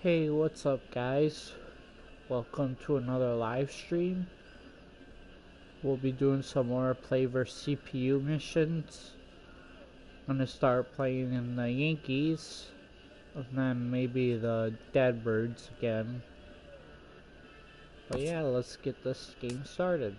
Hey, what's up, guys? Welcome to another live stream. We'll be doing some more Play vs CPU missions. I'm gonna start playing in the Yankees, and then maybe the Deadbirds again. But yeah, let's get this game started.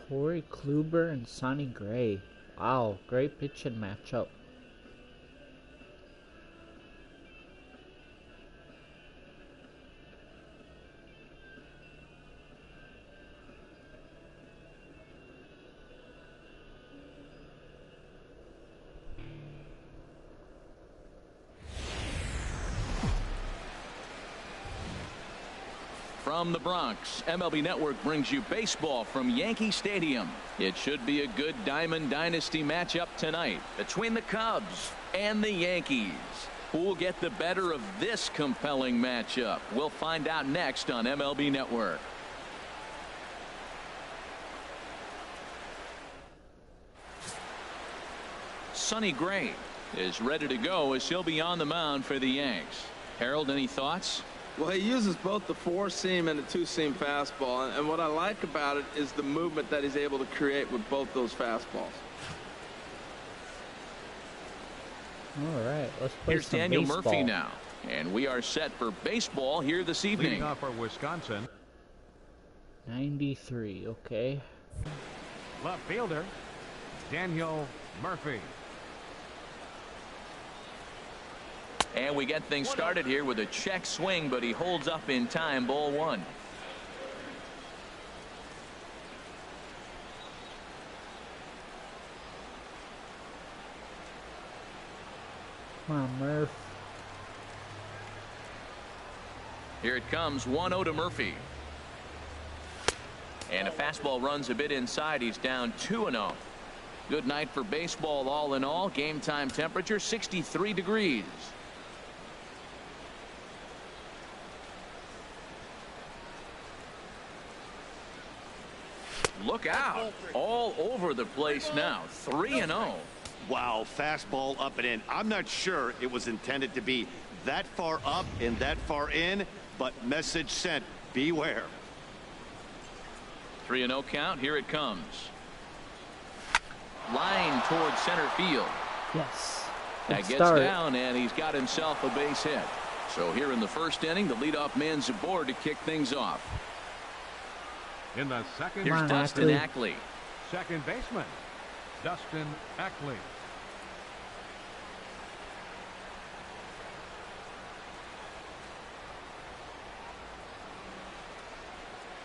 Corey Kluber and Sonny Gray. Wow, great pitching matchup. From the Bronx, MLB Network brings you baseball from Yankee Stadium. It should be a good Diamond Dynasty matchup tonight between the Cubs and the Yankees. Who will get the better of this compelling matchup? We'll find out next on MLB Network. Sonny Gray is ready to go as he'll be on the mound for the Yanks. Harold, any thoughts? Well, he uses both the four-seam and the two-seam fastball, and what I like about it is the movement that he's able to create with both those fastballs. Alright, let's play Here's some Daniel baseball. Murphy now, and we are set for baseball here this evening. Leading off for Wisconsin, 93, okay. left fielder Daniel Murphy. And we get things started here with a check swing, but he holds up in time. Ball one. Come on, Murph. Here it comes, 1-0 to Murphy. And a fastball runs a bit inside. He's down 2-0. Good night for baseball all in all. Game time temperature 63 degrees. Look out. All over the place now. 3-0. Wow, fastball up and in. I'm not sure it was intended to be that far up and that far in, but message sent. Beware. 3-0 count. Here it comes. Line towards center field. Yes. That Good gets start. down, and he's got himself a base hit. So here in the first inning, the leadoff man's aboard to kick things off. In the second, Here's on, Dustin Ackley. Ackley. second baseman Dustin Ackley.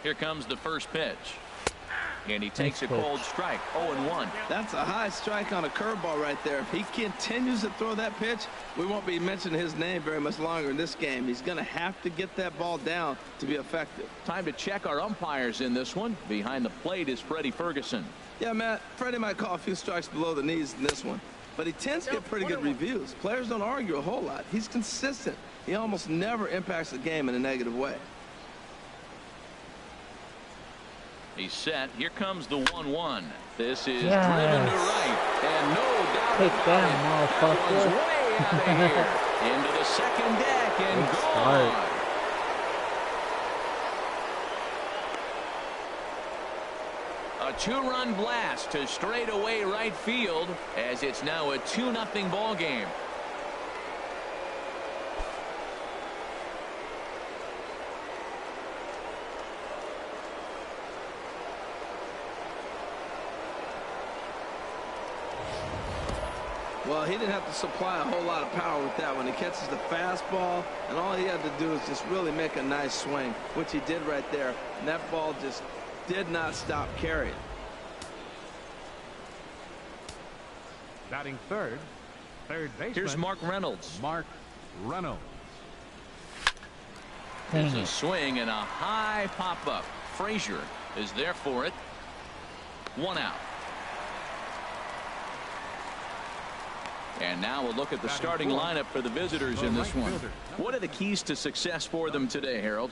Here comes the first pitch. And he takes a pitch. cold strike. 0-1. That's a high strike on a curveball right there. If he continues to throw that pitch, we won't be mentioning his name very much longer in this game. He's going to have to get that ball down to be effective. Time to check our umpires in this one. Behind the plate is Freddie Ferguson. Yeah, Matt, Freddie might call a few strikes below the knees in this one, but he tends to get pretty good reviews. Players don't argue a whole lot. He's consistent. He almost never impacts the game in a negative way. He's set. Here comes the 1-1. This is Yes. driven to right. And no doubt Take about that, it. motherfucker. That one's way out of here. Into the second deck and Good gone. start. A two-run blast to straightaway right field as it's now a 2-0 ball game. Well, he didn't have to supply a whole lot of power with that one. He catches the fastball, and all he had to do is just really make a nice swing, which he did right there. And that ball just did not stop carrying. Batting third baseman. Here's Mark Reynolds. Mark Reynolds. There's a swing and a high pop-up. Frazier is there for it. 1 out. And now we'll look at the starting lineup for the visitors in this one. What are the keys to success for them today, Harold?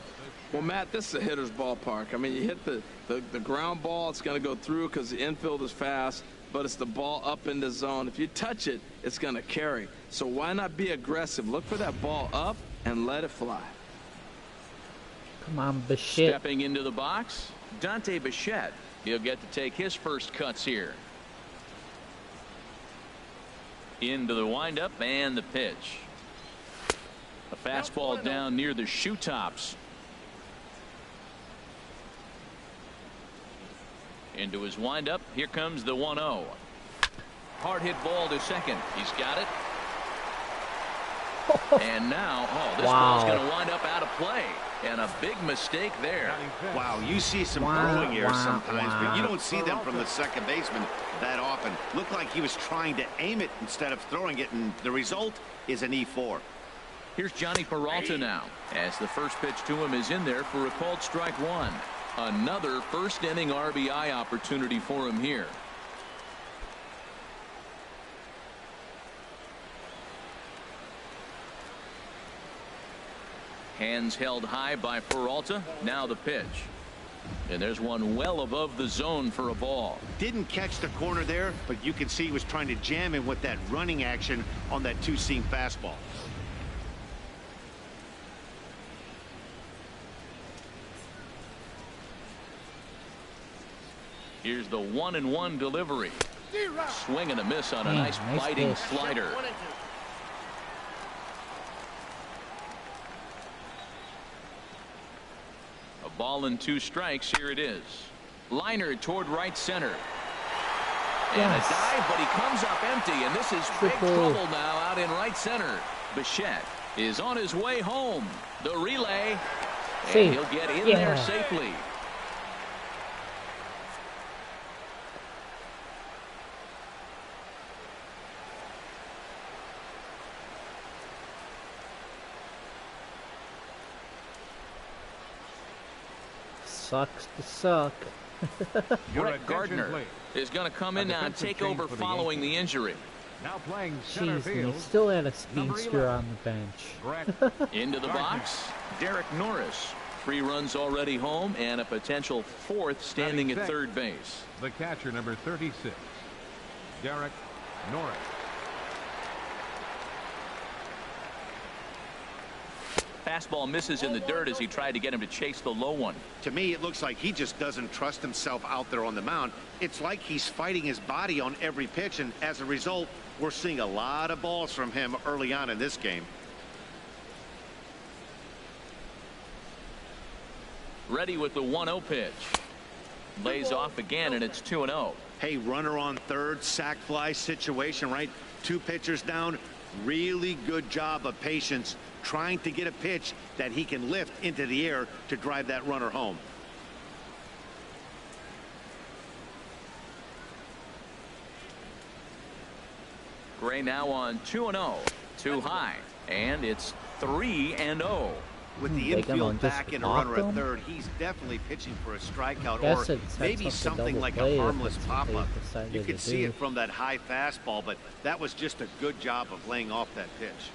Well, Matt, this is a hitter's ballpark. I mean, you hit the ground ball, it's going to go through because the infield is fast, but it's the ball up in the zone. If you touch it, it's going to carry. So why not be aggressive? Look for that ball up and let it fly. Come on, Bichette. Stepping into the box, Dante Bichette. He'll get to take his first cuts here. Into the windup and the pitch. A fastball down near the shoe tops. Into his windup. Here comes the 1-0. Hard hit ball to second. He's got it. And now, this ball's going to wind up out of play. And a big mistake there. Wow, you see some throwing errors sometimes, but you don't see them from the second baseman that often. Looked like he was trying to aim it instead of throwing it, and the result is an E4. Here's Johnny Peralta now, as the first pitch to him is in there for a called strike 1. Another first inning RBI opportunity for him here. Hands held high by Peralta. Now the pitch. And there's one well above the zone for a ball. Didn't catch the corner there, but you can see he was trying to jam him with that running action on that two-seam fastball. Here's the 1-1 delivery. Swing and a miss on a nice biting slider. Ball and 2 strikes. Here it is. Liner toward right center. And a dive, but he comes up empty, and this is big trouble now out in right center. Bichette is on his way home. The relay, and he'll get in there safely. Sucks to suck. Brett Gardner is going to come in now and take over following the injury. Now playing center Jeez, field. he still had a speedster on the bench. Into the box, Derek Norris. 3 runs already home and a potential 4th standing at third base. The catcher, number 36, Derek Norris. Fastball misses in the dirt as he tried to get him to chase the low one. To me, it looks like he just doesn't trust himself out there on the mound. It's like he's fighting his body on every pitch, and as a result, we're seeing a lot of balls from him early on in this game. Ready with the 1-0 pitch. Lays off again, and it's 2-0. Hey, runner on third, sac fly situation, right? 2 pitchers down. Really good job of patience, trying to get a pitch that he can lift into the air to drive that runner home. Gray now on 2-0. Too high, and it's 3-0. With the infield back and a runner at third, he's definitely pitching for a strikeout or maybe something like a harmless pop-up. You could see it from that high fastball, but that was just a good job of laying off that pitch.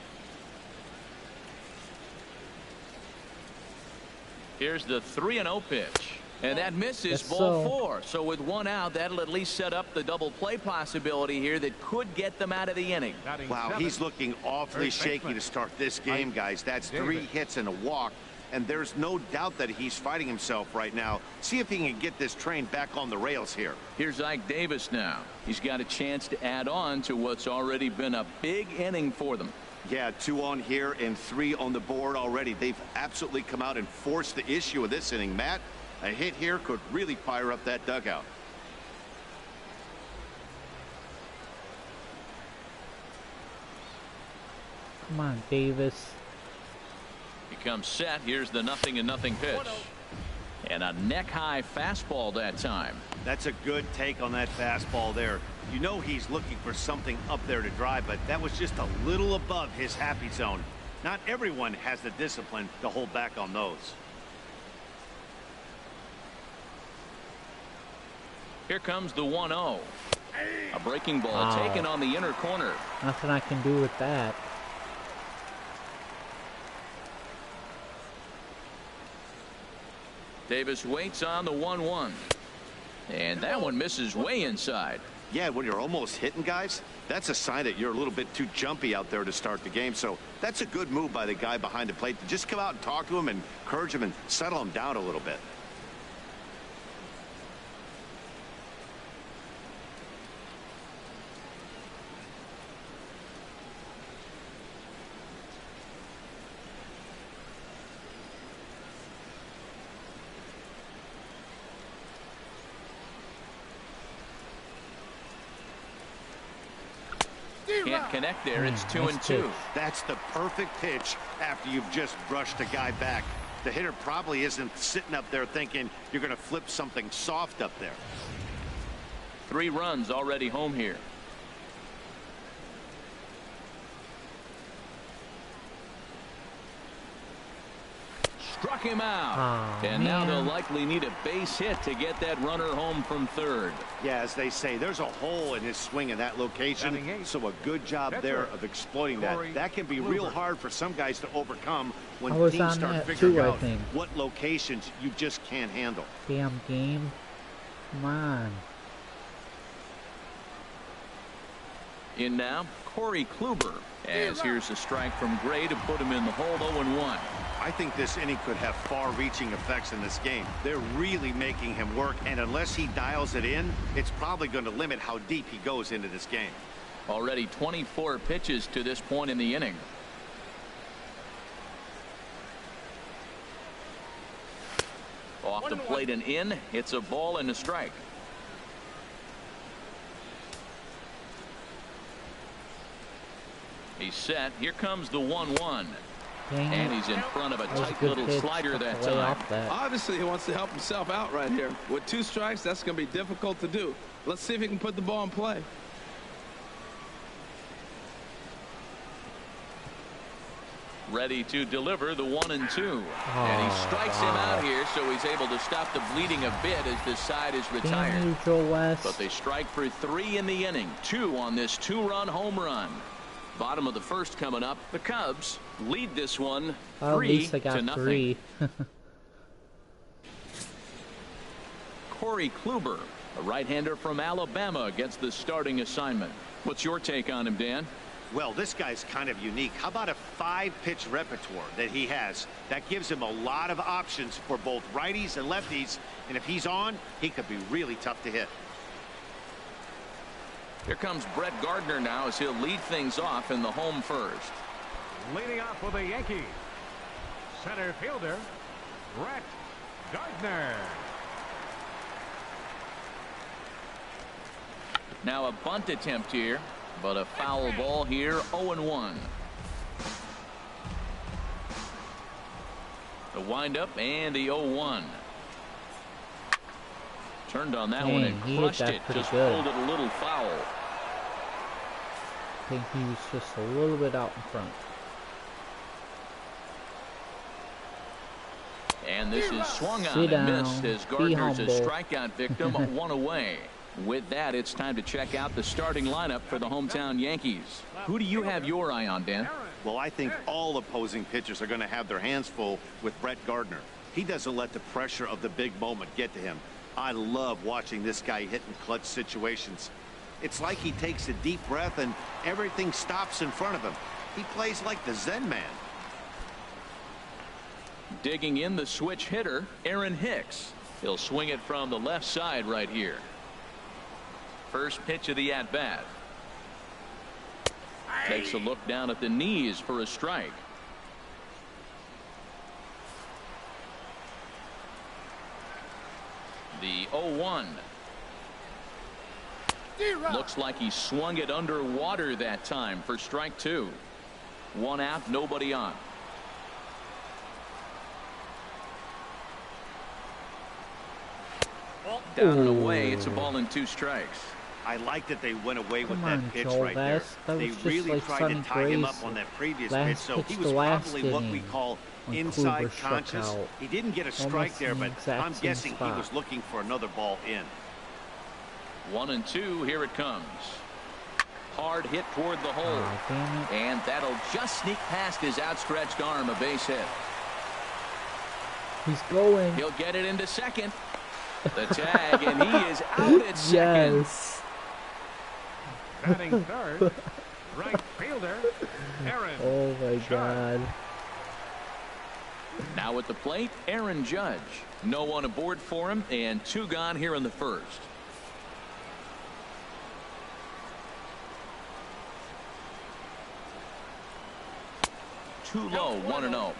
Here's the 3-0 pitch. And that misses ball 4. So with 1 out, that'll at least set up the double play possibility here that could get them out of the inning. Wow, he's looking awfully shaky to start this game, guys. That's 3 hits and a walk, and there's no doubt that he's fighting himself right now. See if he can get this train back on the rails here. Here's Ike Davis now. He's got a chance to add on to what's already been a big inning for them. Yeah, 2 on here and 3 on the board already. They've absolutely come out and forced the issue of this inning. Matt, a hit here could really fire up that dugout. Come on, Davis. He comes set. Here's the 0-0 pitch. And a neck-high fastball that time. That's a good take on that fastball there. You know he's looking for something up there to drive, but that was just a little above his happy zone. Not everyone has the discipline to hold back on those. Here comes the 1-0. A breaking ball taken on the inner corner. Nothing I can do with that. Davis waits on the 1-1. And that one misses way inside. Yeah, when you're almost hitting guys, that's a sign that you're a little bit too jumpy out there to start the game. So that's a good move by the guy behind the plate to just come out and talk to him and encourage him and settle him down a little bit. Can't connect there. It's 2-2. That's the perfect pitch after you've just brushed a guy back. The hitter probably isn't sitting up there thinking you're going to flip something soft up there. 3 runs already home here. Struck him out. And now they'll likely need a base hit to get that runner home from third. Yeah, as they say, there's a hole in his swing in that location. So a good job there of exploiting that. That can be real hard for some guys to overcome when teams start figuring out what locations you just can't handle. Damn game. Come on. In now, Corey Kluber. As here's a strike from Gray to put him in the hole. 0-1. I think this inning could have far-reaching effects in this game. They're really making him work, and unless he dials it in, it's probably going to limit how deep he goes into this game. Already 24 pitches to this point in the inning. Off the plate and in. It's a ball and a strike. He's set. Here comes the 1-1. And he's in front of a tight little slider that time. Obviously, he wants to help himself out right here. With 2 strikes, that's going to be difficult to do. Let's see if he can put the ball in play. Ready to deliver the 1-2. And he strikes him out here, so he's able to stop the bleeding a bit as this side is retired. But they strike for 3 in the inning. 2 on this 2-run home run. Bottom of the first coming up. The Cubs lead this one 3-0. Corey Kluber, a right-hander from Alabama, gets the starting assignment. What's your take on him, Dan? Well, this guy's kind of unique. How about a 5-pitch repertoire that he has? That gives him a lot of options for both righties and lefties. And if he's on, he could be really tough to hit. Here comes Brett Gardner now as he'll lead things off in the home first. Leading off for the Yankees, center fielder, Brett Gardner. Now a bunt attempt here, but a foul ball here, 0-1. The windup and the 0-1. Turned on that one and crushed it. Just pulled it a little foul. I think he was just a little bit out in front. And this is swung on and missed as Gardner's a strikeout victim, 1 away. With that, it's time to check out the starting lineup for the hometown Yankees. Who do you have your eye on, Dan? Well, I think all opposing pitchers are going to have their hands full with Brett Gardner. He doesn't let the pressure of the big moment get to him. I love watching this guy hit in clutch situations. It's like he takes a deep breath and everything stops in front of him. He plays like the Zen man. Digging in the switch hitter, Aaron Hicks. He'll swing it from the left side right here. First pitch of the at-bat. Takes a look down at the knees for a strike. The 0-1. Looks like he swung it underwater that time for strike 2. One out, nobody on. Down and away, it's a ball and 2 strikes. I like that they went away with that pitch Joel right there. They really tried to tie him up on that previous pitch, so he was probably what we call inside conscious. He didn't get a strike there, but I'm guessing he was looking for another ball in. 1-2, here it comes. Hard hit toward the hole. And that'll just sneak past his outstretched arm, a base hit. He's going. He'll get it into second. The tag, and he is out at second. Yes. Batting third, right fielder, Aaron. Oh my God. Now at the plate, Aaron Judge. No one aboard for him, and 2 gone here in the first. Too low, 1-0.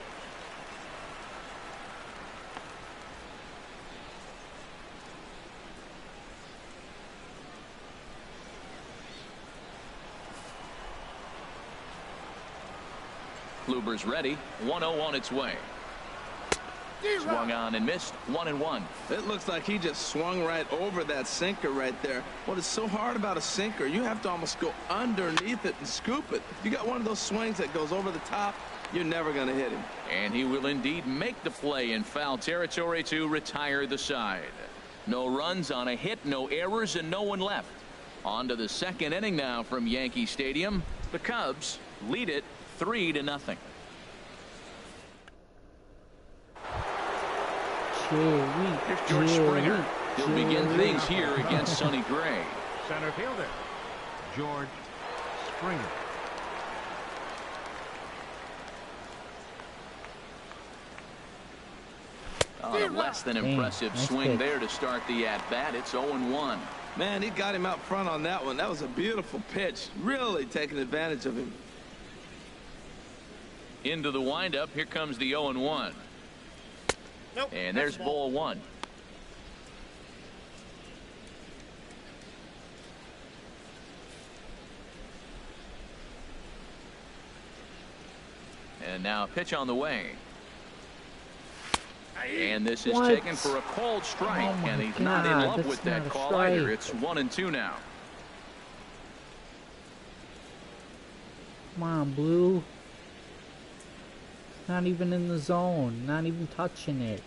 Kluber's ready. 1-0 on its way. Swung on and missed. 1-1. It looks like he just swung right over that sinker right there. What is so hard about a sinker, you have to almost go underneath it and scoop it. If you got one of those swings that goes over the top, you're never going to hit him. And he will indeed make the play in foul territory to retire the side. No runs on a hit, no errors, and no one left. On to the second inning now from Yankee Stadium. The Cubs lead it 3-0. Here's George Springer. He'll begin things here against Sonny Gray. Center fielder, George Springer. Less than impressive swing there to start the at-bat. It's 0-1. Man, he got him out front on that one. That was a beautiful pitch. Really taking advantage of him. Into the windup. Here comes the 0-1. Nope, and there's ball 1. And now a pitch on the way. And this is taken for a called strike, and he's not in love with that call either. It's 1-2 now. Come on, Blue. Not even in the zone. Not even touching it.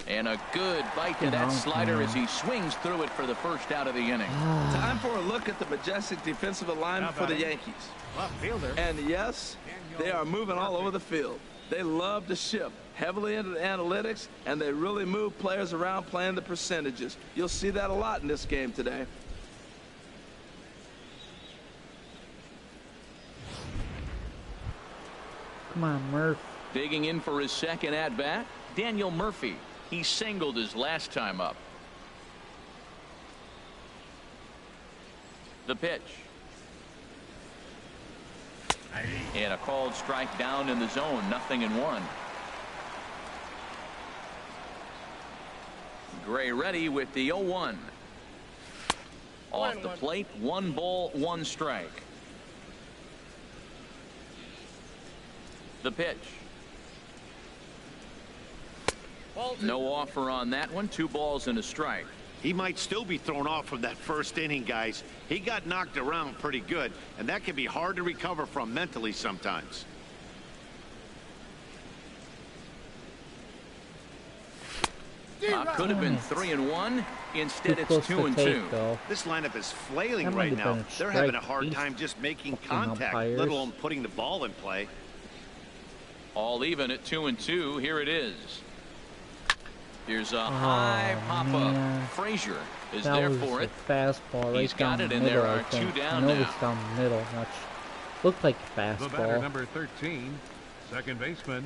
And a good bite to that slider as he swings through it for the first out of the inning. Time for a look at the majestic defensive alignment for the Yankees. And yes, they are moving all over the field. They love to shift heavily into the analytics, and they really move players around playing the percentages. You'll see that a lot in this game today. Come on, Murph. Digging in for his second at-bat, Daniel Murphy. He singled his last time up. The pitch. And a called strike down in the zone. 0-1. Gray ready with the 0-1. Off the plate, 1 ball, 1 strike. The pitch. No offer on that one. 2 balls and a strike. He might still be thrown off from that first inning, guys. He got knocked around pretty good, and that can be hard to recover from mentally sometimes. Could have been 3-1. Instead, it's 2-2. This lineup is flailing right now. They're having a hard time just making contact, let alone putting the ball in play. All even at 2-2. Here it is. Here's a high pop-up. Frazier is there for it. Fastball right He's got down it, the and middle, there are 2 down now. I know now. it's down the middle. Looked like a fastball. The batter, number 13, second baseman,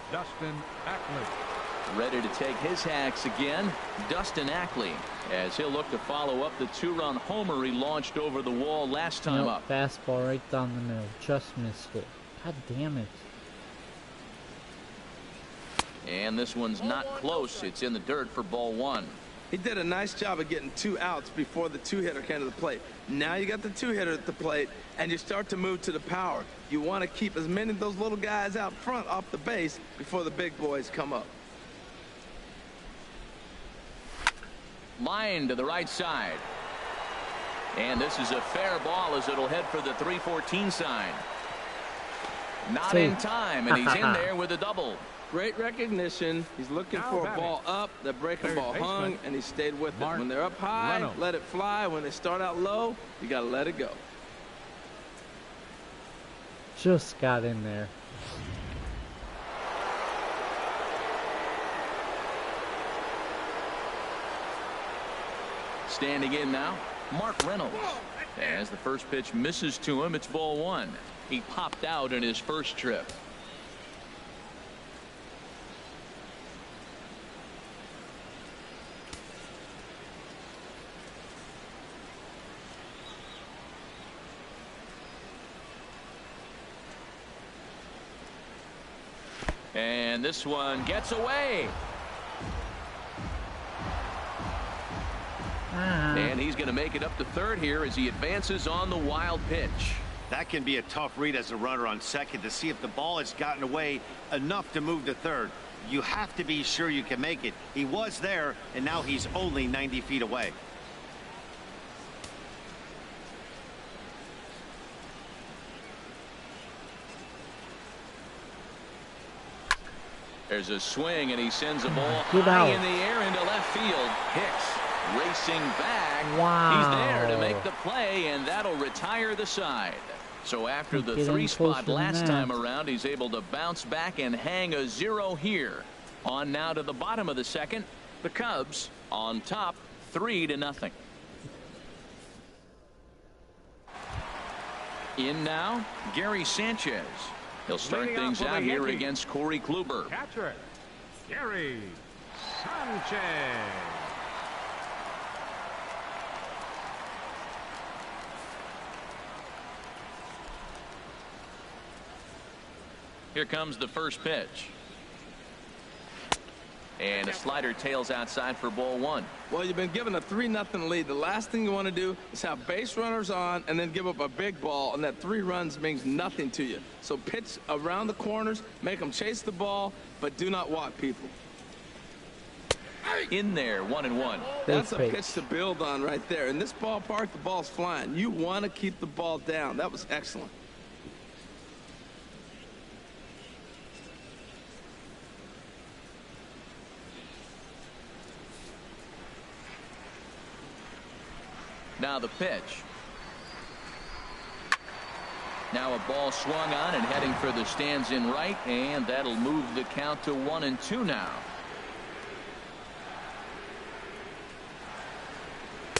Dustin Ackley. Ready to take his hacks again, Dustin Ackley, as he'll look to follow up the 2-run homer he launched over the wall last time up. Fastball right down the middle. Just missed it. God damn it. And this one's not close. It's in the dirt for ball 1. He did a nice job of getting 2 outs before the 2-hitter came to the plate. Now you got the 2-hitter at the plate, and you start to move to the power. You want to keep as many of those little guys out front off the base before the big boys come up. Line to the right side. And this is a fair ball as it'll head for the 314 sign. Not in time, and he's in there with a double. Great recognition. He's looking for a ball up. The breaking ball hung, and he stayed with it. When they're up high, let it fly. When they start out low, you got to let it go. Just got in there. Standing in now, Mark Reynolds. As the first pitch misses to him, it's ball 1. He popped out in his first trip. And this one gets away. And he's going to make it up to third here as he advances on the wild pitch. That can be a tough read as a runner on second to see if the ball has gotten away enough to move to third. You have to be sure you can make it. He was there, and now he's only 90 feet away. There's a swing, and he sends a ball high in the air into left field. Hicks racing back. Wow. He's there to make the play, and that'll retire the side. So after the 3 spot last time around, he's able to bounce back and hang a 0 here. On now to the bottom of the second. The Cubs on top 3-0. In now, Gary Sanchez. He'll start things out here against Corey Kluber. Catcher, Gary Sanchez. Here comes the first pitch. And a slider tails outside for ball 1. Well, you've been given a 3-0 lead. The last thing you want to do is have base runners on and then give up a big ball, and that 3 runs means nothing to you. So pitch around the corners, make them chase the ball, but do not walk people. In there, 1-1. That's a pitch to build on right there. In this ballpark, the ball's flying. You want to keep the ball down. That was excellent. Now the pitch. Now a ball swung on and heading for the stands in right, and that'll move the count to 1-2 now.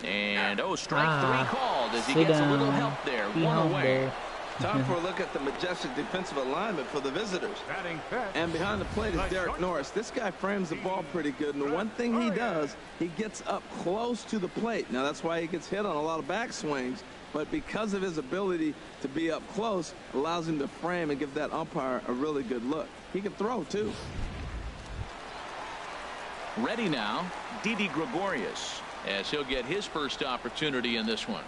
And strike 3 called as he gets a little help there. 1 away. Time for a look at the majestic defensive alignment for the visitors. And behind the plate is Derek Norris. This guy frames the ball pretty good, and the one thing he does, he gets up close to the plate. Now that's why he gets hit on a lot of backswings, but because of his ability to be up close, allows him to frame and give that umpire a really good look. He can throw too. Ready now, Didi Gregorius, as he'll get his first opportunity in this one.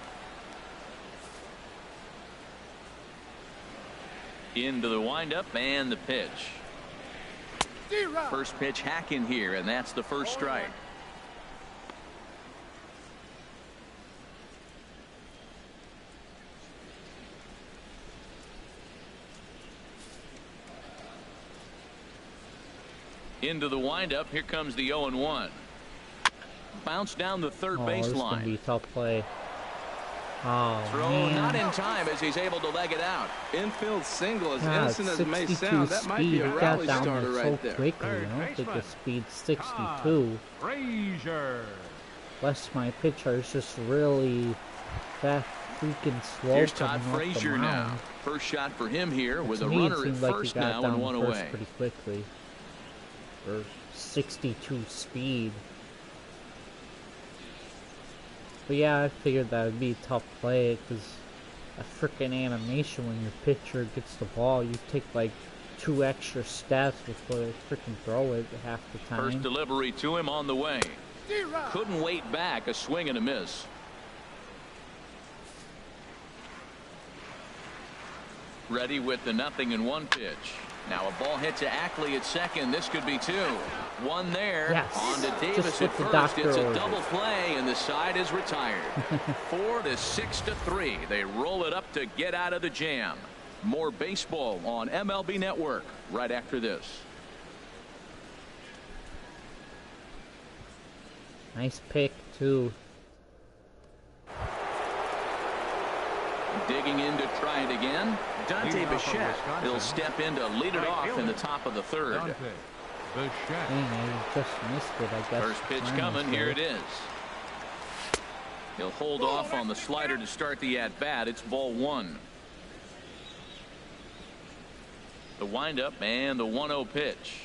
Into the windup and the pitch. First pitch hack in here, and that's the first strike. Into the windup. Here comes the 0-1. Bounce down the third baseline. This is gonna be a tough play. Throw not in time as he's able to leg it out. Infield single, as innocent as it may sound, that might be a rally starter right there. Quickly. I don't think the speed's 62. Frazier. Bless my pitcher is just really that freaking slow. Here's Todd Frazier now. First shot for him here with a runner at first now and 1 away. Pretty quickly. For 62 speed. But yeah, I figured that would be a tough play because a freaking animation when your pitcher gets the ball, you take like 2 extra steps before they freaking throw it half the time. First delivery to him on the way. Couldn't wait back. A swing and a miss. Ready with the 0-1 pitch. Now a ball hit to Ackley at second. This could be 2. 1 there. Yes. On to Davis at first. It's a double play, and the side is retired. 4 to 6 to 3. They roll it up to get out of the jam. More baseball on MLB Network right after this. Nice pick, too. Digging in to try it again. Dante Bichette. He'll step in to lead it off in the top of the 3rd. Dang, I just missed it, I guess. First pitch coming. Here it is. He'll hold off on the slider to start the at-bat. It's ball 1. The windup and the 1-0 pitch.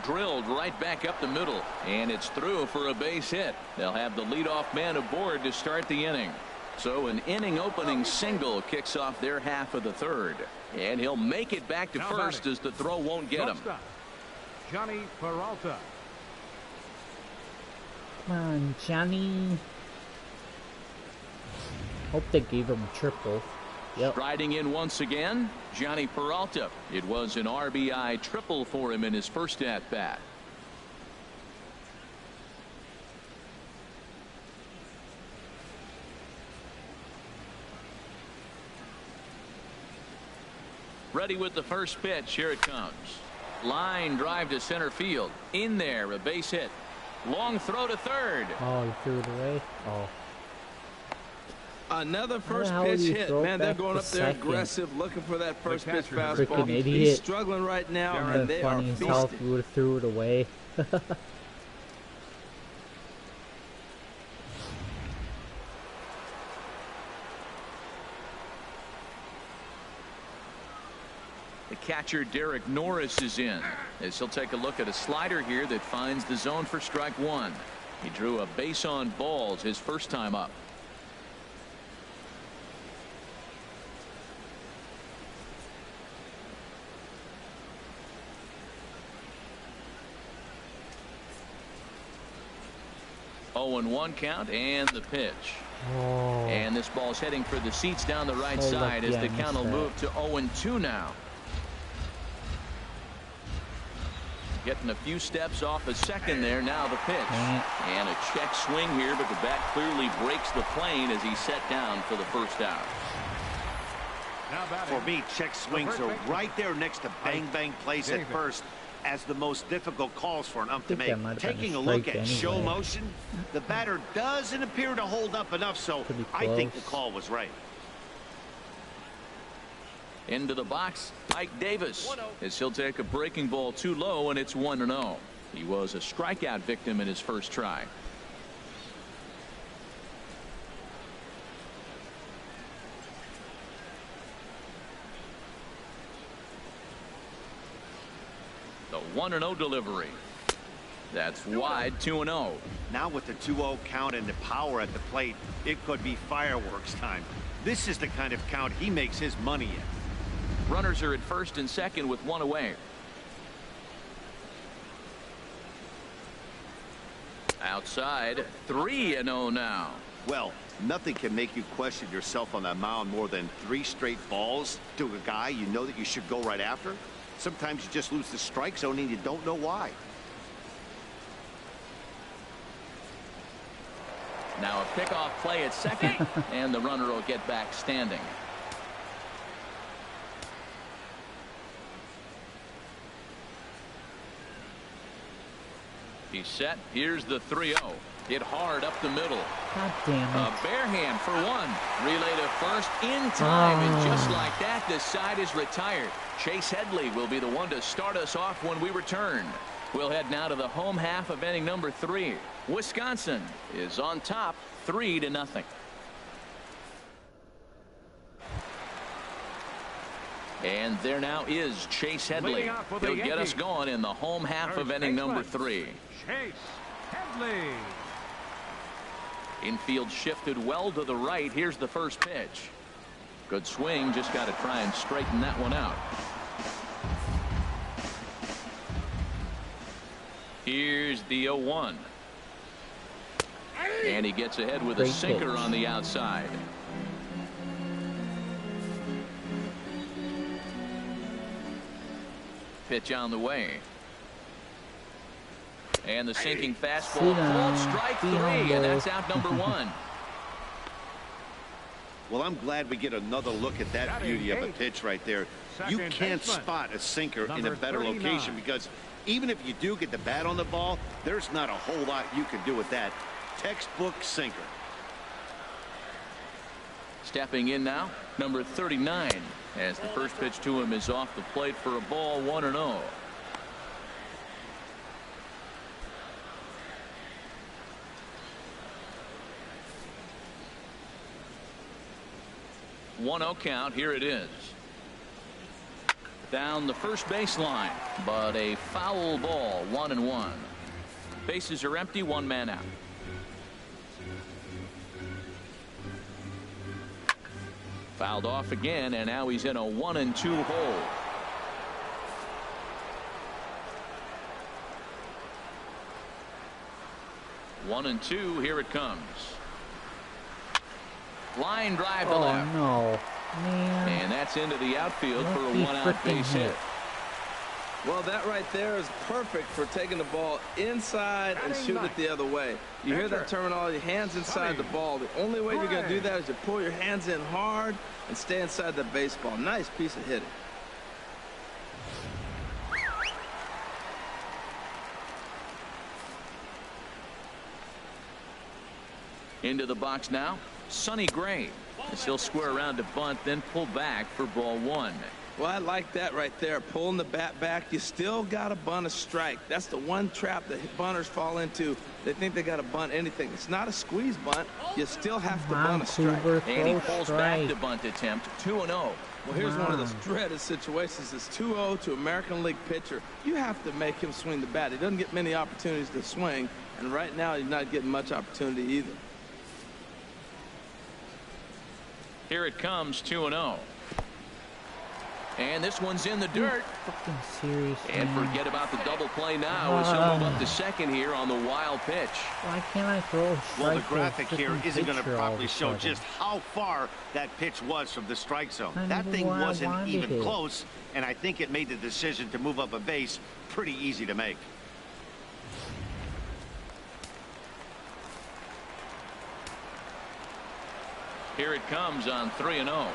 Drilled right back up the middle, and it's through for a base hit. They'll have the leadoff man aboard to start the inning. So an inning opening single kicks off their half of the 3rd, and he'll make it back to first as the throw won't get him. Johnny Peralta. Come on, Johnny. Hope they gave him a triple. Yep. Striding in once again, Johnny Peralta. It was an RBI triple for him in his first at bat. Ready with the first pitch. Here it comes. Line drive to center field. In there, a base hit. Long throw to 3rd. Oh, he threw it away. Oh. Another first pitch hit. Man, they're going up there aggressive, looking for that first pitch fastball. Freaking idiot. He's struggling right now, and they are feasting. He would have threw it away. The catcher Derek Norris is in as he'll take a look at a slider here that finds the zone for strike 1. He drew a base on balls his first time up. Oh, 0-1 count and the pitch. Oh. And this ball's heading for the seats down the right side as the count will move to 0-2 now. Getting a few steps off a second there. Now the pitch. And a check swing here, but the bat clearly breaks the plane as he's set down for the first out. For me, check swings are right there next to bang bang plays at first as the most difficult calls for an ump to make. Taking a look at show motion, the batter doesn't appear to hold up enough, so I think the call was right. Into the box, Ike Davis, as he'll take a breaking ball too low, and it's 1-0. He was a strikeout victim in his first try. The 1-0 delivery. That's wide, 2-0. Now with the 2-0 count and the power at the plate, it could be fireworks time. This is the kind of count he makes his money in. Runners are at first and second with 1 away. Outside, 3-0 now. Well, nothing can make you question yourself on that mound more than 3 straight balls to a guy you know that you should go right after. Sometimes you just lose the strike zone and you don't know why. Now a pickoff play at second, and the runner will get back standing. He's set. Here's the 3-0. Hit hard up the middle. God damn it. A bare hand for 1. Relay to first in time, and just like that, the side is retired. Chase Headley will be the one to start us off when we return. We'll head now to the home half of inning number 3. Wisconsin is on top, 3-0. And there now is Chase Headley. He'll get us going in the home half of inning number 3. Chase Headley. Infield shifted well to the right. Here's the first pitch. Good swing. Just got to try and straighten that one out. Here's the 0-1. And he gets ahead with a sinker on the outside. Pitch on the way. And the sinking fastball called strike 3, and that's out number 1. Well, I'm glad we get another look at that beauty of a pitch right there. You can't spot a sinker in a better location, because even if you do get the bat on the ball, there's not a whole lot you can do with that. Textbook sinker. Stepping in now, number 39, as the first pitch to him is off the plate for a ball, 1-0. One-0 count. Here it is. Down the first baseline, but a foul ball. 1-1. Bases are empty. 1 man out. Fouled off again, and now he's in a 1-2 hole. One and two. Here it comes. Line drive to left. No, man. And that's into the outfield for a 1-out base hit. Well, that right there is perfect for taking the ball inside and shoot it the other way. You hear that terminology, hands inside the ball. The only way you're going to do that is to pull your hands in hard and stay inside the baseball. Nice piece of hitting. Into the box now, Sonny Gray. He'll square around to bunt, then pull back for ball 1. Well, I like that right there, pulling the bat back. You still got to bunt a strike. That's the one trap that bunters fall into. They think they got to bunt anything. It's not a squeeze bunt. You still have to bunt a strike. And he pulls back the bunt attempt, 2-0. Well, here's one of those dreaded situations. It's 2-0 to American League pitcher. You have to make him swing the bat. He doesn't get many opportunities to swing, and right now he's not getting much opportunity either. Here it comes, 2-0. And this one's in the dirt. Fucking serious, and man. Forget about the double play now as he'll move up to second here on the wild pitch. Why can't I throw a strike? Well, the graphic here isn't going to properly show just how far that pitch was from the strike zone. That thing wasn't even close, and I think it made the decision to move up a base pretty easy to make. Here it comes on 3-0.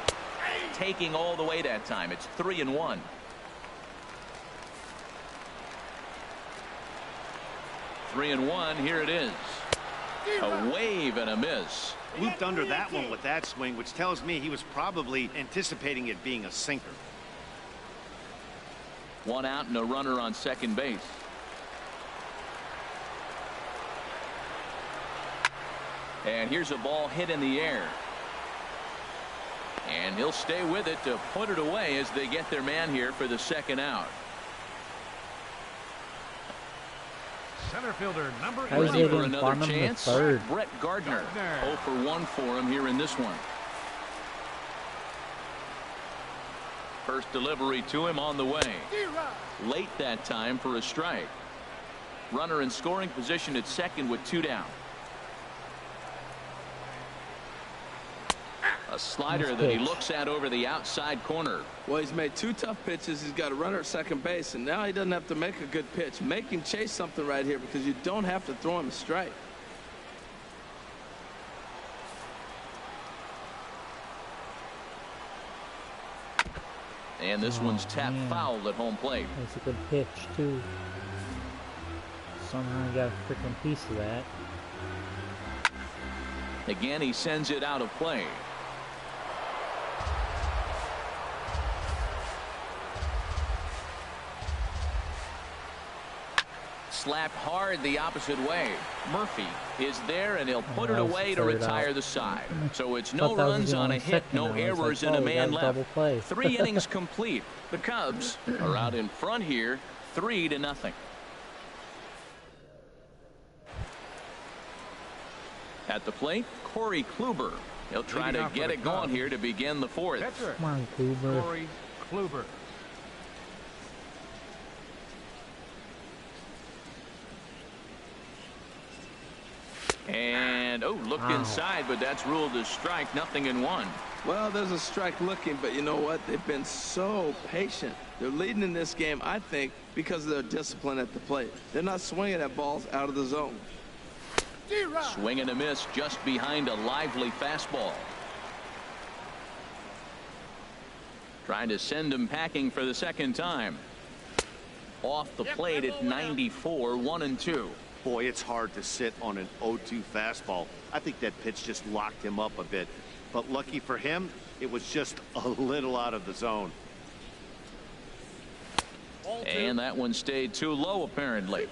Taking all the way that time. It's 3-1. Here it is. A wave and a miss. Looped under that one with that swing, which tells me he was probably anticipating it being a sinker. 1 out and a runner on second base. And here's a ball hit in the air. And he'll stay with it to put it away as they get their man here for the second out. Center fielder number 8. Ready for another chance. Brett Gardner. 0 for 1 for him here in this one. First delivery to him on the way. Late that time for a strike. Runner in scoring position at second with 2 down. A slider that he looks at over the outside corner. Well, he's made 2 tough pitches. He's got a runner at second base, and now he doesn't have to make a good pitch. Make him chase something right here because you don't have to throw him a strike. And this one's tapped foul at home plate. That's a good pitch, too. Somehow I got a freaking piece of that. Again, he sends it out of play. Slapped hard the opposite way. Murphy is there, and he'll put it away to retire the side. So it's no runs on a hit, no errors, and a man left. 3 innings complete. The Cubs are out in front here, 3-0. At the plate, Corey Kluber. He'll try to get it going here to begin the 4th. Come on, Kluber. Corey Kluber. And And, oh, looked inside, but that's ruled as strike, nothing in one. Well, there's a strike looking, but you know what? They've been so patient. They're leading in this game, I think, because of their discipline at the plate. They're not swinging at balls out of the zone. Swing and a miss just behind a lively fastball. Trying to send him packing for the second time. Off the plate at 94, 1-2. Boy, it's hard to sit on an 0-2 fastball. I think that pitch just locked him up a bit. But lucky for him, it was just a little out of the zone. And that one stayed too low, apparently.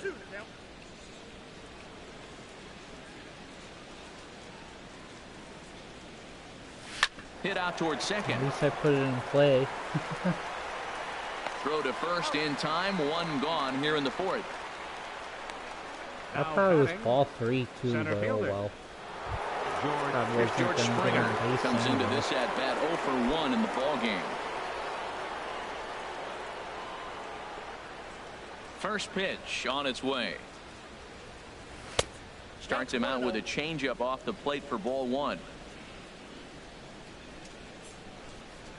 Hit out towards second. At least I put it in play. Throw to first in time. One gone here in the fourth. I thought it was ball 3 too, but oh well. George Springer comes into this at bat 0 for 1 in the ball game. First pitch on its way. Starts him out with a changeup off the plate for ball 1.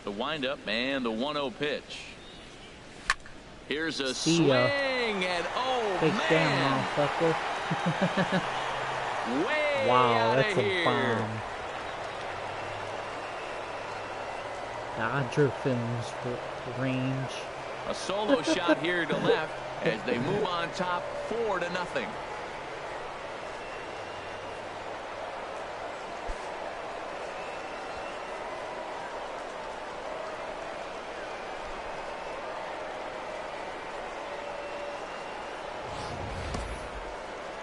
The windup and the 1-0 pitch. Here's a swing and oh Big man! Motherfucker. Way wow, out that's of a here. bomb. Dodger Films range. A solo shot here to left as they move on top 4-0.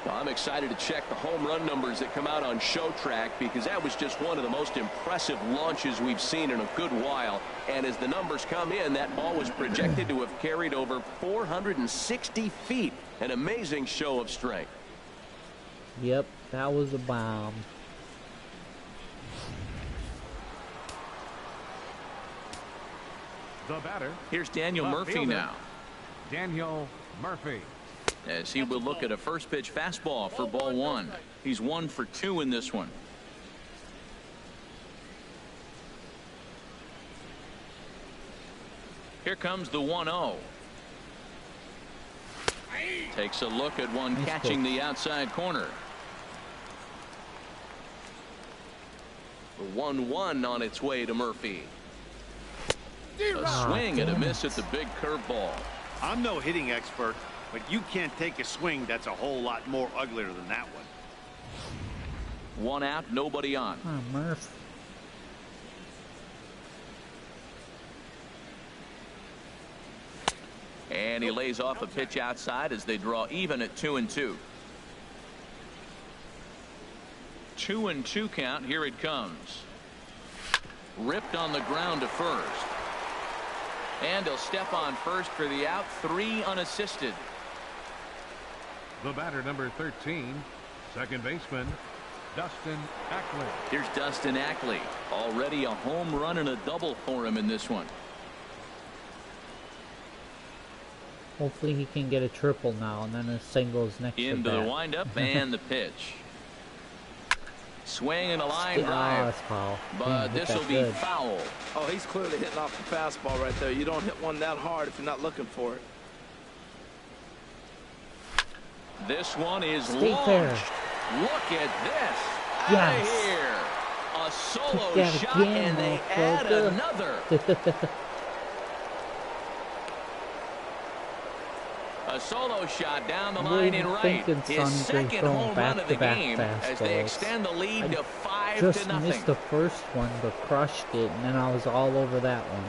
I'm excited to check the home run numbers that come out on ShowTrack because that was just one of the most impressive launches we've seen in a good while. And as the numbers come in, that ball was projected to have carried over 460 feet. An amazing show of strength. Yep, that was a bomb. The batter. Here's Daniel Murphy now. Daniel Murphy. As he will look at a first pitch fastball for ball 1. He's 1 for 2 in this one. Here comes the 1-0. Takes a look at one catching the outside corner. The 1-1 on its way to Murphy. A swing and a miss at the big curveball. I'm no hitting expert, but you can't take a swing that's a whole lot more uglier than that one. 1 out, nobody on. Oh, Murph. And he lays off a pitch outside as they draw even at 2-2. 2-2 count. Here it comes. Ripped on the ground to first. And he'll step on first for the out. 3 unassisted. The batter, number 13, second baseman, Dustin Ackley. Here's Dustin Ackley. Already a home run and a double for him in this one. Hopefully he can get a triple now, and then a single is next Into to the windup and the pitch. Swing and a line drive. Foul. But this will be foul. Oh, he's clearly hitting off the fastball right there. You don't hit one that hard if you're not looking for it. This one is Stay launched. fair. Look at this. Yes. Out of here. A solo that shot, again, and they add another. A solo shot down the line in right. His second home run of the game as they extend the lead to 5-0. Just missed the first one, but crushed it, and then I was all over that one.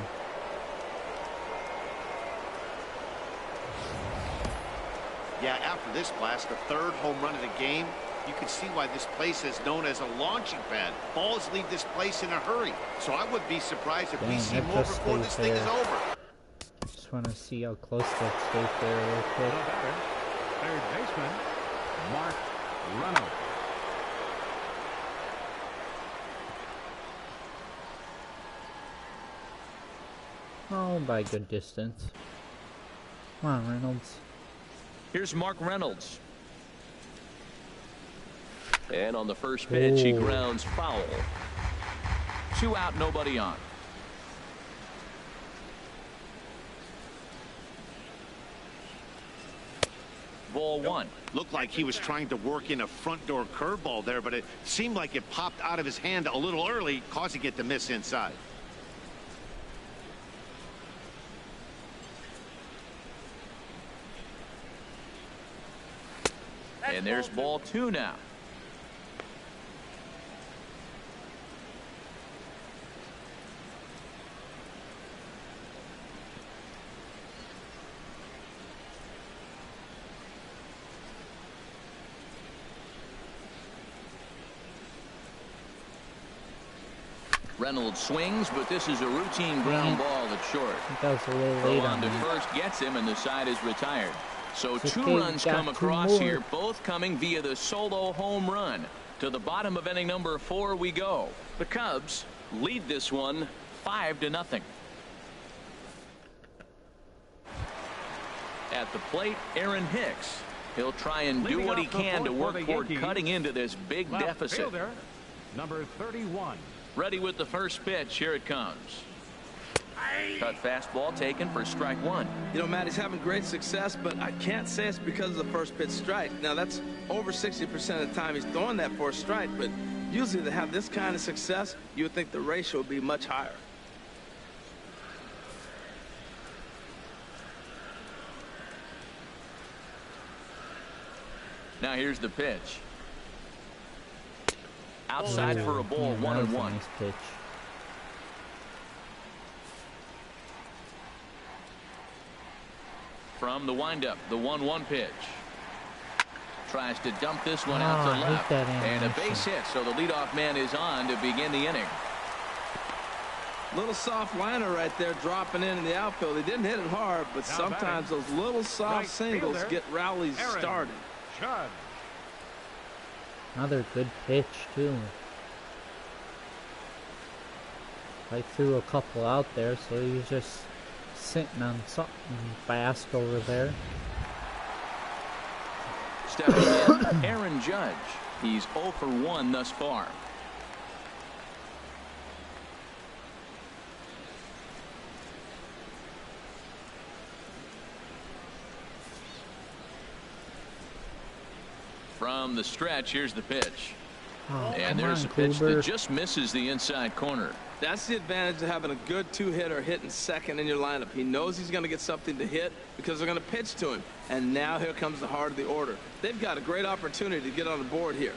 Yeah, after this blast, the third home run of the game, you can see why this place is known as a launching pad. Balls leave this place in a hurry, so I wouldn't be surprised if we see more before this thing is over. Just want to see how close that stays there real quick. The batter, third baseman, Mark Reynolds. Oh, by good distance. Come on, Reynolds. Here's Mark Reynolds. And on the first pitch, he grounds foul. 2 out, nobody on. Ball 1. Looked like he was trying to work in a front door curveball there, but it seemed like it popped out of his hand a little early, causing it to miss inside. And there's ball 2 now. Reynolds swings, but this is a routine ground ball at short. That was a little late on to that. first gets him, and the side is retired. So 2 runs come across here, both coming via the solo home run. To the bottom of inning number 4 we go. The Cubs lead this one 5-0. At the plate, Aaron Hicks. He'll try and do what he can to work toward cutting into this big deficit. Number 31. Ready with the first pitch. Here it comes. Cut fastball taken for strike 1. You know, Matt, he's having great success, but I can't say it's because of the first pitch strike. Now, that's over 60% of the time he's throwing that for a strike, but usually to have this kind of success, you would think the ratio would be much higher. Now here's the pitch. Outside for a ball, 1-1. Nice pitch. From the windup, the 1-1 pitch. Tries to dump this one out to left. And a base hit, so the leadoff man is on to begin the inning. Little soft liner right there dropping in the outfield. He didn't hit it hard, but sometimes those little soft singles get rallies started. Judd. Another good pitch, too. I threw a couple out there, so he's just sitting on something fast over there. Stepping in, Aaron Judge. He's 0 for 1 thus far. From the stretch, here's the pitch. And there's a pitch that just misses the inside corner. That's the advantage of having a good 2-hitter hitting second in your lineup. He knows he's going to get something to hit because they're going to pitch to him. And now here comes the heart of the order. They've got a great opportunity to get on the board here.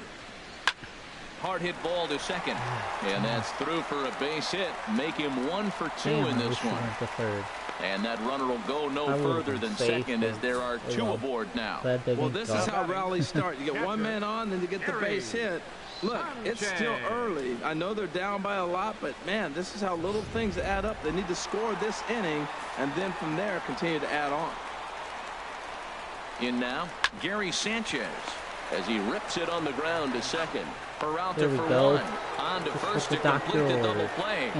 Hard hit ball to second. And that's through for a base hit. Make him 1 for 2 in this one. And that runner will go no further than second as there are 2 aboard now. Well, this is how rallies start. You get one man on, then you get the base hit. Look, it's still early. I know they're down by a lot, but, man, this is how little things add up. They need to score this inning, and then from there continue to add on. In now, Gary Sanchez as he rips it on the ground to second. Peralta for 1. On to first to complete the double play.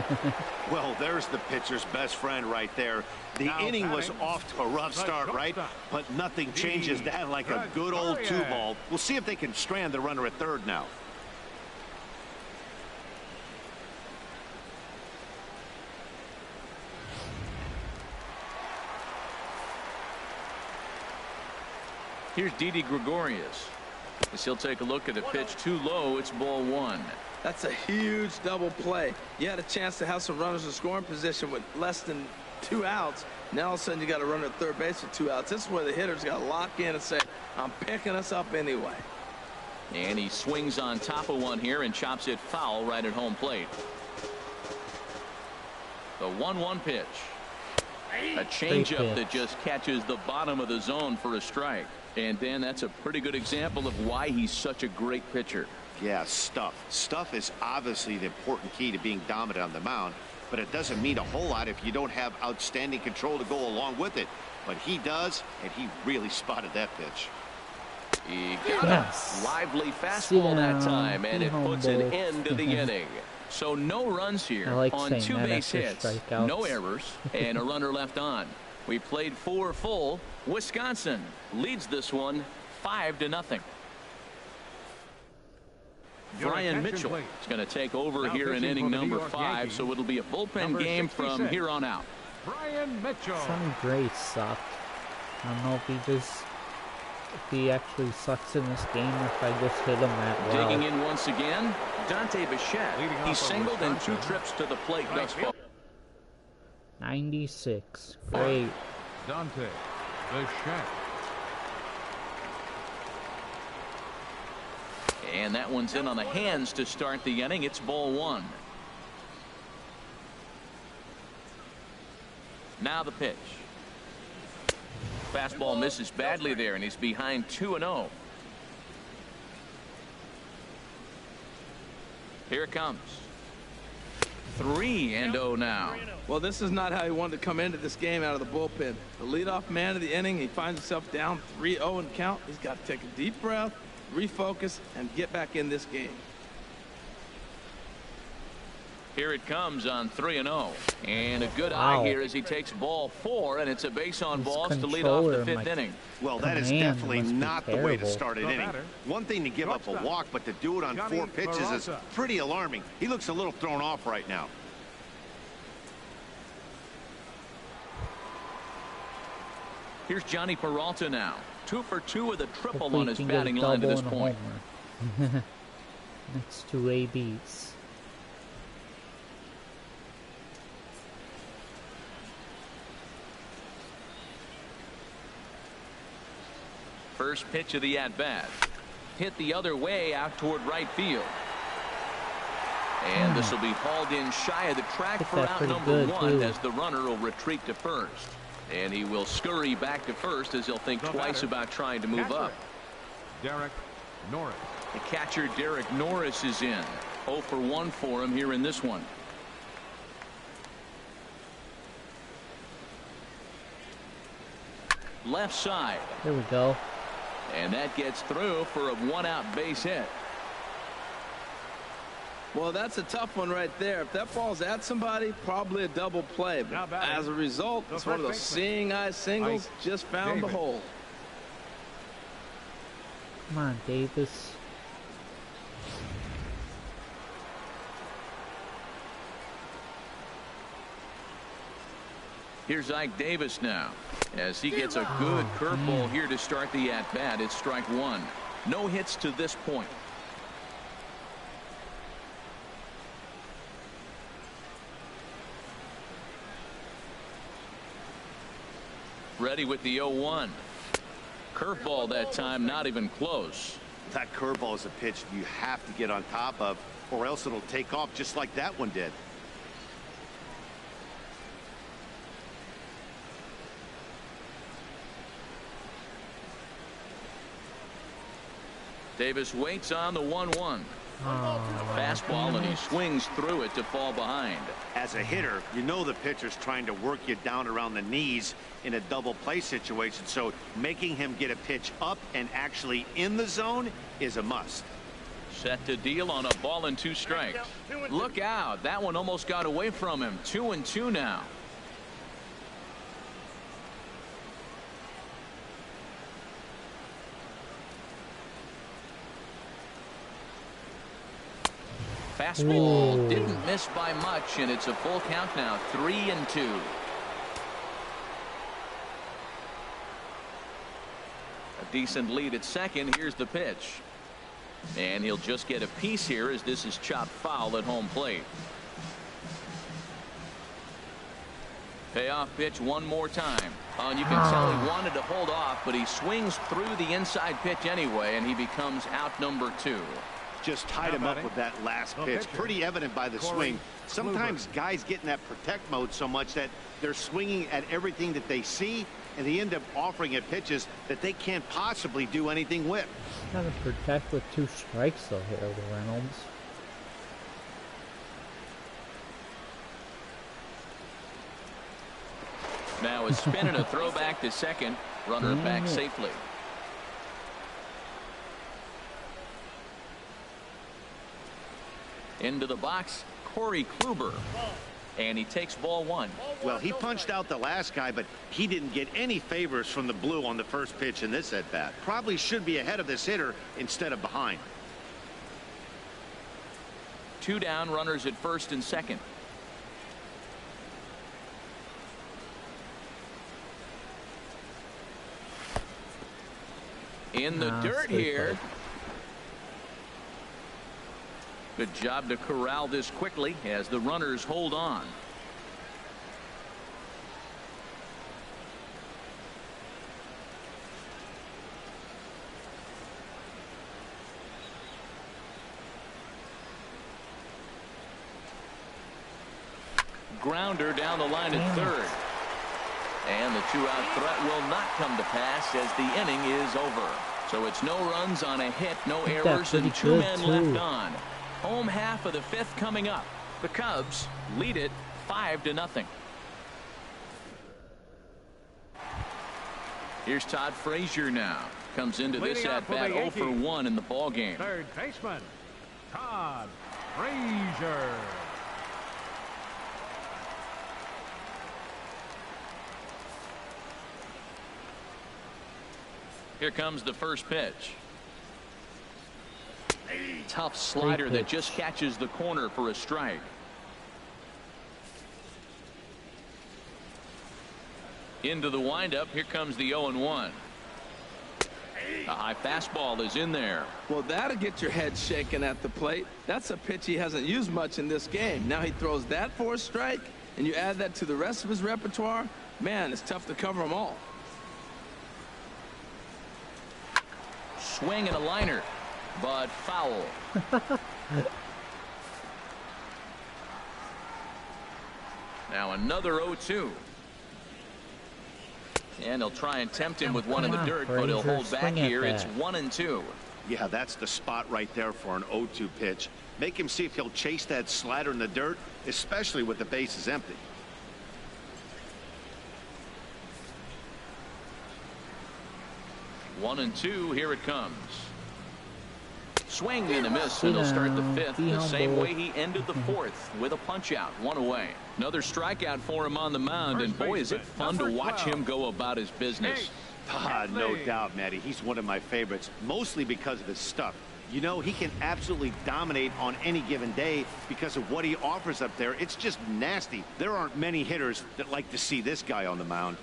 Well, there's the pitcher's best friend right there. The inning was off to a rough start, right? But nothing changes that like a good old 2-ball. We'll see if they can strand the runner at third now. Here's Didi Gregorius. As he'll take a look at a pitch too low. It's ball 1. That's a huge double play. You had a chance to have some runners in scoring position with less than 2 outs. Now all of a sudden you got a runner at third base with 2 outs. This is where the hitter's got to lock in and say, I'm picking us up anyway. And he swings on top of one here and chops it foul right at home plate. The 1-1 pitch. A changeup that just catches the bottom of the zone for a strike. And Dan, that's a pretty good example of why he's such a great pitcher. Yeah, stuff. Stuff is obviously the important key to being dominant on the mound, but it doesn't mean a whole lot if you don't have outstanding control to go along with it. But he does, and he really spotted that pitch. He got a lively fastball that time, and it puts an end to the inning. So no runs here on 2 base hits, no errors, and a runner left on. We played 4 full. Wisconsin leads this one 5-0. Brian Mitchell is going to take over here in inning number 5, so it'll be a bullpen game from here on out. Brian Mitchell. Sonny Gray sucked. I don't know if he actually sucks in this game or if I just hit him that well. Digging in once again, Dante Bichette. He's singled in 2 trips to the plate thus far. 96. Great. Dante Bichette. And that one's in on the hands to start the inning. It's ball 1. Now the pitch. Fastball misses badly there, and he's behind 2-0. Here it comes. 3-0 now. Well, this is not how he wanted to come into this game out of the bullpen. The leadoff man of the inning, he finds himself down 3-0 in count. He's got to take a deep breath, refocus, and get back in this game. Here it comes on 3-0. And a good eye here as he takes ball 4, and it's a base on balls to lead off the 5th inning. Well, that is definitely not the way to start an inning. One thing to give up a walk, but to do it on 4 pitches is pretty alarming. He looks a little thrown off right now. Here's Johnny Peralta now. 2 for 2 with a triple on his batting line to this point. Next 2 ABs. First pitch of the at-bat. Hit the other way out toward right field. And this will be hauled in shy of the track for out number 1 as the runner will retreat to first. And he will scurry back to first as he'll think twice about trying to move up. Derek Norris. The catcher Derek Norris is in. 0 for 1 for him here in this one. Left side. Here we go. And that gets through for a 1-out base hit. Well, that's a tough one right there. If that ball's at somebody, probably a double play. But as a result, it's one of those seeing eye singles. Just found the hole. Come on, Davis. Here's Ike Davis now as he gets a good curveball here to start the at-bat. It's strike 1. No hits to this point. Ready with the 0-1. Curveball that time, not even close. That curveball is a pitch you have to get on top of, or else it'll take off just like that one did. Davis waits on the 1-1. Fastball, and he swings through it to fall behind. As a hitter, you know the pitcher's trying to work you down around the knees in a double play situation, so making him get a pitch up and actually in the zone is a must. Set to deal on a ball and 2 strikes. Look out, that one almost got away from him. 2-2 now. Fastball didn't miss by much, and it's a full count now. 3-2. A decent lead at second. Here's the pitch. And he'll just get a piece here as this is chopped foul at home plate. Payoff pitch one more time. And you can tell he wanted to hold off, but he swings through the inside pitch anyway, and he becomes out number 2. Just tied him up with that last pitch. Pretty evident by the swing. Sometimes guys get in that protect mode so much that they're swinging at everything that they see, and they end up offering at pitches that they can't possibly do anything with. Got to protect with 2 strikes though here, the Reynolds. Now a spin and a throw back to second. Runner back safely. Into the box, Corey Kluber. And he takes ball 1. Well, he punched out the last guy, but he didn't get any favors from the blue on the first pitch in this at-bat. Probably should be ahead of this hitter instead of behind. 2 down, runners at first and second. In the dirt here. Good job to corral this quickly as the runners hold on. Grounder down the line at third. And the 2-out threat will not come to pass as the inning is over. So it's no runs on a hit, no errors, and 2 men left on. Home half of the 5th coming up. The Cubs lead it 5-0. Here's Todd Frazier now. Comes into this at bat 0 for 1 in the ball game. Third baseman, Todd Frazier. Here comes the first pitch. Tough slider that just catches the corner for a strike. Into the windup. Here comes the 0-1. A high fastball is in there. Well, that'll get your head shaken at the plate. That's a pitch he hasn't used much in this game. Now he throws that for a strike, and you add that to the rest of his repertoire. Man, it's tough to cover them all. Swing and a liner, but foul. Now another 0-2. And they'll try and tempt him with one in the dirt, but he'll hold back here. It's 1-2. Yeah, that's the spot right there for an 0-2 pitch. Make him see if he'll chase that slider in the dirt, especially with the bases empty. 1-2. Here it comes. Swing and a miss, and he'll start the 5th the same way he ended the 4th with a punch out, 1 away. Another strikeout for him on the mound, and boy, is it fun to watch him go about his business. No doubt, Matty. He's one of my favorites, mostly because of his stuff. You know, he can absolutely dominate on any given day because of what he offers up there. It's just nasty. There aren't many hitters that like to see this guy on the mound.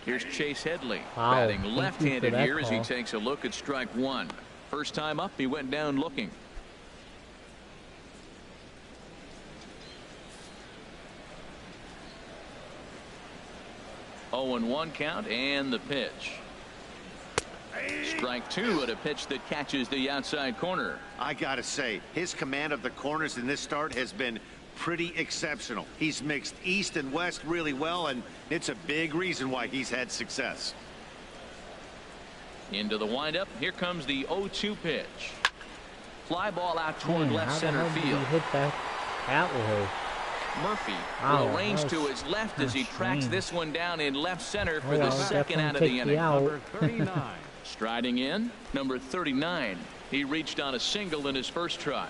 Here's Chase Headley, batting left-handed here as he takes a look at strike 1. First time up, he went down looking. Oh, and 1 count, and the pitch. Strike 2 at a pitch that catches the outside corner. I gotta say, his command of the corners in this start has been pretty exceptional. He's mixed east and west really well, and it's a big reason why he's had success. Into the windup. Here comes the 0-2 pitch. Fly ball out toward left center field. Hit that way. Murphy will range to his left as he tracks this one down in left center for the second out of the inning. Number 39. Striding in, number 39. He reached on a single in his first try.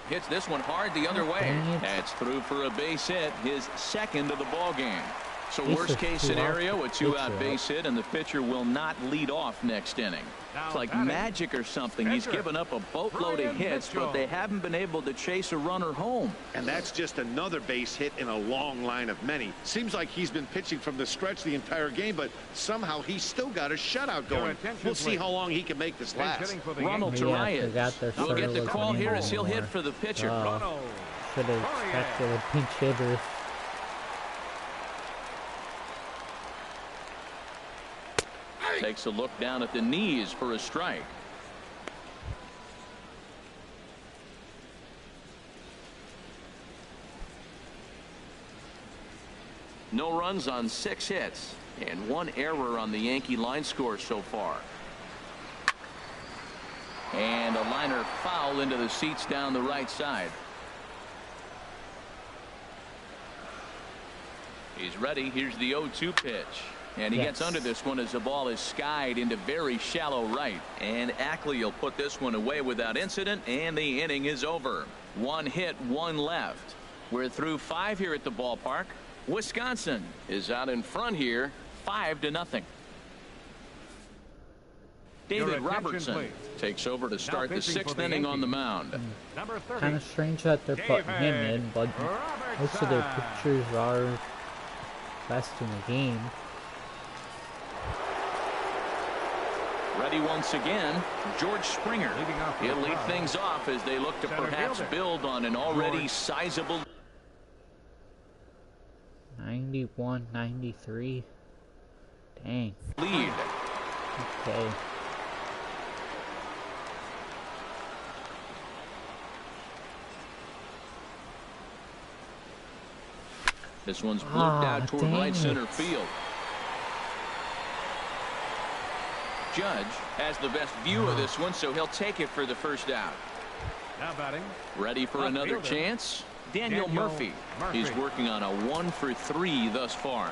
Hits this one hard the other way. That's through for a base hit, his second of the ball game. So worst case scenario, a 2-out base hit, and the pitcher will not lead off next inning. It's like magic or something. He's given up a boatload of hits, but they haven't been able to chase a runner home. And that's just another base hit in a long line of many. Seems like he's been pitching from the stretch the entire game, but somehow he's still got a shutout going. We'll see how long he can make this last. Ronald Turias will get the call here as he'll hit for the pitcher. Should have expected a pinch hitter. Takes a look down at the knees for a strike. No runs on 6 hits and 1 error on the Yankee line score so far. And a liner foul into the seats down the right side. He's ready. Here's the 0-2 pitch. And he gets under this one as the ball is skied into very shallow right. And Ackley will put this one away without incident, and the inning is over. 1 hit, 1 left. We're through 5 here at the ballpark. Wisconsin is out in front here, 5-0. David Robertson takes over to start the 6th inning on the mound. Kind of strange that they're putting him in, but most of their pitchers are best in the game. Ready once again, George Springer. He'll lead things off as they look to perhaps build on an already sizable 91-93. Dang. Lead. Okay. This one's blooped out toward right center field. Judge has the best view of this one, so he'll take it for the first out. Now batting. Ready for another chance? Daniel Murphy. He's working on a 1-for-3 thus far.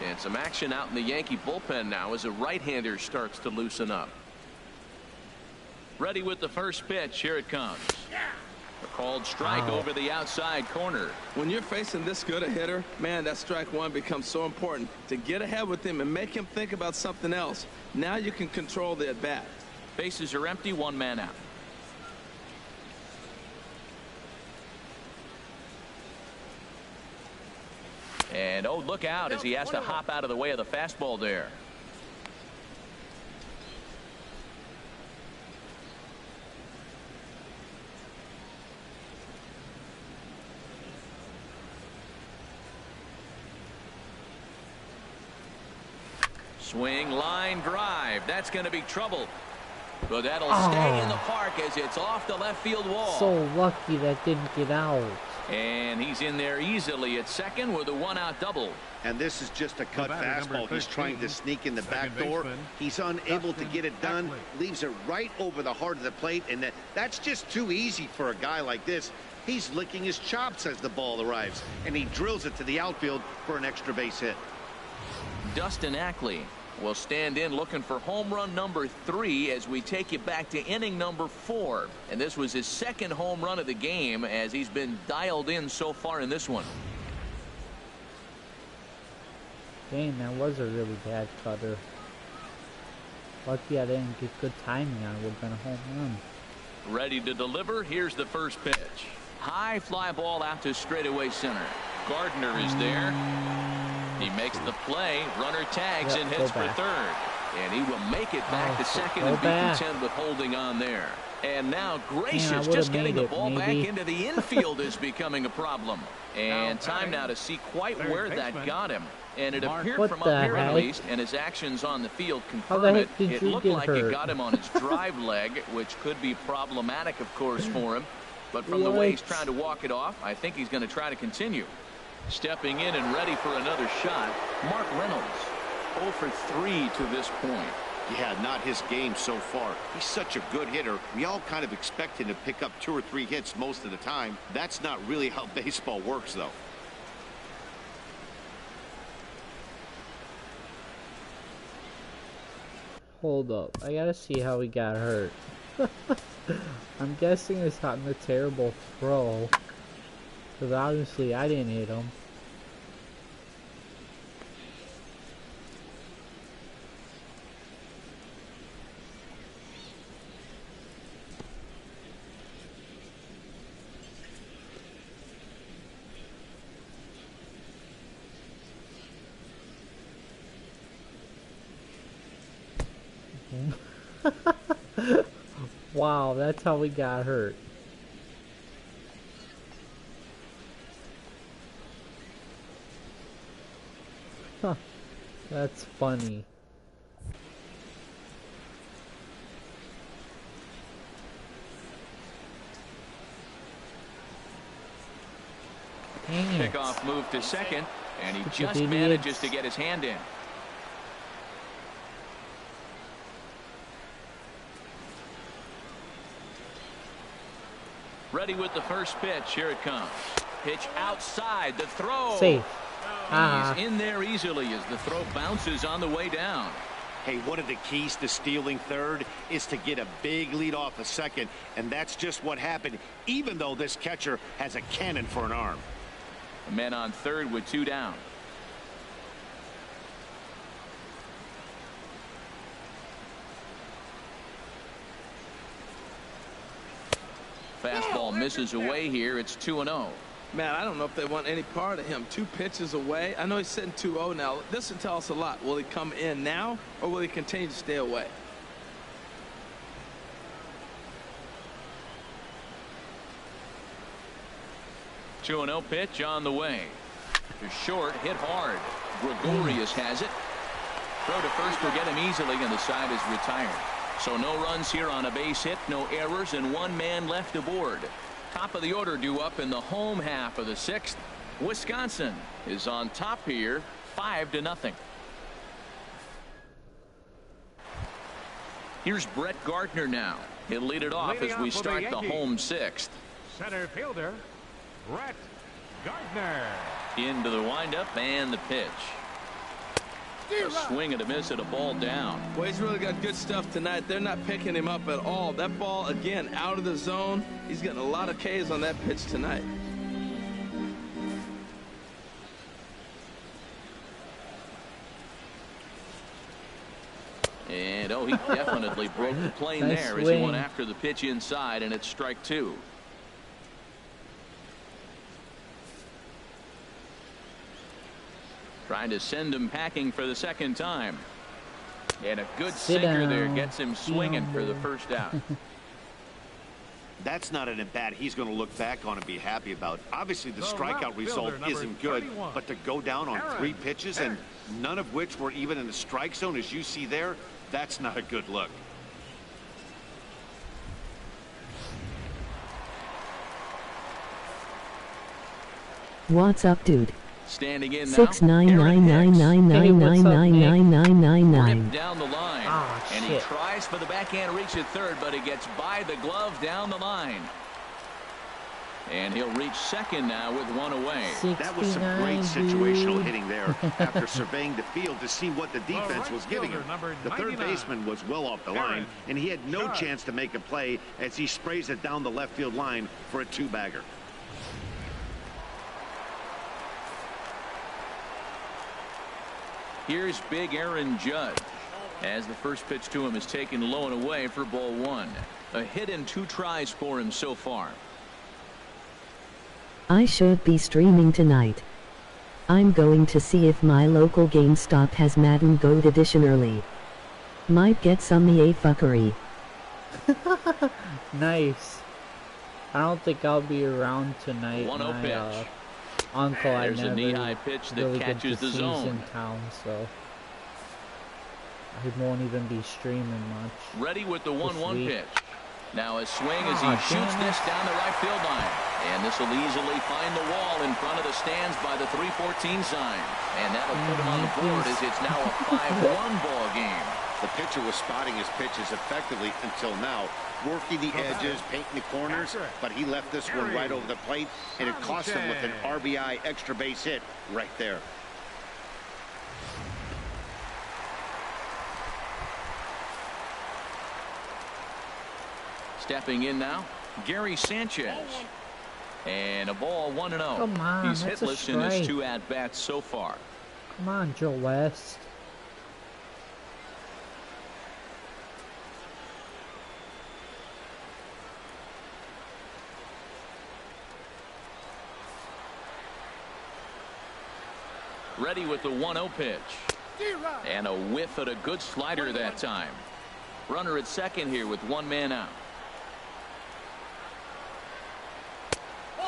And some action out in the Yankee bullpen now as a right-hander starts to loosen up. Ready with the first pitch. Here it comes. A called strike over the outside corner. When you're facing this good a hitter, man, that strike one becomes so important to get ahead with him and make him think about something else. Now you can control the at-bat. Bases are empty, 1 man out. And oh, look out as he has to hop out of the way of the fastball there. Swing, line drive. That's going to be trouble. But that'll stay in the park as it's off the left field wall. So lucky that didn't get out. And he's in there easily at second with a 1-out double. And this is just a cut fastball. He's trying to sneak in the back door. He's unable to get it done. Leaves it right over the heart of the plate. And that's just too easy for a guy like this. He's licking his chops as the ball arrives. And he drills it to the outfield for an extra base hit. Dustin Ackley will stand in looking for home run number 3 as we take you back to inning number 4. And this was his second home run of the game as he's been dialed in so far in this one. Dang, that was a really bad cutter. Lucky I didn't get good timing on it. Would have been a home run. Ready to deliver. Here's the first pitch. High fly ball out to straightaway center. Gardner is there. He makes the play. Runner tags and hits for third. And he will make it back to second and be content with holding on there. And now Gracious just getting the ball back into the infield is becoming a problem. And time now to see quite where that got him. And it appeared from up here at least, and his actions on the field confirm it. It looked like it got him on his drive leg, which could be problematic, of course, for him. But from the way he's trying to walk it off, I think he's going to try to continue. Stepping in and ready for another shot, Mark Reynolds. 0 for 3 to this point. Yeah, not his game so far. He's such a good hitter. We all kind of expect him to pick up 2 or 3 hits most of the time. That's not really how baseball works, though. Hold up. I gotta see how he got hurt. I'm guessing it's not a terrible throw. Because obviously I didn't hit him. Wow, that's how we got hurt. Huh, that's funny. Dang it. Kickoff move to second, and he just manages to get his hand in. Ready with the first pitch. Here it comes. Pitch outside. The throw. Safe. He's in there easily as the throw bounces on the way down. Hey, one of the keys to stealing third is to get a big lead off a second, and that's just what happened, even though this catcher has a cannon for an arm. A man on third with 2 down. misses away here, it's 2-0. Man, I don't know if they want any part of him. 2 pitches away. I know he's sitting 2-0 now. This will tell us a lot. Will he come in now, or will he continue to stay away? Two 2-0 pitch on the way. To short, hit hard. Gregorius has it. Throw to first will get him easily, and the side is retired. So no runs here on a base hit, no errors, and 1 man left aboard. Top of the order due up in the home half of the 6th. Wisconsin is on top here, 5-0. Here's Brett Gardner now. He'll lead it off as we start the home 6th. Center fielder, Brett Gardner. Into the windup and the pitch. A swing and a miss at a ball down. Well, he's really got good stuff tonight. They're not picking him up at all. That ball, again, out of the zone. He's getting a lot of Ks on that pitch tonight. And, oh, he definitely broke the plane Nice there swing. as he went after the pitch inside, and it's strike 2. Trying to send him packing for the 2nd time. And a good sinker there gets him swinging for the first out. That's not an at-bat he's going to look back on and be happy about. Obviously, the strikeout result isn't good, but to go down on 3 pitches and none of which were even in the strike zone, as you see there, that's not a good look. What's up, dude? Standing in now. 69999999999. Down the line. Ah, and he tries for the backhand reach at third, but it gets by the glove down the line. And he'll reach 2nd now with 1 away. That was some great situational hitting there after surveying the field to see what the defense was giving him. The third baseman was well off the line, and he had no chance to make a play as he sprays it down the left field line for a 2-bagger. Here's big Aaron Judge as the first pitch to him is taken low and away for ball 1. A hit in 2 tries for him so far. I should be streaming tonight. I'm going to see if my local GameStop has Madden Gold Edition early. Might get some EA fuckery. Nice. I don't think I'll be around tonight. 1-0 pitch. Uncle, There's I never a knee-high pitch that really catches the zone. In town, so I won't even be streaming much. Ready with the 1-1 pitch. Now a swing as he shoots this down the right field line. And this will easily find the wall in front of the stands by the 314 sign. And that'll put him on the board as it's now a 5-1 ball game. The pitcher was spotting his pitches effectively until now, working the edges, painting the corners, but he left this one right over the plate, and it cost him with an RBI extra base hit right there. Stepping in now, Gary Sanchez. And a ball 1-0. Come on, he's that's hitless in his 2 at-bats so far. Come on, Joe West. Ready with the 1-0 pitch. And a whiff at a good slider that time. Runner at 2nd here with 1 man out.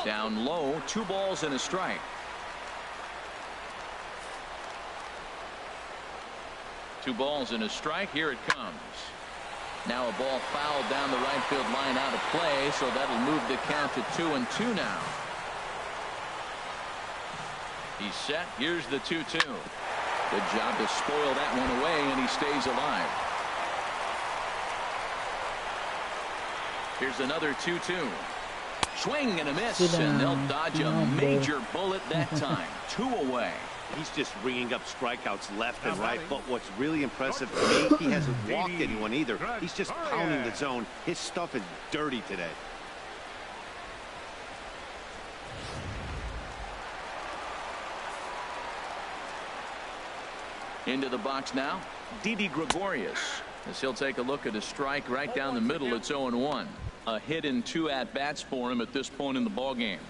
Down low, 2 balls and a strike. 2 balls and a strike. Here it comes. Now a ball fouled down the right field line out of play, so that'll move the count to 2-2 now. He's set. Here's the 2-2. Good job to spoil that one away, and he stays alive. Here's another 2-2. Swing and a miss, and they'll dodge a major bullet that time. 2 away. He's just ringing up strikeouts left and right, but what's really impressive to me, he hasn't walked anyone either. He's just pounding the zone. His stuff is dirty today. Into the box now, Didi Gregorius. As he'll take a look at a strike right down the middle. It's 0-1. A hit in 2 at-bats for him at this point in the ball game.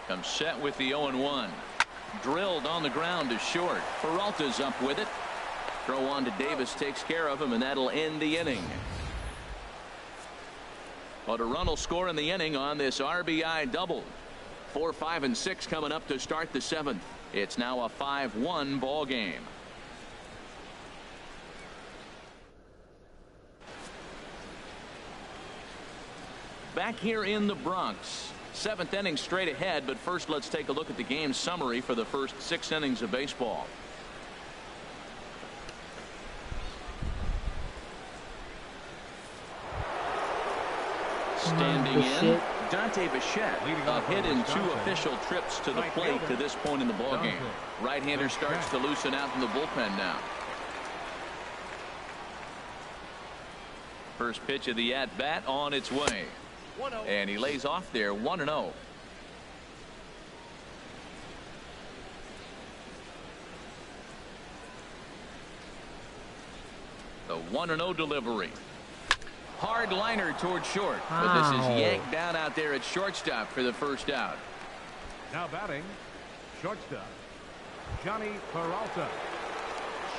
Comes set with the 0-1. Drilled on the ground to short. Peralta's up with it. Throw on to Davis takes care of him, and that'll end the inning. But a run will score in the inning on this RBI double. 4, 5, and 6 coming up to start the 7th. It's now a 5-1 ball game. Back here in the Bronx. 7th inning straight ahead, but first let's take a look at the game summary for the first 6 innings of baseball. Standing in, Dante Bichette, a hit in 2 official trips to the plate to this point in the ball game. Right-hander starts to loosen out in the bullpen now. First pitch of the at-bat on its way. And he lays off there 1-0. The 1-0 delivery. Hard liner toward short. But this is yanked down out there at shortstop for the first out. Now batting, shortstop, Johnny Peralta.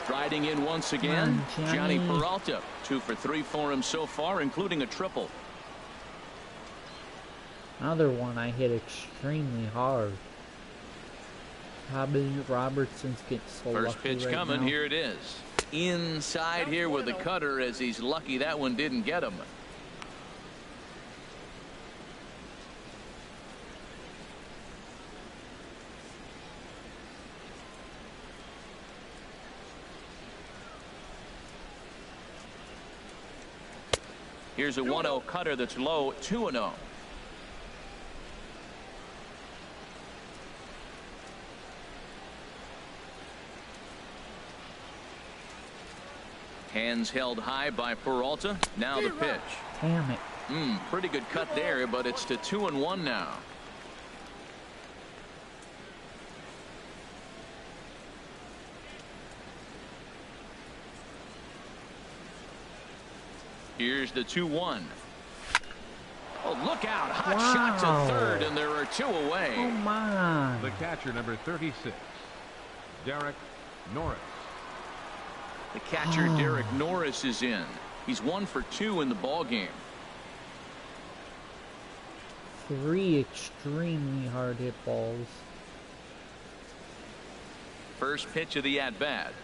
Striding in once again, Johnny Peralta. 2 for 3 for him so far, including a triple. Another one I hit extremely hard. Bobby Robertson's getting so lucky. First pitch right coming. now. Here it is. Inside here with the cutter, as he's lucky that one didn't get him. Here's a 1-0 cutter that's low, 2-0. Hands held high by Peralta. Now the pitch. Damn it. Pretty good cut there, but it's to 2-1 now. Here's the 2-1. Oh, look out. Hot shot to third, and there are 2 away. Oh, my. The catcher, number 36, Derek Norris. The catcher, Derek Norris, is in. He's 1 for 2 in the ball game. 3 extremely hard hit balls. First pitch of the at-bat.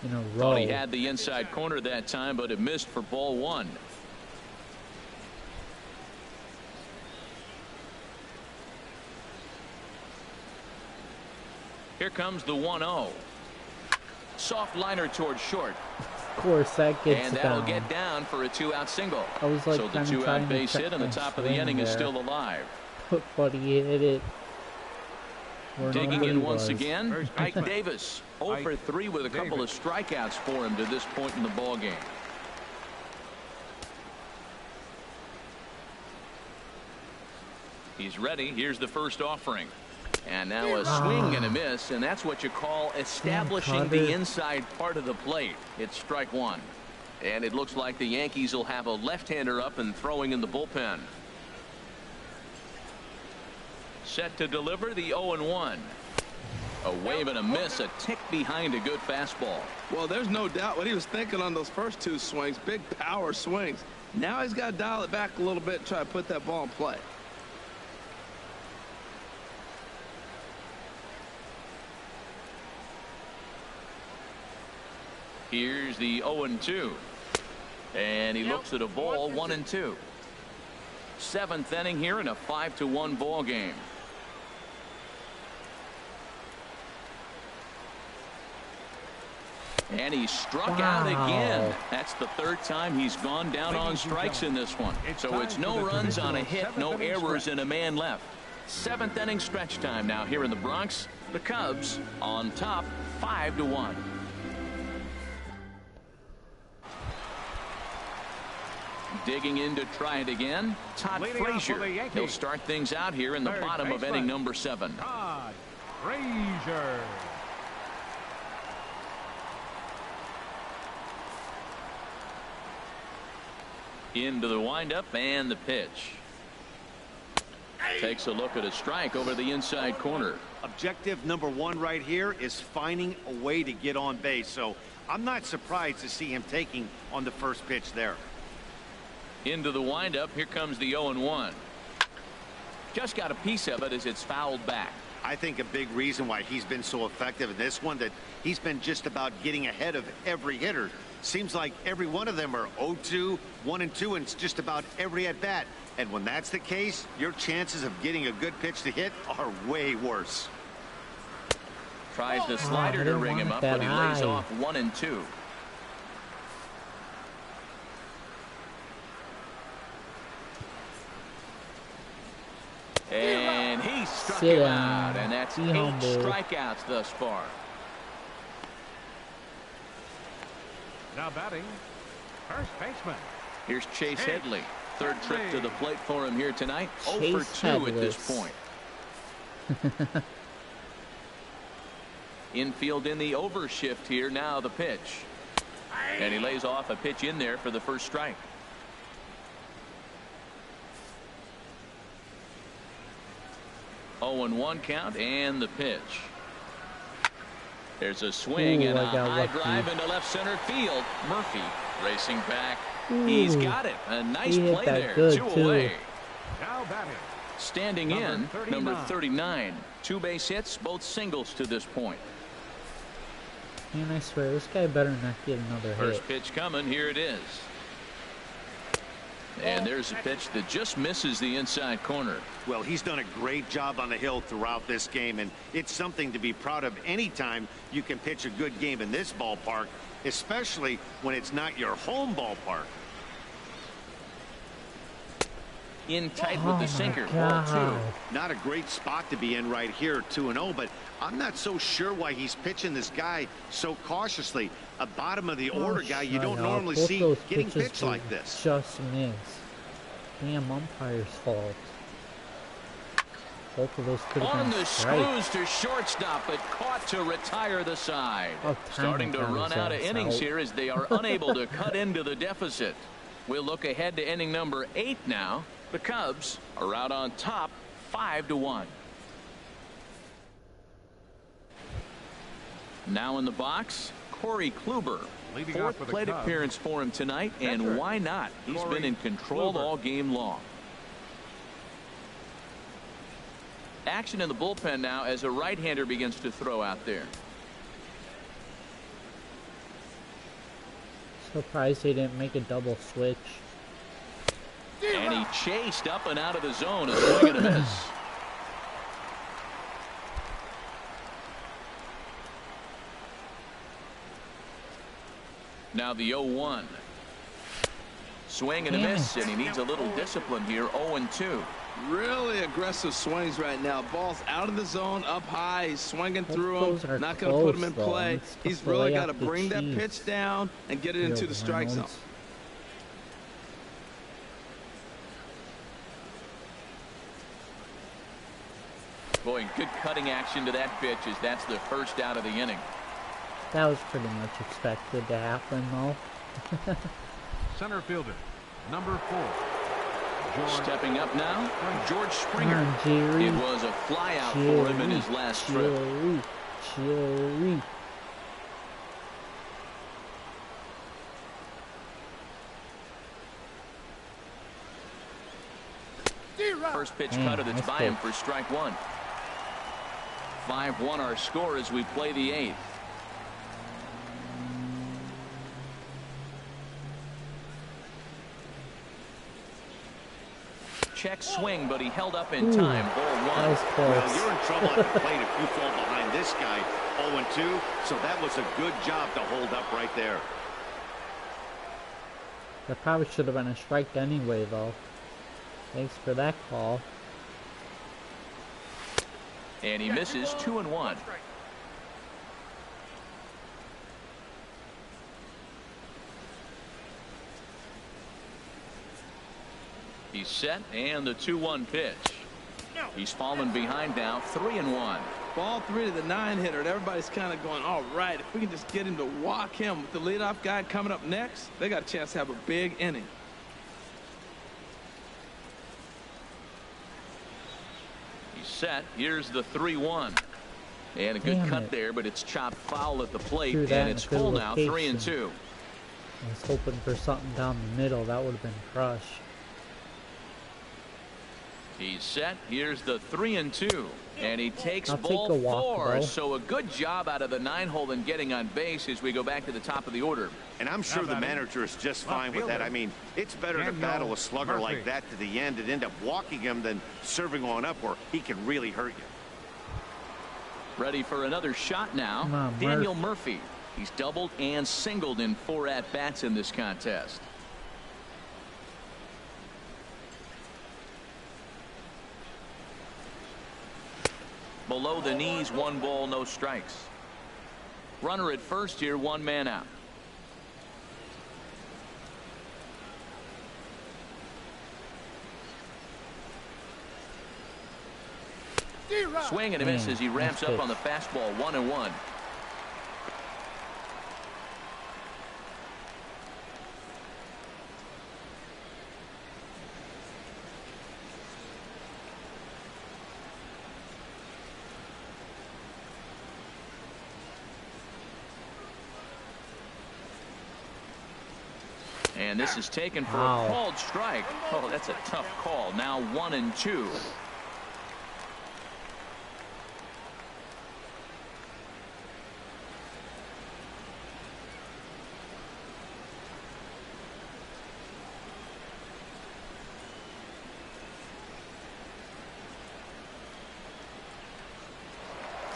In a row. Thought he had the inside corner that time, but it missed for ball 1. Here comes the 1-0. Soft liner towards short. Of course, that gets and that'll get down for a 2-out single. I was like, so the 2-out base hit on the top of the inning is still alive. But he hit it. Digging in once again, Ike Davis. 0 for 3 with a couple of strikeouts for him to this point in the ball game. He's ready. Here's the first offering. And now a swing and a miss, and that's what you call establishing the inside part of the plate. It's strike 1. And it looks like the Yankees will have a left-hander up and throwing in the bullpen. Set to deliver the 0-1. A wave and a miss, a tick behind a good fastball. Well, there's no doubt what he was thinking on those first 2 swings. Big power swings. Now he's got to dial it back a little bit and try to put that ball in play. Here's the 0-2. And he looks at a ball, 1-2. 7th inning here in a 5-1 ball game. And he struck out again. That's the 3rd time he's gone down on strikes in this one. So it's no runs on a hit, no errors, and a man left. 7th inning stretch time now here in the Bronx. The Cubs on top, 5-1. Digging in to try it again, Todd Frazier. He'll start things out here in the bottom of inning number 7. Todd Frazier. Into the windup and the pitch. Takes a look at a strike over the inside corner. Objective number one right here is finding a way to get on base. So I'm not surprised to see him taking on the first pitch there. Into the windup. Here comes the 0-1. Just got a piece of it as it's fouled back. I think a big reason why he's been so effective in this one, that he's been just about getting ahead of every hitter. Seems like every one of them are 0-2, 1-2, and it's just about every at bat. And when that's the case, your chances of getting a good pitch to hit are way worse. Tries the slider to ring him up, but he lays off 1-2. And he struck him out, and that's 8 strikeouts thus far. Now batting, first baseman. Here's Chase Headley. Third trip to the plate for him here tonight. 0 for 2 at this point. Infield in the overshift here. Now the pitch. And he lays off a pitch in there for the first strike. Oh, and 1 count, and the pitch. There's a swing and a high drive into left center field. Murphy racing back. He's got it. A nice play there. 2 away. Now batting. Standing in, number 39. 2 base hits, both singles to this point. Man, I swear, this guy better not get another hit. First pitch coming. Here it is. And there's a pitch that just misses the inside corner. Well, he's done a great job on the hill throughout this game, and it's something to be proud of anytime you can pitch a good game in this ballpark, especially when it's not your home ballpark. In tight with the sinker. Ball 2. Not a great spot to be in right here, 2-0, but I'm not so sure why he's pitching this guy so cautiously. A bottom of the order guy you don't normally see getting pitched like this. Just miss. Damn umpire's fault. Both of those could have been on the screws to shortstop, but caught to retire the side. Starting to run out of innings here as they are unable to cut into the deficit. We'll look ahead to inning number 8 now. The Cubs are out on top 5-1. Now in the box, Corey Kluber. Fourth plate appearance for him tonight, and why not? He's been in control all game long. Action in the bullpen now as a right-hander begins to throw out there. Surprised they didn't make a double switch. And he chased up and out of the zone. A swing and a miss. Now the 0-1. Swing and a miss, and he needs a little discipline here. 0-2. Really aggressive swings right now. Ball's out of the zone, up high. He's swinging through them. Not going to put him in play. He's really got to bring that pitch down and get it into the strike zone. Boy, good cutting action to that pitch as that's the first out of the inning. That was pretty much expected to happen, though. Center fielder, number 4. Stepping up now, George Springer. It was a fly out for him in his last trip. First pitch cut, it's by him for strike 1. 5-1 our score as we play the 8th. Check swing, but he held up in time. Ball 1. Well, you're in trouble at the plate if you fall behind this guy. 0-2, so that was a good job to hold up right there. That probably should have been a strike anyway, though. Thanks for that call. And he misses 2-1. He's set, and the 2-1 pitch. He's fallen behind now, 3-1. Ball 3 to the 9-hitter. Everybody's kind of going, all right, if we can just get him to walk him with the leadoff guy coming up next, they got a chance to have a big inning. set. Here's the 3-1. And a good cut there, but it's chopped foul at the plate, and it's full now, 3-2. I was hoping for something down the middle. That would have been crush. He's set. Here's the 3-2. And he takes ball 4. So a good job out of the 9-hole in getting on base as we go back to the top of the order. And I'm sure the manager is just fine with that. I mean, it's better to battle a slugger like that to the end and end up walking him than serving on up where he can really hurt you. Ready for another shot now. Daniel Murphy. He's doubled and singled in 4 at-bats in this contest. Below the knees, 1 ball, no strikes. Runner at first here, 1 man out. Swing and a miss as he ramps up on the fastball, 1-1. And this is taken for a called strike. Oh, that's a tough call. Now 1-2.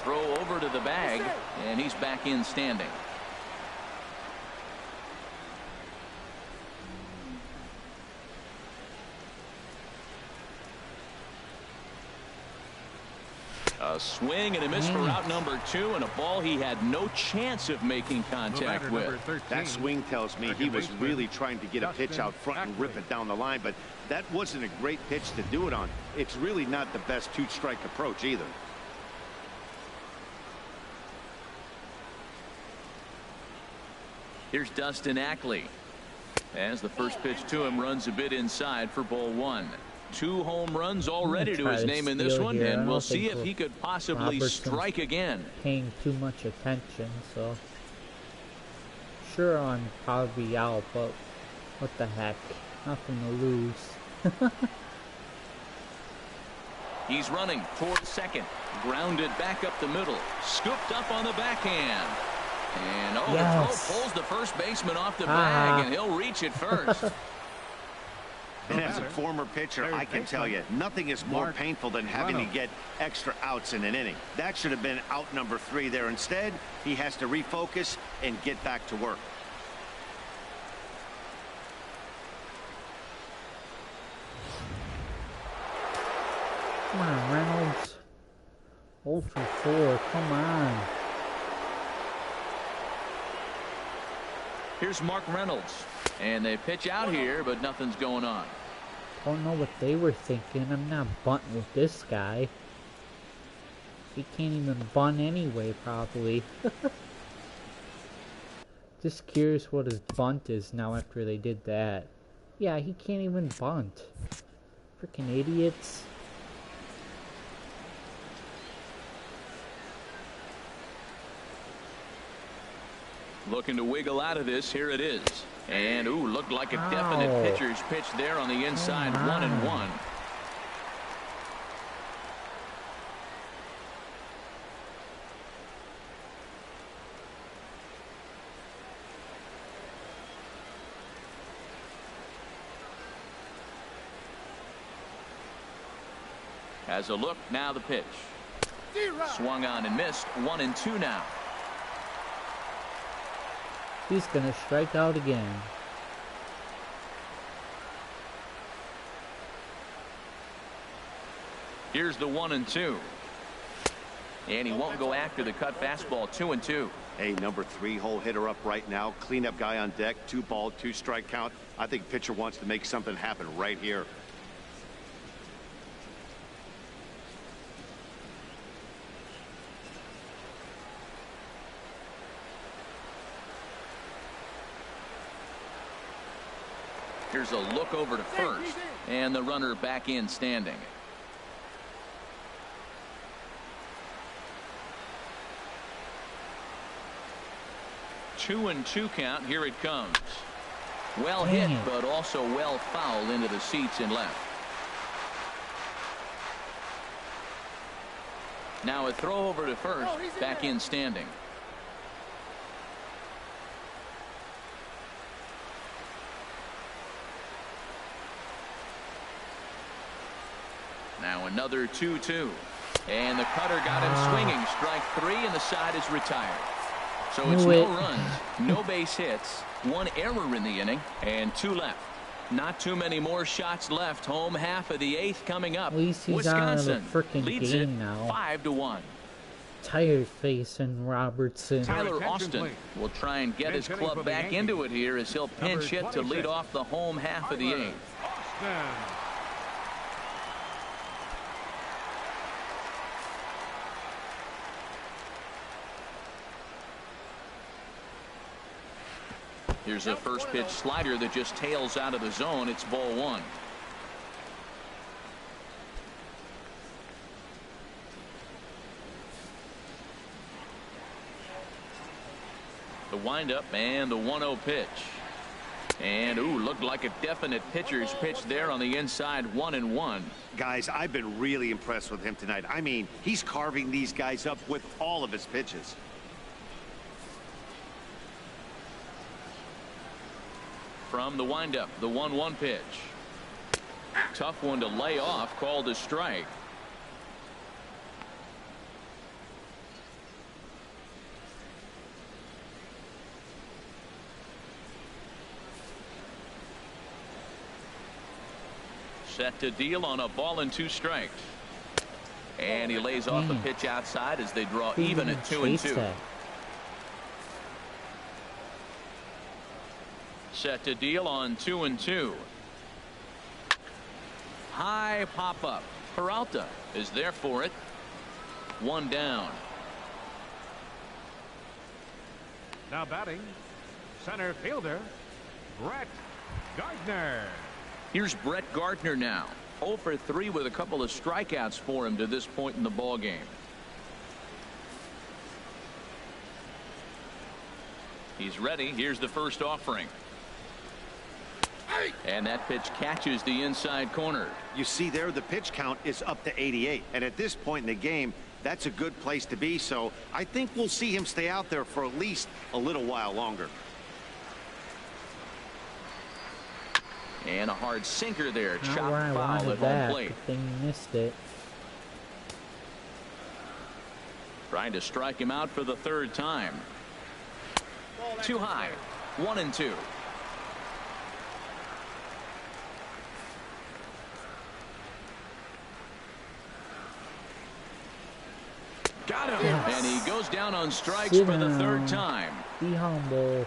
Throw over to the bag, and he's back in standing. A swing and a miss for out number 2, and a ball he had no chance of making contact with. That swing tells me he was really trying to get a pitch out front and rip it down the line, but that wasn't a great pitch to do it on. It's really not the best 2-strike approach either. Here's Dustin Ackley. As the first pitch to him runs a bit inside for ball 1. 2 home runs already to his name in this one, and we'll see if he could possibly strike again. Paying too much attention, so sure I'm probably out, but what the heck, nothing to lose. He's running toward second, grounded back up the middle, scooped up on the backhand, and the throw pulls the first baseman off the bag, and he'll reach it first. And as a former pitcher, I can tell you, nothing is more painful than having to get extra outs in an inning. That should have been out number 3 there. Instead, he has to refocus and get back to work. Come on, Reynolds. 0 for 4, come on. Here's Mark Reynolds. And they pitch out here, but nothing's going on. Don't know what they were thinking. I'm not bunting with this guy. He can't even bunt anyway, probably. Just curious what his bunt is now after they did that. Yeah, he can't even bunt. Freaking idiots. Looking to wiggle out of this. Here it is. And, looked like a definite pitcher's pitch there on the inside. 1-1. Has a look, now the pitch. Swung on and missed. 1-2 now. He's gonna strike out again. Here's the 1-2. And he won't go after the cut fastball. 2-2. Hey, number 3 hole hitter up right now. Cleanup guy on deck. 2 ball, 2 strike count. I think pitcher wants to make something happen right here. Here's a look over to first, and the runner back in standing. 2-2 count. Here it comes. Well hit, but also well fouled into the seats and left. Now a throw over to first. Back in standing. Now another 2-2. And the cutter got him swinging. Strike 3, and the side is retired. So it's no runs, no base hits, 1 error in the inning, and 2 left. Not too many more shots left. Home half of the 8th coming up. At least he's Wisconsin out of the leads game it now. 5-1. Tired face and Robertson. Tyler Austin will try and get his club back into it here as he'll pinch hit to lead off the home half of the 8th. Here's a first pitch slider that just tails out of the zone. It's ball 1. The windup and the 1-0 pitch. And looked like a definite pitcher's pitch there on the inside. 1-1. Guys, I've been really impressed with him tonight. I mean, he's carving these guys up with all of his pitches. From the windup, the 1-1 pitch. Tough one to lay off, called a strike. Set to deal on a ball and 2 strikes. And he lays off the pitch outside as they draw even at 2-2. Set to deal on 2-2. High pop up. Peralta is there for it. 1 down. Now batting, center fielder, Brett Gardner. Here's Brett Gardner now. 0 for 3 with a couple of strikeouts for him to this point in the ball game. He's ready. Here's the first offering. And that pitch catches the inside corner. You see there, the pitch count is up to 88. And at this point in the game, that's a good place to be. So I think we'll see him stay out there for at least a little while longer. And a hard sinker there. Not Chopped where I foul wanted at that, home plate. but they missed it. Trying to strike him out for the 3rd time. Too high. 1-2. Got him. Yes. And he goes down on strikes for the 3rd time. Be humble.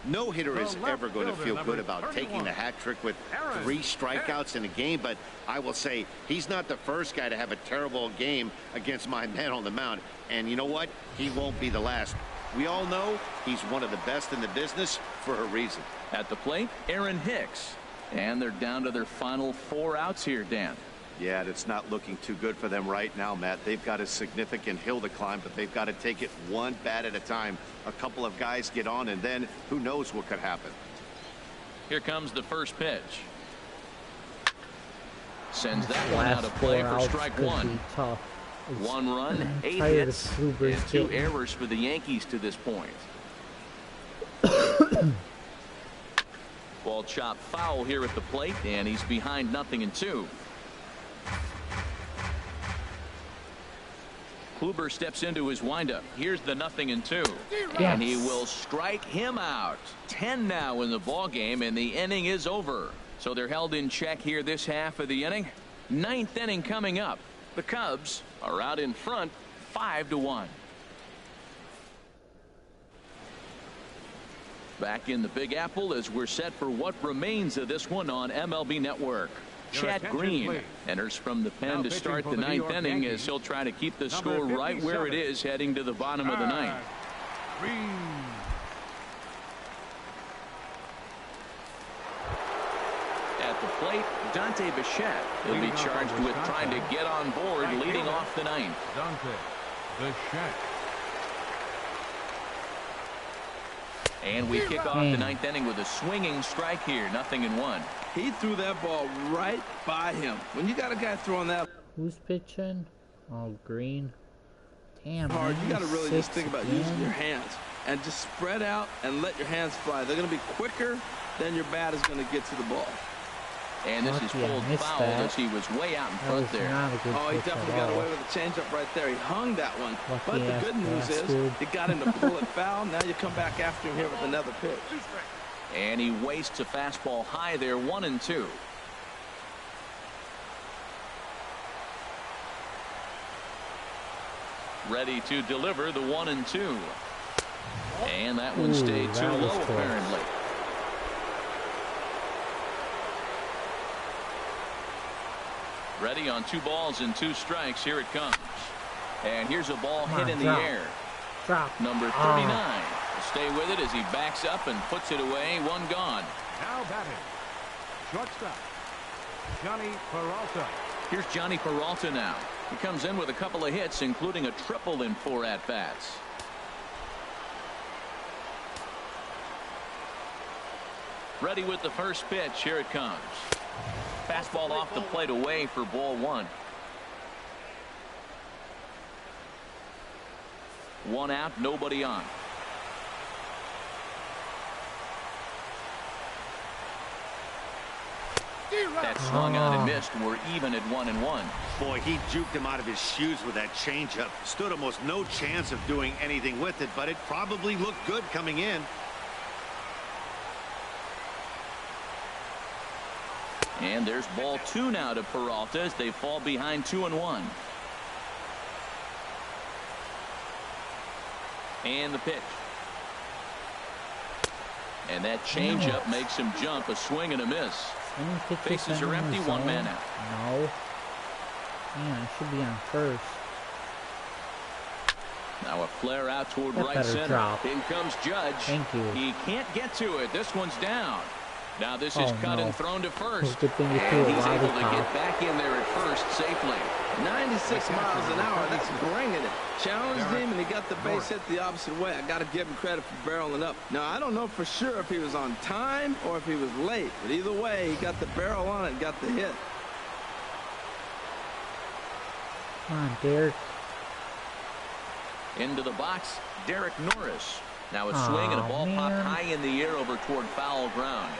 No hitter is ever going to feel good about taking the hat trick with 3 strikeouts in a game, but I will say he's not the first guy to have a terrible game against my man on the mound. And you know what? He won't be the last. We all know he's one of the best in the business for a reason. At the plate, Aaron Hicks. And they're down to their final 4 outs here, Dan. Yeah, it's not looking too good for them right now, Matt. They've got a significant hill to climb, but they've got to take it 1 bat at a time. A couple of guys get on, and then who knows what could happen. Here comes the first pitch. Sends that one out of play for strike 1. 1 run, 8 hits, and 2 errors for the Yankees to this point. Ball chopped foul here at the plate, and he's behind 0-2. Kluber steps into his windup. Here's the 0-2. Yes. And he will strike him out. 10 now in the ball game, and the inning is over. So they're held in check here this half of the inning. 9th inning coming up. The Cubs are out in front 5-1. Back in the Big Apple as we're set for what remains of this one on MLB Network. Chad Green enters from the pen to start the 9th inning as he'll try to keep the score right where it is heading to the bottom of the 9th. At the plate, Dante Bichette will be charged with trying to get on board leading off the 9th. Dante Bichette. And we kick off the ninth inning with a swinging strike here. 0-1. He threw that ball right by him. When you got a guy throwing that. Who's pitching? Oh, Green. Damn, hard. You got to really just think about using your hands and just spread out and let your hands fly. They're going to be quicker than your bat is going to get to the ball. And this is pulled foul as he was way out in front there. Oh, he definitely got away with a changeup right there. He hung that one. But the good news is he got him to pull it foul. Now you come back after him here with another pitch. And he wastes a fastball high there. 1-2. Ready to deliver the 1-2. And that one stayed too low apparently. Ready on 2 balls and 2 strikes. Here it comes. And here's a ball hit in the air. Number 39. Stay with it as he backs up and puts it away. 1 gone. Now batting. Shortstop, Johnny Peralta. Here's Johnny Peralta now. He comes in with a couple of hits, including a triple in 4 at-bats. Ready with the first pitch. Here it comes. Fastball off the plate away for ball 1. 1 out, nobody on. That swung out and missed. We're even at 1-1. Boy, he juked him out of his shoes with that changeup. Stood almost no chance of doing anything with it, but it probably looked good coming in. And there's ball 2 now to Peralta as they fall behind 2-1. And the pitch. And that changeup makes him jump. A swing and a miss. Bases are empty. 1 man out. No. Man, I should be on first. Now a flare out toward right center. Drop. In comes Judge. Thank you. He can't get to it. This one's down. Now this is cut and thrown to first. Good thing and he's able to get back in there at first safely. 96 miles an hour. That's bringing it. Challenged him, and he got the base hit the opposite way. I got to give him credit for barreling up. Now, I don't know for sure if he was on time or if he was late, but either way, he got the barrel on it and got the hit. Come on, Derek. Into the box, Derek Norris. Now a swing and a ball popped high in the air over toward foul ground.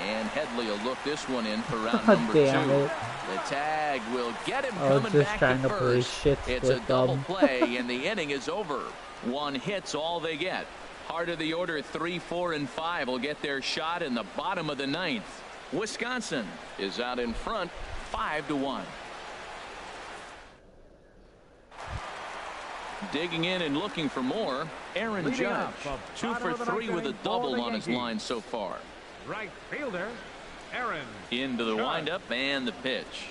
And Headley will look this one in for round number 2. The tag will get him coming back to first. It's a double play, and the inning is over. 1 hit's all they get. Heart of the order 3, 4, and 5 will get their shot in the bottom of the 9th. Wisconsin is out in front 5-1. Digging in and looking for more, Aaron Judge. 2 for 3 with a double on his line so far. Right fielder, Aaron. Into the windup and the pitch.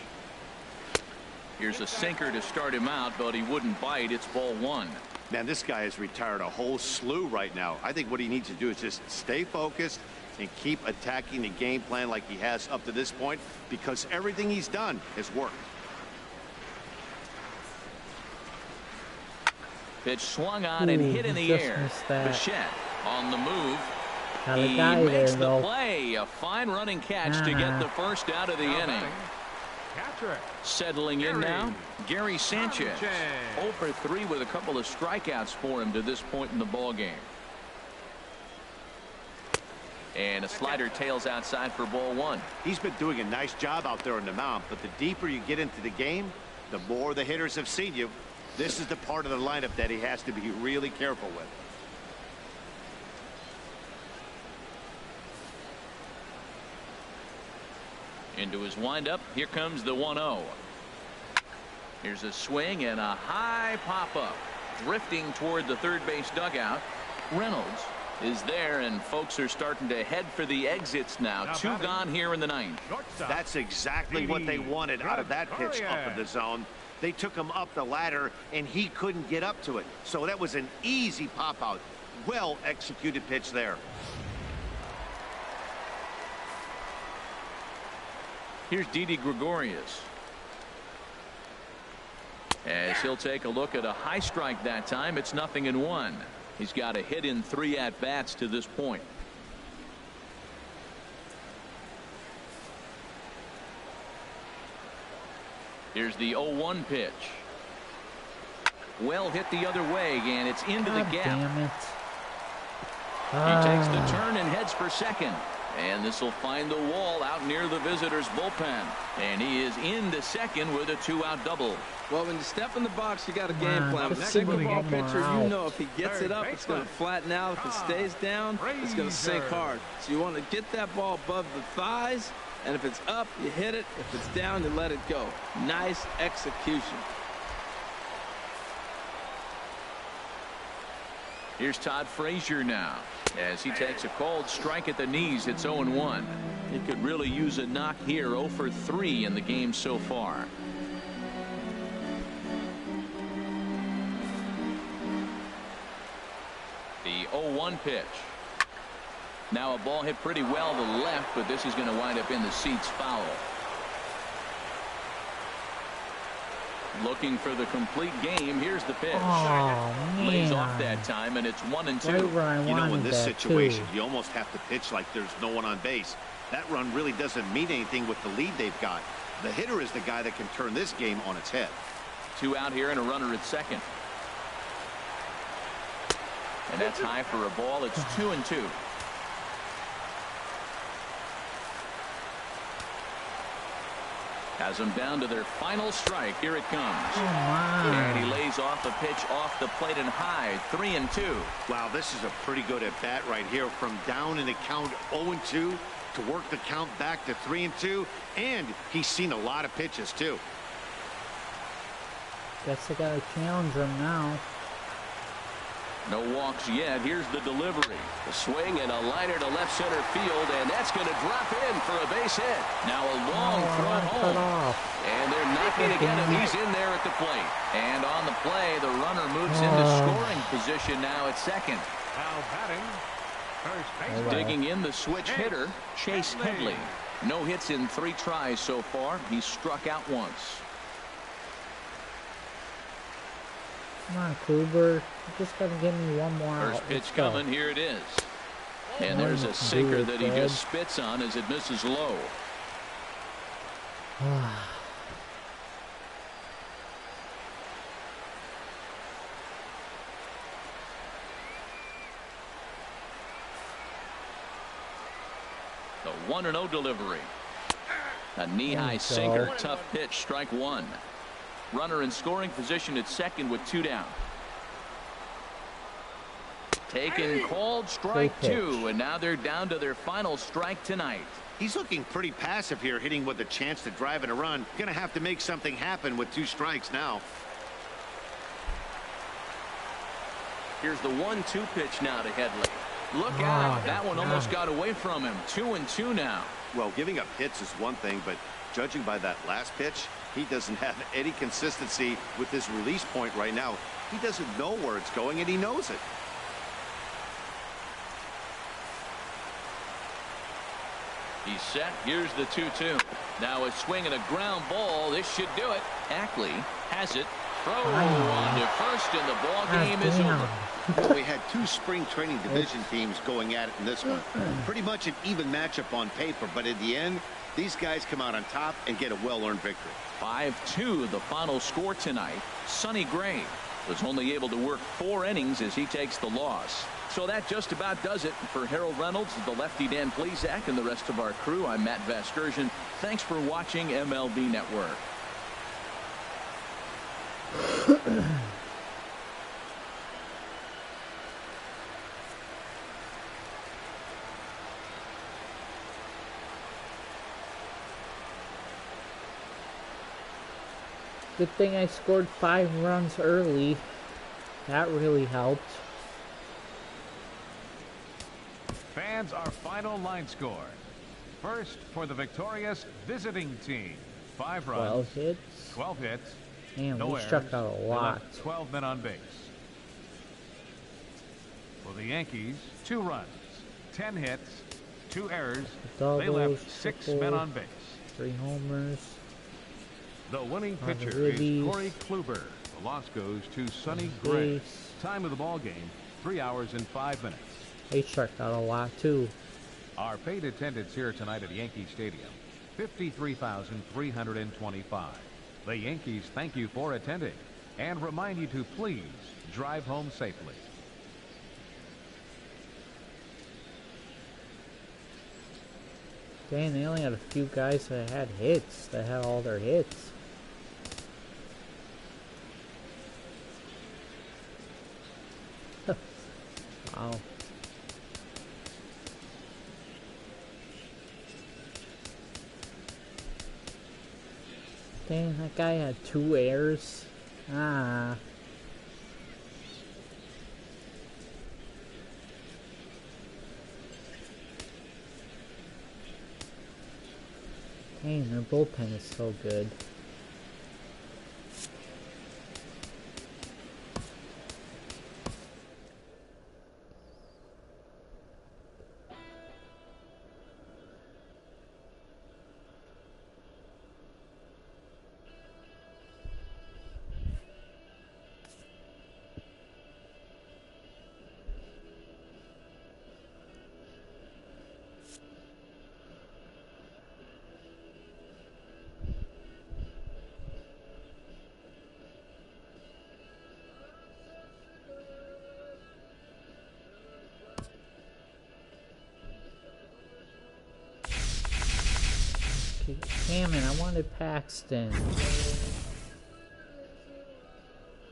Here's a sinker to start him out, but he wouldn't bite. It's ball 1. Man, this guy has retired a whole slew right now. I think what he needs to do is just stay focused and keep attacking the game plan like he has up to this point, because everything he's done has worked. Pitch swung on and hit in the air. Bichette on the move. He makes the play. A fine running catch to get the first out of the inning. Settling in now, Gary Sanchez. 0 for 3 with a couple of strikeouts for him to this point in the ball game. And a slider tails outside for ball 1. He's been doing a nice job out there on the mound, but the deeper you get into the game, the more the hitters have seen you. This is the part of the lineup that he has to be really careful with. Into his windup. Here comes the 1-0. Here's a swing and a high pop-up. Drifting toward the third base dugout. Reynolds is there, and folks are starting to head for the exits now. 2 gone here in the 9th. That's exactly what they wanted out of that pitch up in the zone. They took him up the ladder, and he couldn't get up to it. So that was an easy pop-out. Well-executed pitch there. Here's Didi Gregorius. As he'll take a look at a high strike that time. It's 0-1. He's got a hit in 3 at-bats to this point. Here's the 0-1 pitch. Well hit the other way, and it's into the gap. Damn it. He takes the turn and heads for second. And this will find the wall out near the visitors' bullpen. And he is into second with a 2-out double. Well, when you step in the box, you got a game plan. With a single ball pitcher, you know if he gets it up, it's going to flatten out. If it stays down, it's going to sink hard. So you want to get that ball above the thighs, and if it's up, you hit it. If it's down, you let it go. Nice execution. Here's Todd Frazier now as he takes a called strike at the knees. It's 0-1. He could really use a knock here. 0 for 3 in the game so far. The 0-1 pitch. Now a ball hit pretty well to the left, but this is going to wind up in the seats foul. Looking for the complete game. Here's the pitch. Oh, Lays off that time, and it's 1-2. Right, you know, in this situation, you almost have to pitch like there's no one on base. That run really doesn't mean anything with the lead they've got. The hitter is the guy that can turn this game on its head. 2 out here and a runner at second. And that's high for a ball. It's 2-2. Has them down to their final strike. Here it comes. And he lays off a pitch off the plate and high. 3-2. Wow, this is a pretty good at bat right here. From down in the count 0-2 to work the count back to 3-2. And he's seen a lot of pitches too. Guess I gotta challenge him now. No walks yet. Here's the delivery. A swing and a liner to left center field, and that's going to drop in for a base hit. Now a long throw home. And they're knocking to get him. He's in there at the plate. And on the play, the runner moves into scoring position now at second. Now batting, first base. Digging in the switch hitter, Chase Headley. No hits in 3 tries so far. He struck out once. Come on, Kluber. You just gotta give me one more out. First pitch coming. Here it is. And there's a sinker that he just spits on as it misses low. The 1-0 delivery. A knee-high sinker. Tough pitch. Strike 1. Runner in scoring position at second with 2 down. Taken, called, strike 2, and now they're down to their final strike tonight. He's looking pretty passive here, hitting with a chance to drive in a run. Gonna have to make something happen with 2 strikes now. Here's the 1-2 pitch now to Headley. Look out. That one almost got away from him. 2-2 now. Well, giving up hits is one thing, but judging by that last pitch, he doesn't have any consistency with his release point right now. He doesn't know where it's going, and he knows it. He's set. Here's the 2-2. Now a swing and a ground ball. This should do it. Ackley has it. Throw on to first, and the ball game is over. Well, we had 2 spring training division teams going at it in this one. Pretty much an even matchup on paper, but in the end, these guys come out on top and get a well-earned victory. 5-2 the final score tonight. Sonny Gray was only able to work 4 innings as he takes the loss. So that just about does it for Harold Reynolds, the lefty Dan Plesac, and the rest of our crew. I'm Matt Vasgersian. Thanks for watching MLB Network. Good thing I scored 5 runs early. That really helped. Fans, our final line score. First for the victorious visiting team. 5 runs. 12 hits. 12 hits. Damn, no we struck out a lot. 12 men on base. For the Yankees, 2 runs, 10 hits, 2 errors. Doubles, they left 6 men on base. 3 homers. The winning pitcher is Corey Kluber. The loss goes to Sonny Gray. Time of the ball game, 3 hours and 5 minutes. They struck out a lot too. Our paid attendance here tonight at Yankee Stadium, 53,325. The Yankees thank you for attending and remind you to please drive home safely. Dang, they only had a few guys that had hits, that had all their hits. Wow. Dang, that guy had 2 errors. Ah. Dang, their bullpen is so good. Damn it, I wanted Paxton.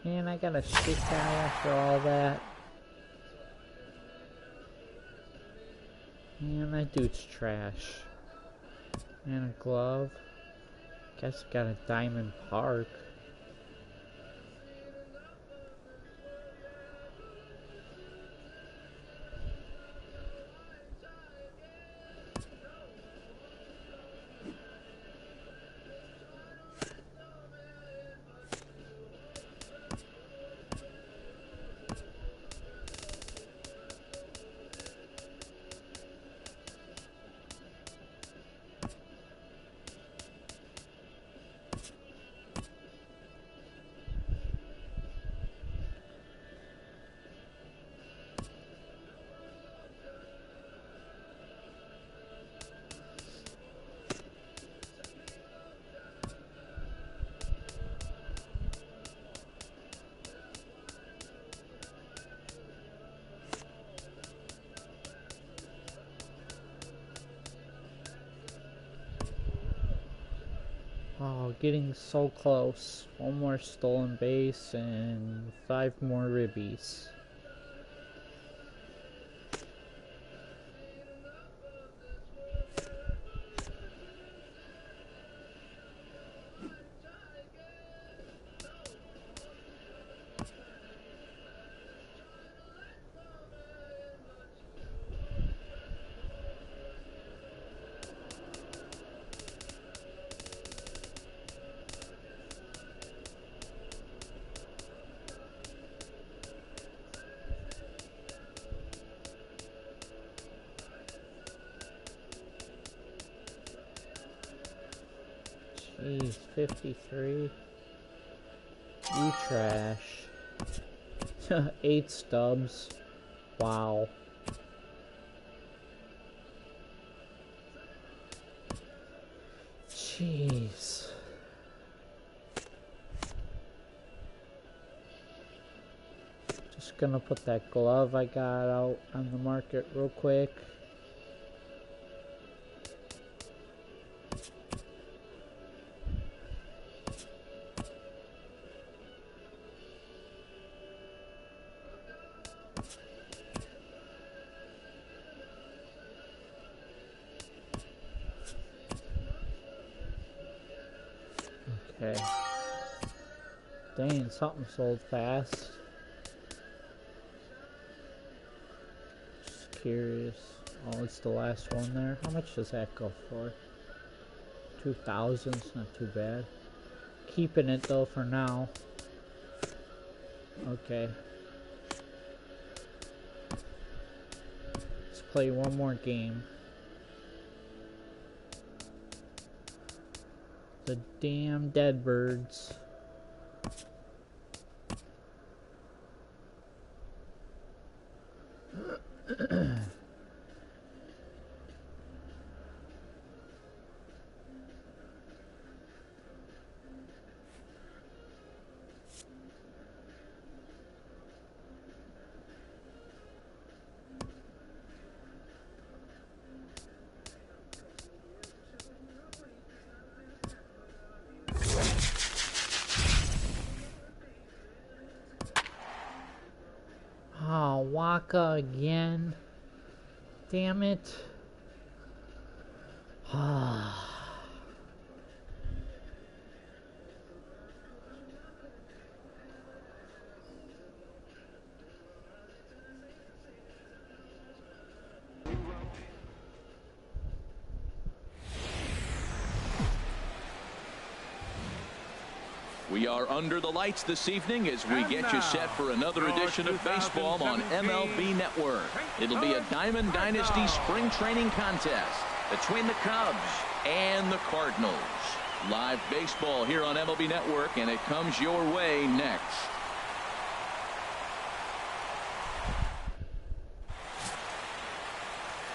Man, I got a shit guy after all that. Man, that dude's trash. And a glove. Guess I got a Diamond Park. Oh, getting so close. 1 more stolen base and 5 more ribbies. Jeez, 53. You trash. 8 stubs. Wow. Jeez. Just gonna put that glove I got out on the market real quick. Okay. Dang, something sold fast. Just curious. Oh, it's the last one there. How much does that go for? 2,000. It's not too bad. Keeping it though for now. Okay. Let's play one more game. The damn dead birds. Oh, Waka again. Damn it. We are under the lights this evening as we get you set for another edition of baseball on MLB Network. It'll be a Diamond Dynasty spring training contest between the Cubs and the Cardinals. Live baseball here on MLB Network, and it comes your way next.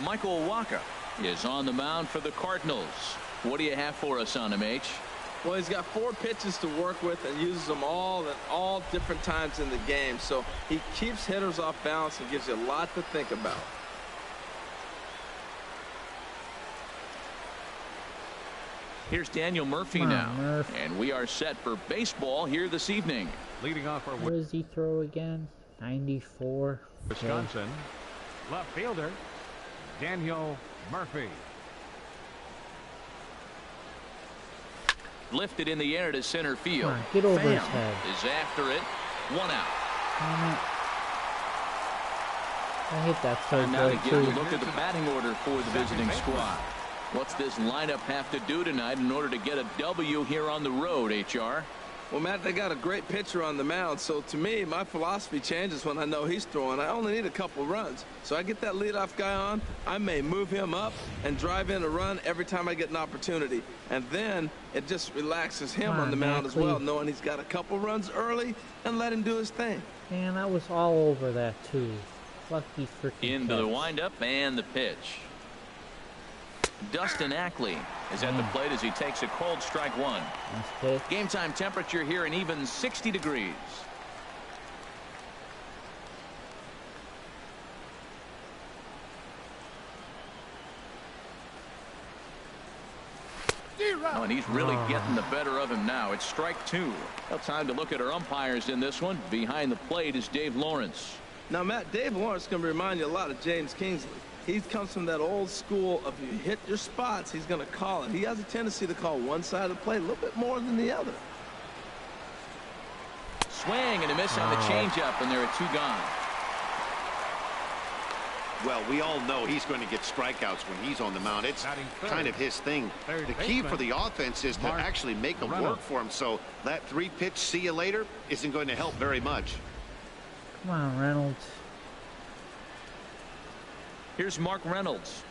Michael Wacha is on the mound for the Cardinals. What do you have for us on him, H? Well, he's got 4 pitches to work with and uses them all at all different times in the game. So he keeps hitters off balance and gives you a lot to think about. Here's Daniel Murphy now. And we are set for baseball here this evening. Leading off for What does he throw again? 94. Wisconsin. Left fielder, Daniel Murphy. Lifted in the air to center field. On, get over his head. Is after it. 1 out. I hit that third Time now to ball give too. a look at the batting order for the visiting squad. What's this lineup have to do tonight in order to get a W here on the road, HR? Well, Matt, they got a great pitcher on the mound, so to me, my philosophy changes when I know he's throwing. I only need a couple runs. So I get that leadoff guy on, I may move him up and drive in a run every time I get an opportunity. And then it just relaxes him on the mound as well, knowing he's got a couple runs early and let him do his thing. Man, I was all over that too. Lucky freaking Into the windup and the pitch. Dustin Ackley is at the plate as he takes a cold strike 1. Game time temperature here an even 60 degrees. Oh, and he's really getting the better of him now. It's strike 2. Well, time to look at our umpires in this one. Behind the plate is Dave Lawrence. Now, Matt, Dave Lawrence is going to remind you a lot of James Kingsley. He comes from that old school of you hit your spots, he's going to call it. He has a tendency to call one side of the plate a little bit more than the other. Swing and a miss on the changeup, and there are 2 gone. Well, we all know he's going to get strikeouts when he's on the mound. It's kind of his thing. The key for the offense is to actually make them work for him. So that 3-pitch see you later isn't going to help very much. Come on, Reynolds. Here's Mark Reynolds.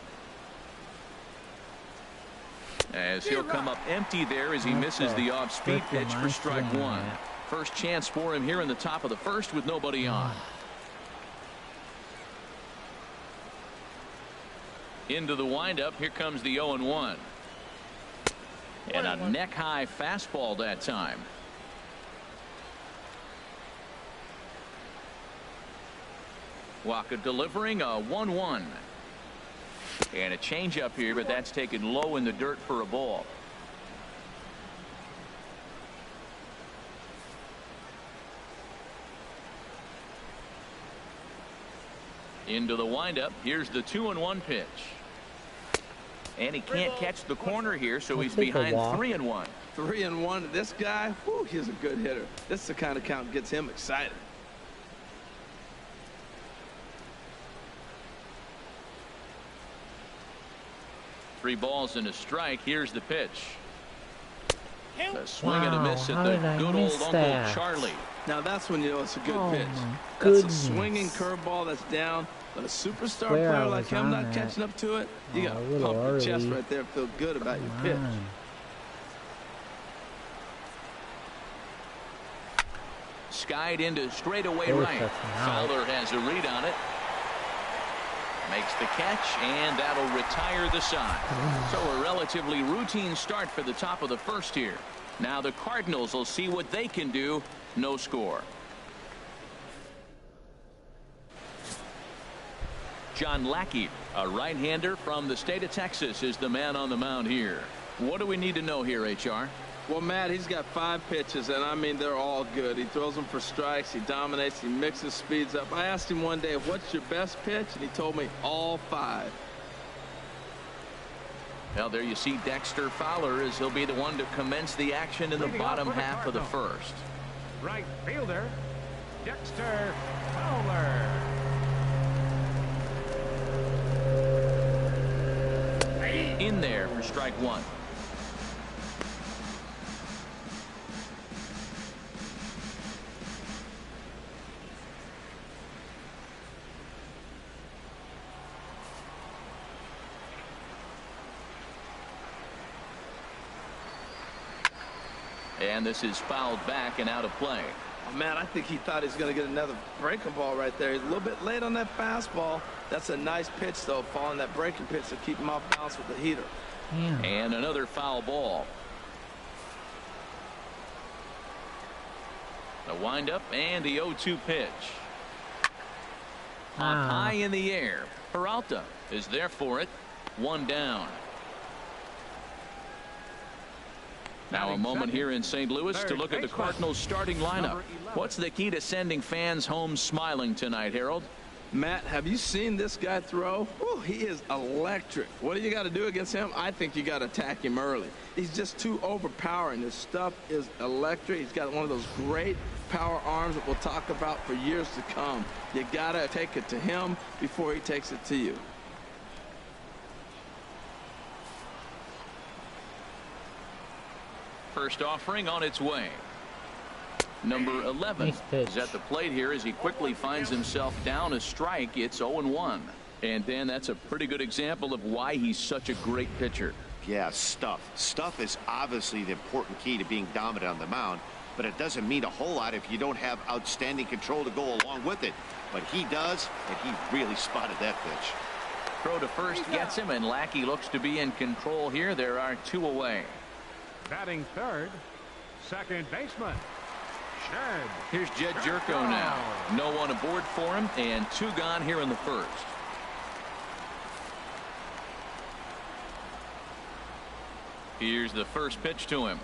As he'll come up empty there as he misses the off-speed pitch for strike 1. First chance for him here in the top of the first with nobody on. Into the windup. Here comes the 0-1. And a neck-high fastball that time. Wacha delivering a 1-1. And a changeup here, but that's taken low in the dirt for a ball. Into the windup. Here's the 2-1 pitch. And he can't catch the corner here, so he's behind 3-1. 3-1. This guy, whew, he's a good hitter. This is the kind of count that gets him excited. Three balls and a strike. Here's the pitch. A swing and a miss at the good old Uncle Charlie. Now that's when you know it's a good pitch. Goodness. That's a swinging curveball that's down. But a superstar player like him not catching up to it, you got to pump your chest right there and feel good about your pitch. Skied into straightaway right. Fowler has a read on it. Makes the catch, and that'll retire the side. So a relatively routine start for the top of the first here. Now the Cardinals will see what they can do. No score. John Lackey, a right-hander from the state of Texas, is the man on the mound here. What do we need to know here, HR? Well, Matt, he's got 5 pitches, and I mean, they're all good. He throws them for strikes. He dominates. He mixes speeds up. I asked him one day, what's your best pitch? And he told me all 5. Well, there you see Dexter Fowler, as he'll be the one to commence the action in the bottom half of the first. Right fielder, Dexter Fowler. In there for strike 1. And this is fouled back and out of play. Oh, man, I think he thought he was going to get another breaking ball right there. He's a little bit late on that fastball. That's a nice pitch, though, following that breaking pitch to keep him off balance with the heater. Yeah. And another foul ball. The windup and the 0-2 pitch. High in the air. Peralta is there for it. 1 down. Now a moment here in St. Louis to look at the Cardinals starting lineup. What's the key to sending fans home smiling tonight, Harold? Matt, have you seen this guy throw? Whew, he is electric. What do you got to do against him? I think you got to attack him early. He's just too overpowering. His stuff is electric. He's got one of those great power arms that we'll talk about for years to come. You got to take it to him before he takes it to you. First offering on its way. Number 11 is at the plate here as he quickly finds himself down a strike. It's 0-1. And Dan, that's a pretty good example of why he's such a great pitcher. Yeah, stuff. Stuff is obviously the important key to being dominant on the mound, but it doesn't mean a whole lot if you don't have outstanding control to go along with it. But he does, and he really spotted that pitch. Throw to first gets him, and Lackey looks to be in control here. There are 2 away. Batting third, second baseman, Jed. Here's Jed Jerko now. No one aboard for him, and 2 gone here in the first. Here's the first pitch to him.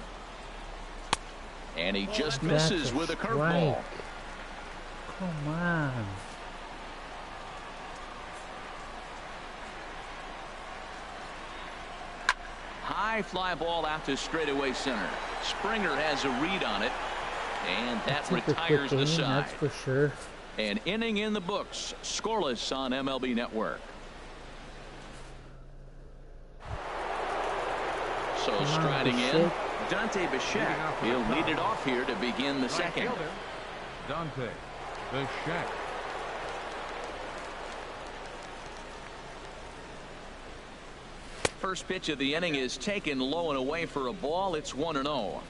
And he just misses with a curveball. Come on. High fly ball out to straightaway center. Springer has a read on it, and that retires the side. That's for sure. An inning in the books, scoreless on MLB Network. So striding in, Dante Bichette. He'll lead it off here to begin the second. Dante Bichette. First pitch of the inning is taken low and away for a ball. It's 1-0.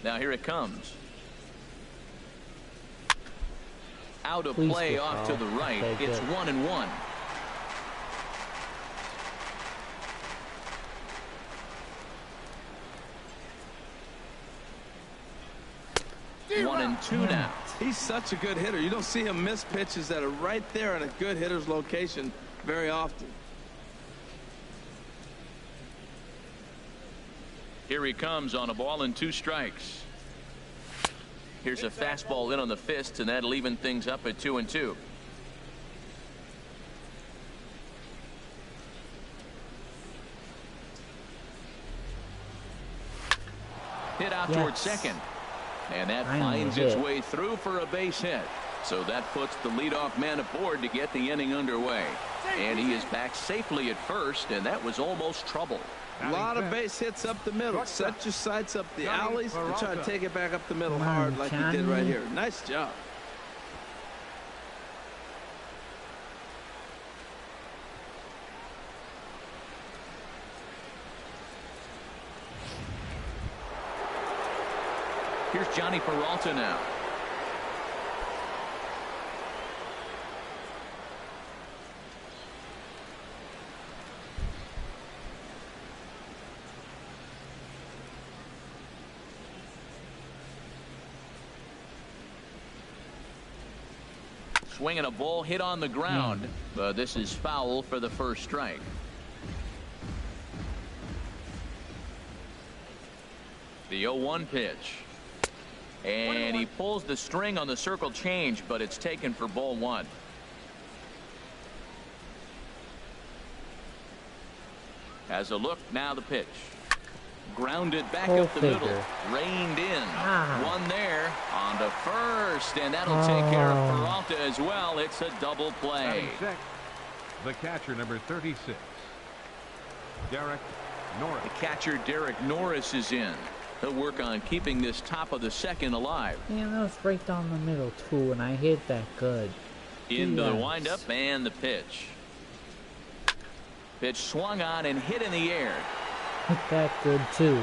Now here it comes. Out of play off to the right. It's 1-1. One and two now. He's such a good hitter. You don't see him miss pitches that are right there in a good hitter's location very often. Here he comes on a ball and 2 strikes. Here's a fastball in on the fist, and that'll even things up at 2-2. Hit out towards second. And that finds its way through for a base hit. So that puts the leadoff man aboard to get the inning underway. And he is back safely at first, and that was almost trouble. A lot of base hits up the middle. Set your sights up the alleys and try to take it back up the middle hard like he did right here. Nice job. Here's Johnny Peralta now. Swinging a ball hit on the ground, but this is foul for the first strike. The 0-1 pitch. And he pulls the string on the circle change, but it's taken for ball 1. As a look, now the pitch. Grounded back up the middle. Reined in. One there on to first, and that'll take care of Peralta as well. It's a double play. The catcher, number 36, Derek Norris. The catcher, Derek Norris, is in. He'll work on keeping this top of the second alive. Yeah, that was right down the middle, too, and I hit that good. Into the windup and the pitch. Pitch swung on and hit in the air. Hit that good, too.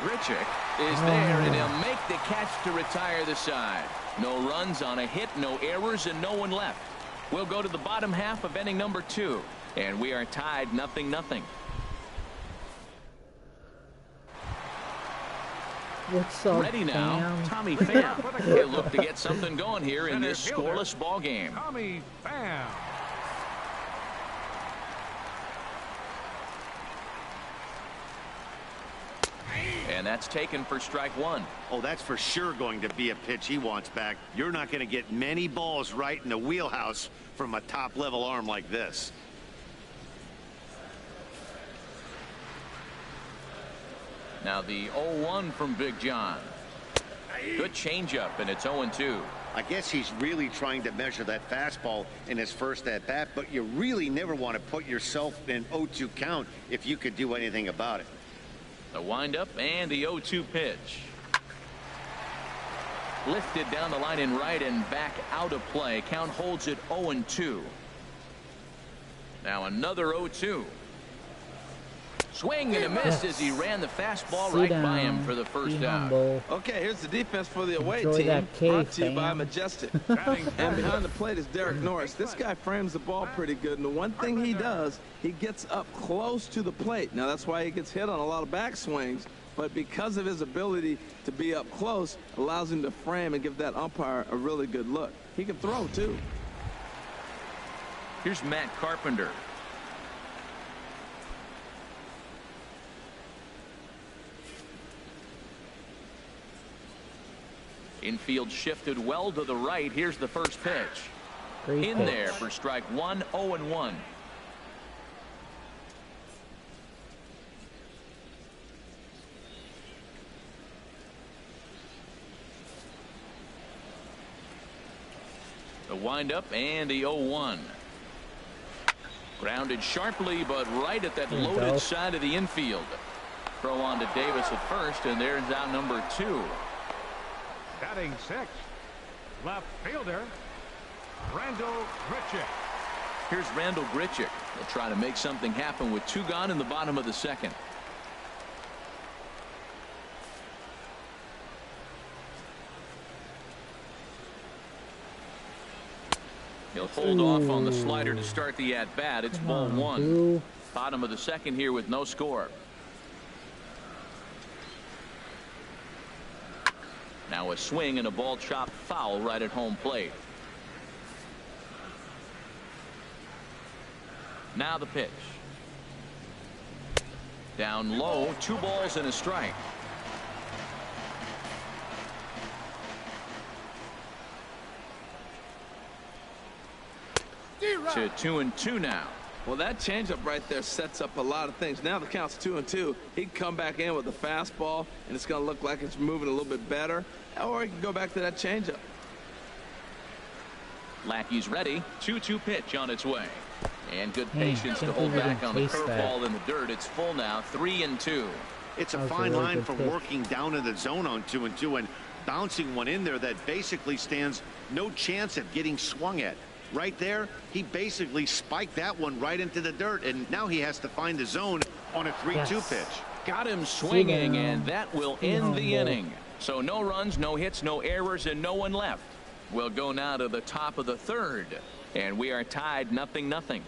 Grichuk is there, and he'll make the catch to retire the side. No runs on a hit, no errors, and no one left. We'll go to the bottom half of inning number 2, and we are tied 0-0. What's up, ready now, Pham? Tommy Pham. He'll look to get something going here in this scoreless ball game. Tommy Pham. And that's taken for strike 1. Oh, that's for sure going to be a pitch he wants back. You're not going to get many balls right in the wheelhouse from a top-level arm like this. Now the 0-1 from Big John. Good changeup, and it's 0-2. I guess he's really trying to measure that fastball in his first at-bat, but you really never want to put yourself in an 0-2 count if you could do anything about it. The windup and the 0-2 pitch. Lifted down the line in right and back out of play. Count holds it 0-2. Now another 0-2. Swing and a miss as he ran the fastball right by him for the first out. Okay, here's the defense for the away team. Brought to you by Majestic. And behind the plate is Derek Norris. This guy frames the ball pretty good, and the one thing he does, he gets up close to the plate. Now, that's why he gets hit on a lot of backswings, but because of his ability to be up close, allows him to frame and give that umpire a really good look. He can throw, too. Here's Matt Carpenter. Infield shifted well to the right. Here's the first pitch. In there for strike 1, 0-1. The windup and the 0-1. Grounded sharply, but right at that loaded side of the infield. Throw on to Davis at first, and there's out number 2. Batting 6, left fielder, Randal Grichuk. Here's Randal Grichuk. He'll try to make something happen with 2 gone in the bottom of the second. He'll hold off on the slider to start the at-bat. It's ball 1. Bottom of the second here with no score. Now a swing and a ball chopped foul right at home plate. Now the pitch. Down low, 2 balls and a strike. To 2-2 now. Well, that changeup right there sets up a lot of things. Now the count's 2-2. He can come back in with a fastball, and it's going to look like it's moving a little bit better. Or he can go back to that changeup. Lackey's ready. 2-2 pitch on its way. And good patience to hold back on the curveball in the dirt. It's full now, 3-2. It's a fine line for working down in the zone on 2-2 and bouncing one in there that basically stands no chance at getting swung at. Right there, he basically spiked that one right into the dirt, and now he has to find the zone on a 3-2 pitch. Got him swinging, and that will end the inning. So no runs, no hits, no errors, and no one left. We'll go now to the top of the third, and we are tied 0-0.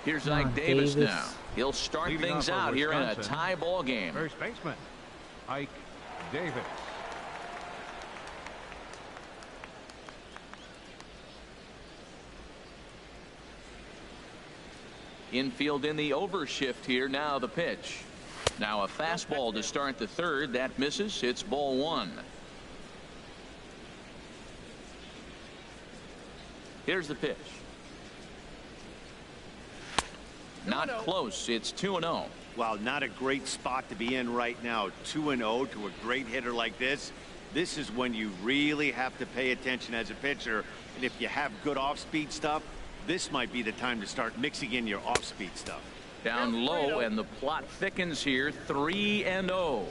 Here's Ike Davis now. He'll start things out here in a tie ball game. First baseman, Ike Davis. Infield in the overshift here. Now the pitch. Now a fastball to start the third. That misses. It's ball one. Here's the pitch. Not close. It's 2-0. Well, not a great spot to be in right now. 2-0 to a great hitter like this. This is when you really have to pay attention as a pitcher. And if you have good off-speed stuff, this might be the time to start mixing in your off-speed stuff. Down low, and the plot thickens here. 3-0.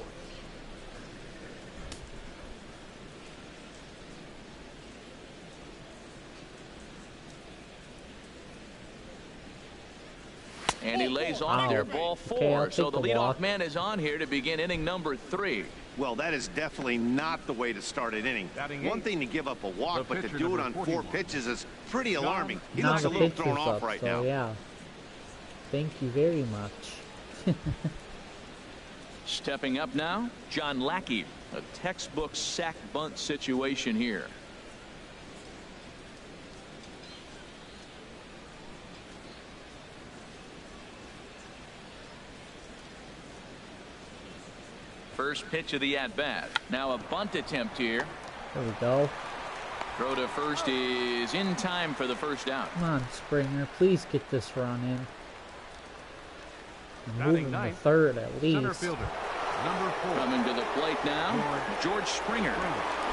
And he lays off there, ball four. So the leadoff man is on here to begin inning number 3. Well, that is definitely not the way to start an inning. One thing to give up a walk, but to do it on 4 pitches is pretty alarming. He looks a little thrown off right now. Yeah. Thank you very much. Stepping up now, John Lackey. A textbook sack bunt situation here. First pitch of the at-bat. Now a bunt attempt here. There we go. Throw to first is in time for the first out. Come on, Springer. Please get this run in. Moving to third at least. Center fielder, number 4. Coming to the plate now, George Springer.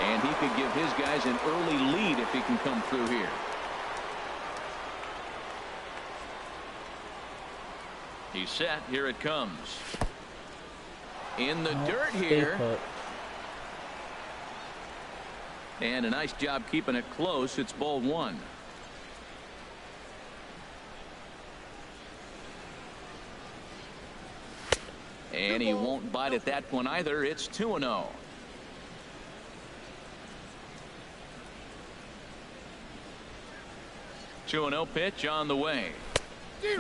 And he could give his guys an early lead if he can come through here. He's set. Here it comes. In the dirt here. And a nice job keeping it close. It's ball one. And he won't bite at that one either. It's 2-0. Pitch on the way.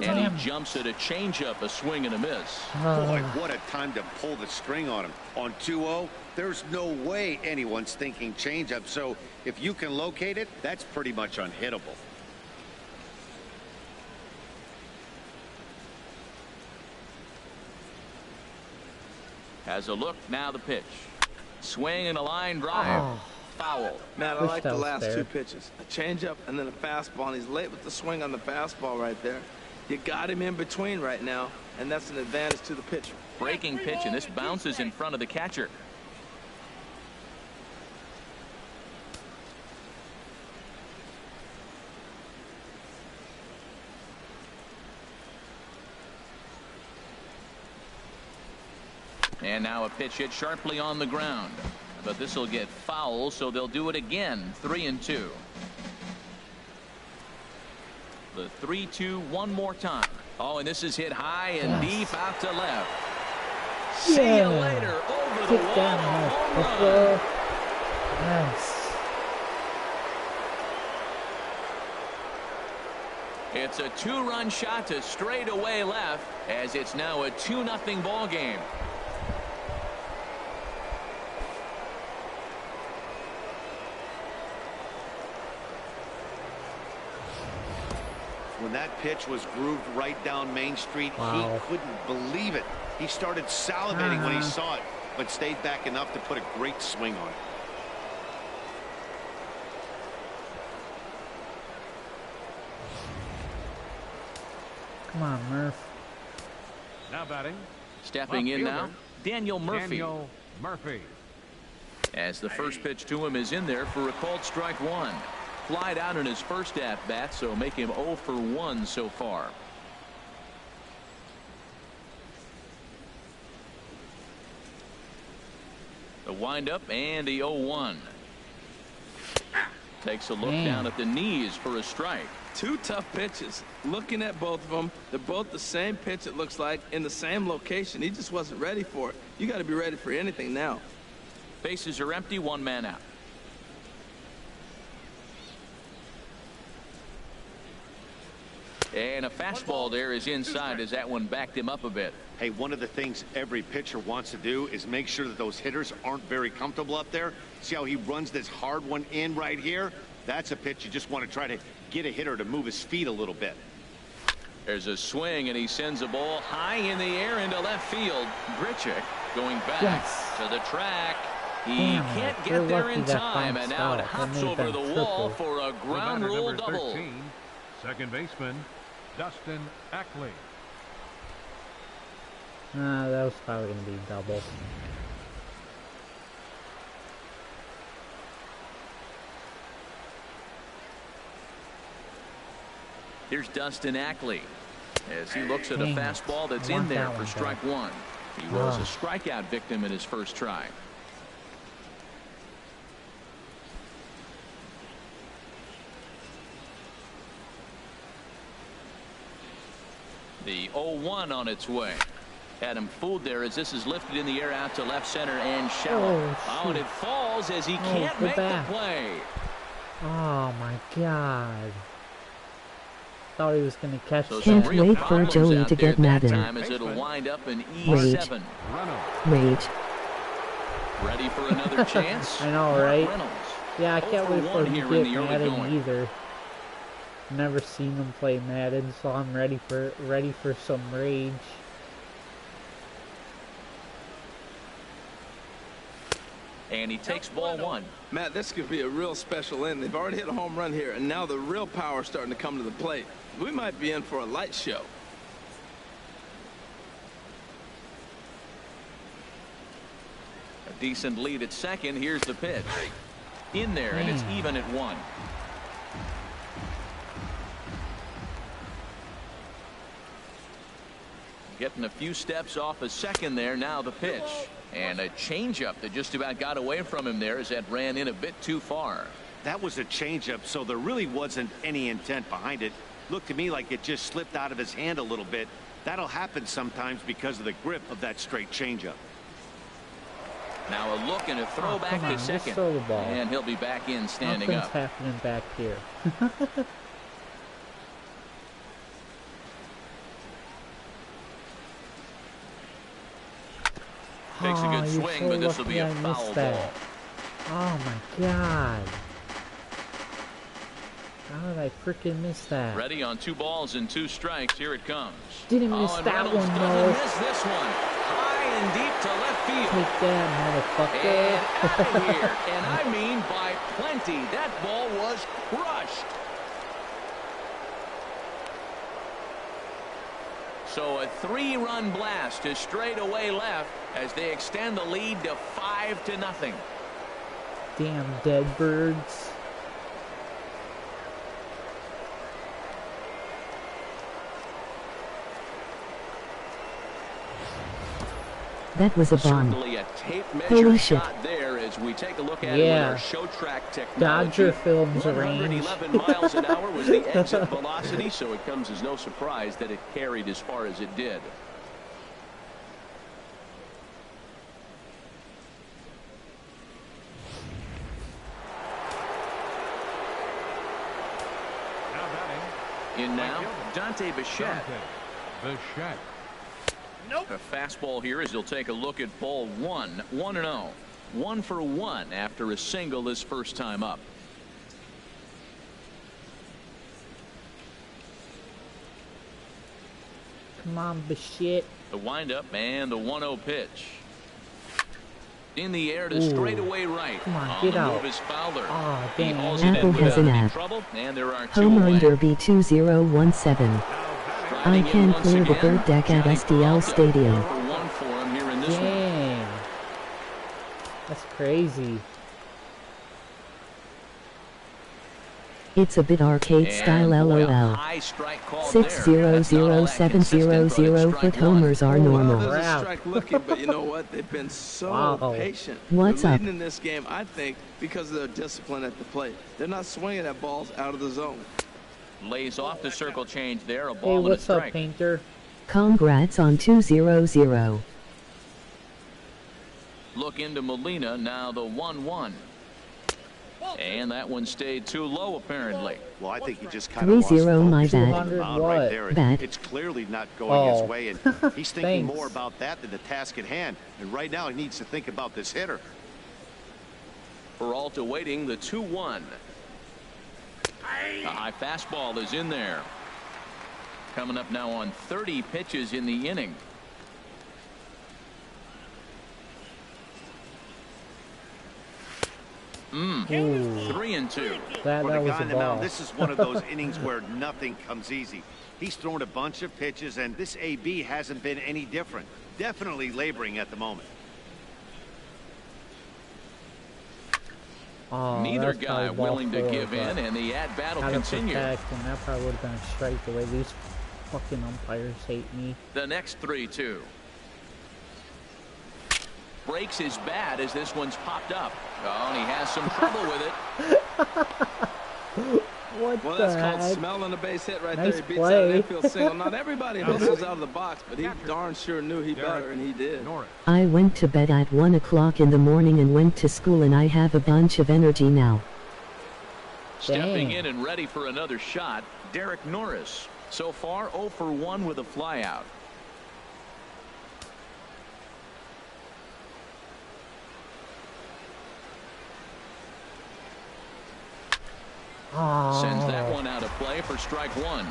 And he jumps at a changeup, a swing and a miss. Boy, what a time to pull the string on him. On 2-0, there's no way anyone's thinking changeup. So if you can locate it, that's pretty much unhittable. Has a look. Now the pitch. Swing and a line drive. Foul. Man, I like the last 2 pitches. A changeup and then a fastball. And he's late with the swing on the fastball right there. You got him in between right now, and that's an advantage to the pitcher. Breaking pitch, and this bounces in front of the catcher. And now a pitch hit sharply on the ground. But this will get foul, so they'll do it again. 3-2. The 3-2 one more time. Oh, and this is hit high and deep out to left. See you later. Over the wall. Yes. It's a 2-run shot to straightaway left, as it's now a 2-0 ball game. When that pitch was grooved right down Main Street, he couldn't believe it. He started salivating when he saw it, but stayed back enough to put a great swing on it. Come on, Murph. Now batting. Stepping in now, Daniel Murphy. As the first pitch to him is in there for a called strike one. Flied out in his first at-bat, so make him 0 for 1 so far. The windup and the 0-1. Takes a look down at the knees for a strike. 2 tough pitches. Looking at both of them, they're both the same pitch, it looks like, in the same location. He just wasn't ready for it. You got to be ready for anything now. Bases are empty, 1 man out. And a fastball there is inside as that one backed him up a bit. Hey, one of the things every pitcher wants to do is make sure that those hitters aren't very comfortable up there. See how he runs this hard one in right here? That's a pitch you just want to try to get a hitter to move his feet a little bit. There's a swing, and he sends a ball high in the air into left field. Grichuk going back to the track. He can't get there in time, and now it hops over the wall for a ground rule double. 13, second baseman, Dustin Ackley. That was probably going to be double. Here's Dustin Ackley as he looks at a fastball that's in there for strike one. He was a strikeout victim in his first try. The 0-1 on its way. Had him fooled there as this is lifted in the air out to left center and shallow. And it falls as he can't make the play. Oh my God. Thought he was going to catch that. Can't wait for Joey to get Madden. As it'll wind up in E7. Rage. Ready for another chance? I know, right? Reynolds. Yeah, I can't wait for him to get Madden either. Never seen him play Madden, so I'm ready for some rage. And he takes ball one. Matt, this could be a real special inning. They've already hit a home run here, and now the real power is starting to come to the plate. We might be in for a light show. A decent lead at second. Here's the pitch. In there, and it's even at 1. Getting a few steps off a second there. Now the pitch. And a changeup that just about got away from him there as that ran in a bit too far. That was a changeup, so there really wasn't any intent behind it. Looked to me like it just slipped out of his hand a little bit. That'll happen sometimes because of the grip of that straight changeup. Now a look and a throw back to second. Throw the ball. And he'll be back in standing Nothing's up. happening back here. Takes a good swing, but this will be a foul ball. Oh my God. How did I freaking miss that? Ready on 2 balls and 2 strikes. Here it comes. Didn't miss that one, though. Miss this one. High and deep to left field. Take that, motherfucker. And out of here. And I mean by plenty. That ball was crushed. So a 3-run blast to straightaway left as they extend the lead to 5-0. Damn dead birds. That was a bomb. Certainly a tape Holy measure shit. shot there as we take a look at it with our show track technology. Dodger films range. 111 miles an hour was the exit velocity, so it comes as no surprise that it carried as far as it did. In now, Dante Bichette. Nope. A fastball here as he'll take a look at ball 1. 1-0. 1 for 1 after a single his first time up. Come on, Bichette. The windup and the 1-0 pitch. In the air to straightaway right. Come on, get out. Is Fowler. Oh, damn. Apple has an app. And there are Home run derby 2017. I can clear the bird deck at STL Stadium. Dang. That's crazy. It's a bit arcade style LOL. 600700 foot homers are normal. Strike looking, but you know what? They've been so patient. What's They're up? leading in this game, I think, because of their discipline at the plate. They're not swinging at balls out of the zone. Lays off the circle change there. A ball Hey, and a what's strike. up, Painter? Congrats on 2-0-0. Look into Molina. Now the 1-1. And that one stayed too low, apparently. Well, I think he just kind of lost 3-0, my bad. right there. Bad. It's clearly not going his way, and he's thinking more about that than the task at hand. And right now, he needs to think about this hitter. Peralta waiting the 2-1. A high fastball is in there. coming up now on 30 pitches in the inning. Ooh. 3-2. That was a ball. This is one of those innings where nothing comes easy. He's thrown a bunch of pitches, and this AB hasn't been any different. Definitely laboring at the moment. Oh, neither guy willing to give in, and the at-bat will continue. And that probably would have been a strike, the way these fucking umpires hate me. The next 3-2. Breaks his bat as this one's popped up. Oh, and he has some trouble with it. What well, the that's heck? called smelling a base hit right Nice there. He beats play. out an infield single. Not everybody hustles out of the box, but he darn sure knew he better, and he did. I went to bed at 1 o'clock in the morning and went to school, and I have a bunch of energy now. Stepping in and ready for another shot, Derek Norris. So far, 0 for 1 with a flyout. Oh. Sends that one out of play for strike 1.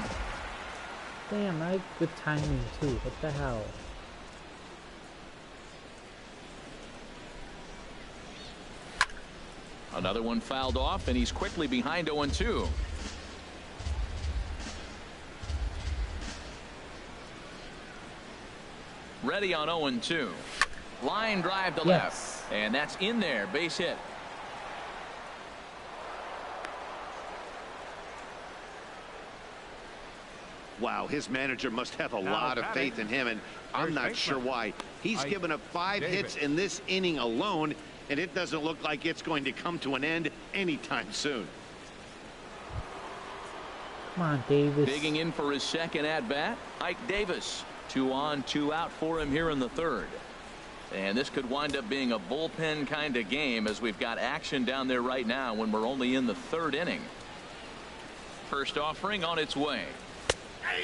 Damn, I had good timing too. What the hell? Another one fouled off, and he's quickly behind 0-2. Ready on 0-2. Line drive to left, and that's in there. Base hit. Wow, his manager must have a lot of faith in him, and I'm not sure why. He's given up 5 hits in this inning alone, and it doesn't look like it's going to come to an end anytime soon. Come on, Davis. Digging in for his second at-bat, Ike Davis. 2 on, 2 out for him here in the third. And this could wind up being a bullpen kind of game, as we've got action down there right now when we're only in the 3rd inning. First offering on its way.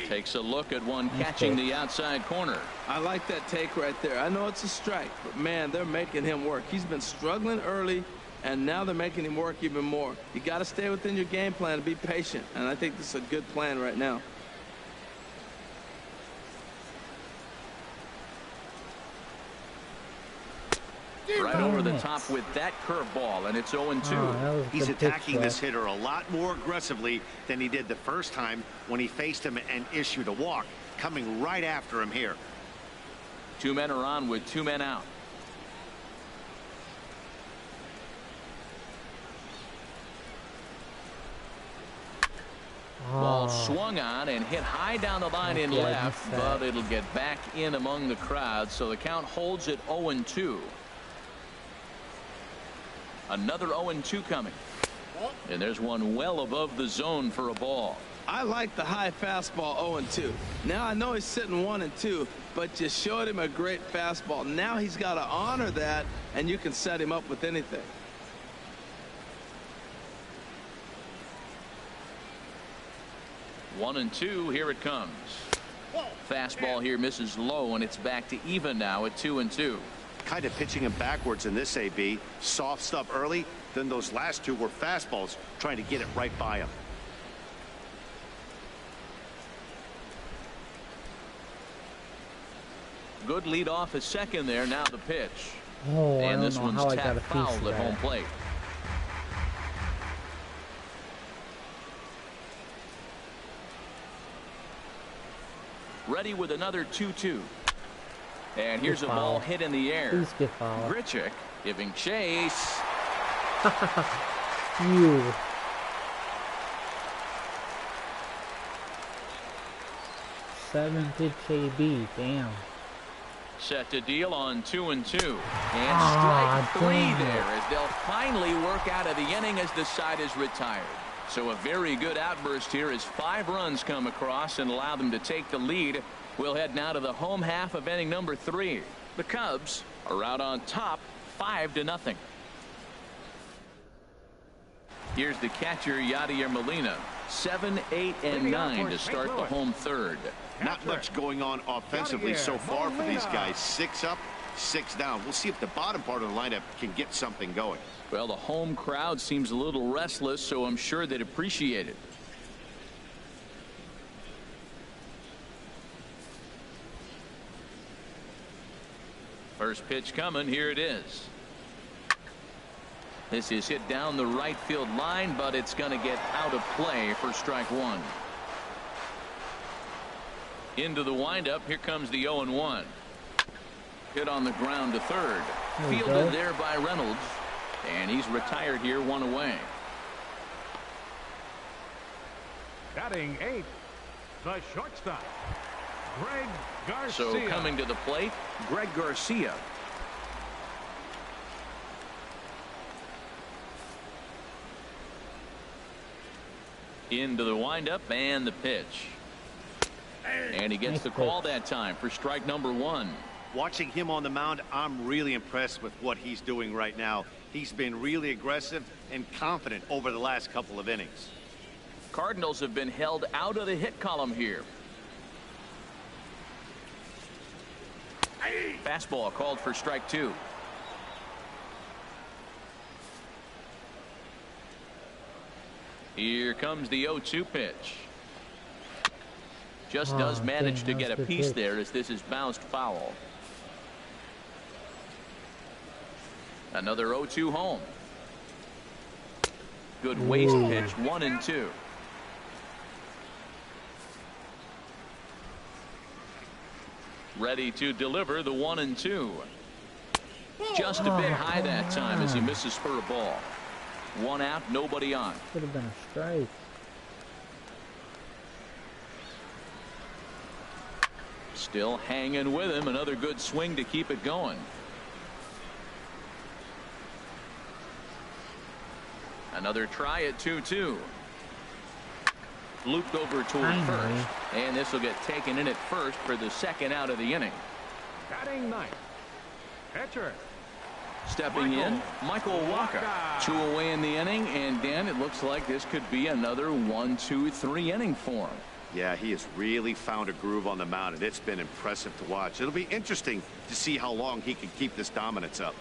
Takes a look at one catching the outside corner. I like that take right there. I know it's a strike, but man, they're making him work. He's been struggling early, and now they're making him work even more. You got to stay within your game plan and be patient, and I think this is a good plan right now. Right over the top with that curveball, and it's 0-2. He's attacking this hitter a lot more aggressively than he did the first time when he faced him and issued a walk. Coming right after him here. 2 men are on with 2 men out. Ball swung on and hit high down the line in left, but it'll get back in among the crowd, so the count holds at 0-2. Another 0-2 coming. And there's one well above the zone for a ball. I like the high fastball 0-2. Now I know he's sitting 1-2, but you showed him a great fastball. Now he's got to honor that, and you can set him up with anything. One and two, here it comes. Fastball here misses low, and it's back to even now at 2-2. Kind of pitching him backwards in this AB. Soft stuff early, then those last 2 were fastballs, trying to get it right by him. Good lead off at second there. Now the pitch. Oh, and this one's tapped foul at home plate. Ready with another 2-2. And here's a ball hit in the air. Please get foul. Grichuk giving chase. You. Seven-pitch AB. Damn. Set to deal on 2-2. And strike 3 there as they'll finally work out of the inning as the side is retired. So a very good outburst here as 5 runs come across and allow them to take the lead. We'll head now to the home half of inning number 3. The Cubs are out on top 5-0. Here's the catcher, Yadier Molina. 7, 8, and 9 to start the home third. Not much going on offensively so far for these guys. 6 up, 6 down. We'll see if the bottom part of the lineup can get something going. Well, the home crowd seems a little restless, so I'm sure they'd appreciate it. First pitch coming. Here it is. This is hit down the right field line, but it's going to get out of play for strike one. Into the windup. Here comes the 0-1. Hit on the ground to third. Fielded there by Reynolds. And he's retired here, one away. Batting 8th, the shortstop, Greg Garcia. So coming to the plate, Greg Garcia. Into the windup and the pitch. And he gets the call that time for strike number one. Watching him on the mound, I'm really impressed with what he's doing right now. He's been really aggressive and confident over the last couple of innings. Cardinals have been held out of the hit column here. Fastball called for strike two. Here comes the 0-2 pitch. Just does manage to get a piece there as this is bounced foul. Another 0-2 home. Good waste pitch, 1-2. Ready to deliver the 1-2. Just a bit high that time as he misses spur of ball. One out, nobody on. Could have been a strike. Still hanging with him. Another good swing to keep it going. Another try at 2-2. Looped over toward first, and this will get taken in at first for the second out of the inning. Batting 9th, pitcher. Stepping in, Michael Wacha. 2 away in the inning, and Dan, it looks like this could be another 1-2-3 inning for him. Yeah, he has really found a groove on the mound, and it's been impressive to watch. It'll be interesting to see how long he can keep this dominance up.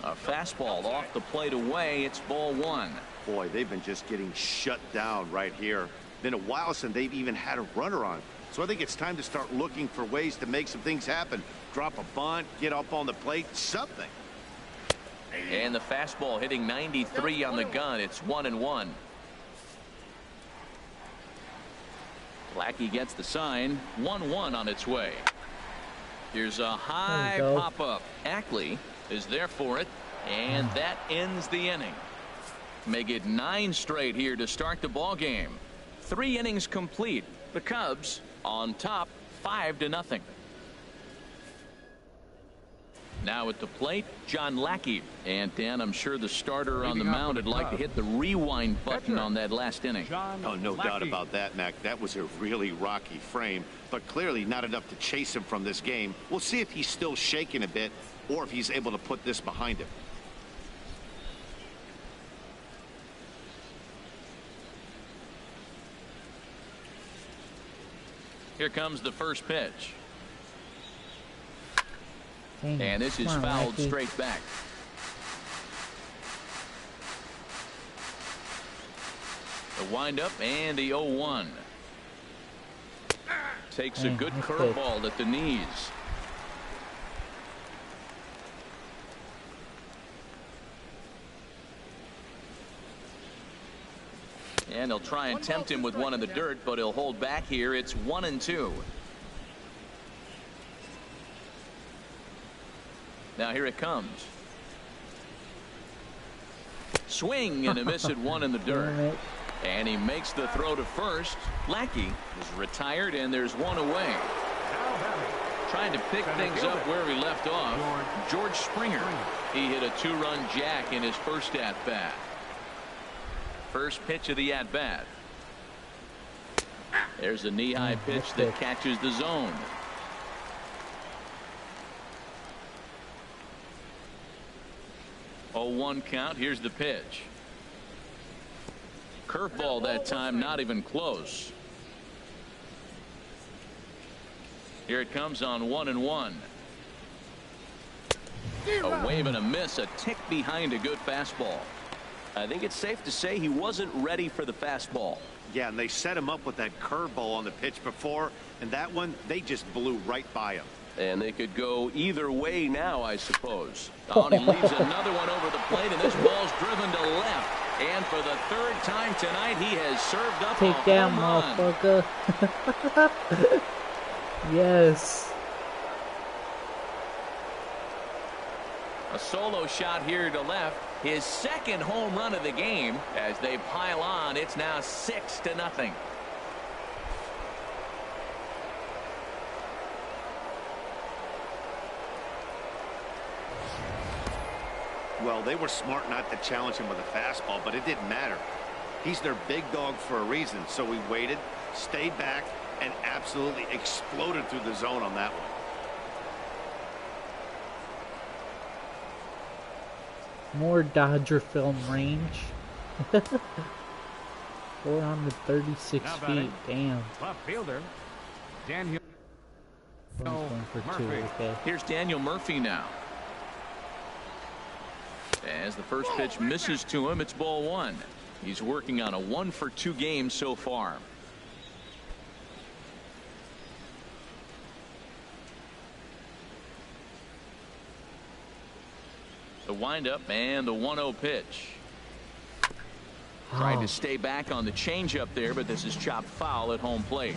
A fastball off the plate away. It's ball one. Boy, they've been just getting shut down right here. Been a while since they've even had a runner on. So I think it's time to start looking for ways to make some things happen. Drop a bunt, get up on the plate, something. And the fastball hitting 93 on the gun. It's 1-1. Lackey gets the sign. 1-1 on its way. Here's a high pop-up. Ackley is there for it, and that ends the inning. Make it 9 straight here to start the ball game. 3 innings complete. The Cubs on top, 5-0. Now at the plate, John Lackey. And Dan, I'm sure the starter on the mound would like to hit the rewind button on that last inning. Oh, no doubt about that, Mac. That was a really rocky frame, but clearly not enough to chase him from this game. We'll see if he's still shaking a bit or if he's able to put this behind him. Here comes the first pitch. And this is fouled straight back. The windup and the 0-1. Takes a good curveball at the knees. And he'll try and tempt him with one in the dirt, but he'll hold back here. It's 1-2. Now here it comes. Swing and a miss at one in the dirt. And he makes the throw to first. Lackey is retired, and there's one away. Trying to pick things up where he left off. George Springer. He hit a 2-run jack in his first at-bat. First pitch of the at-bat. There's a knee-high pitch that catches the zone. Oh, 1 count. Here's the pitch. Curveball that time, not even close. Here it comes on 1-1. A wave and a miss, a tick behind a good fastball. I think it's safe to say he wasn't ready for the fastball. Yeah, and they set him up with that curveball on the pitch before, and that one, they just blew right by him. And they could go either way now, I suppose. Oh, and he leaves another one over the plate, and this ball's driven to left. And for the third time tonight, he has served up a home run. Motherfucker. Yes. A solo shot here to left. His second home run of the game. As they pile on, it's now 6-0. Well, they were smart not to challenge him with a fastball, but it didn't matter. He's their big dog for a reason, so he waited, stayed back, and absolutely exploded through the zone on that one. More Dodger film range. 436 feet. Damn. Left fielder, Daniel for 2. Okay. Here's Daniel Murphy now. As the first pitch misses to him, it's ball 1. He's working on a 1-for-2 game so far. The windup and the 1-0 pitch. Tried to stay back on the changeup there, but this is chopped foul at home plate.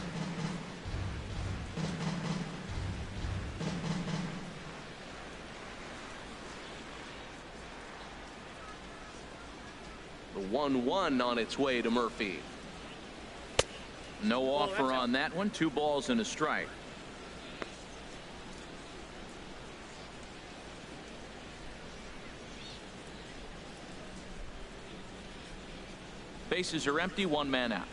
The 1-1 on its way to Murphy. No offer on that one. 2 balls and a strike. Bases are empty, 1 man out.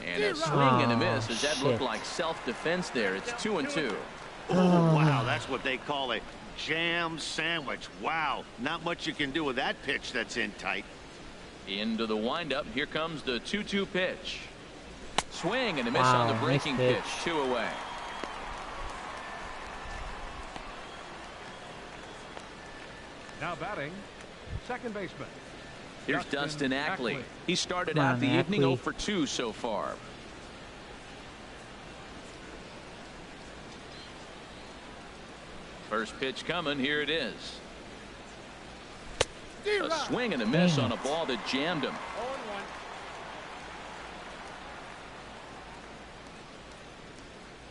And a swing and a miss. Does that look like self-defense there? It's 2-2. Oh, wow, that's what they call a jam sandwich. Wow, not much you can do with that pitch that's in tight. Into the windup. Here comes the 2-2 pitch. Swing and a miss on the breaking pitch. 2 away. Now batting, second baseman. Here's Dustin Ackley. He started out the evening 0-for-2 so far. First pitch coming. Here it is. A swing and a miss on a ball that jammed him.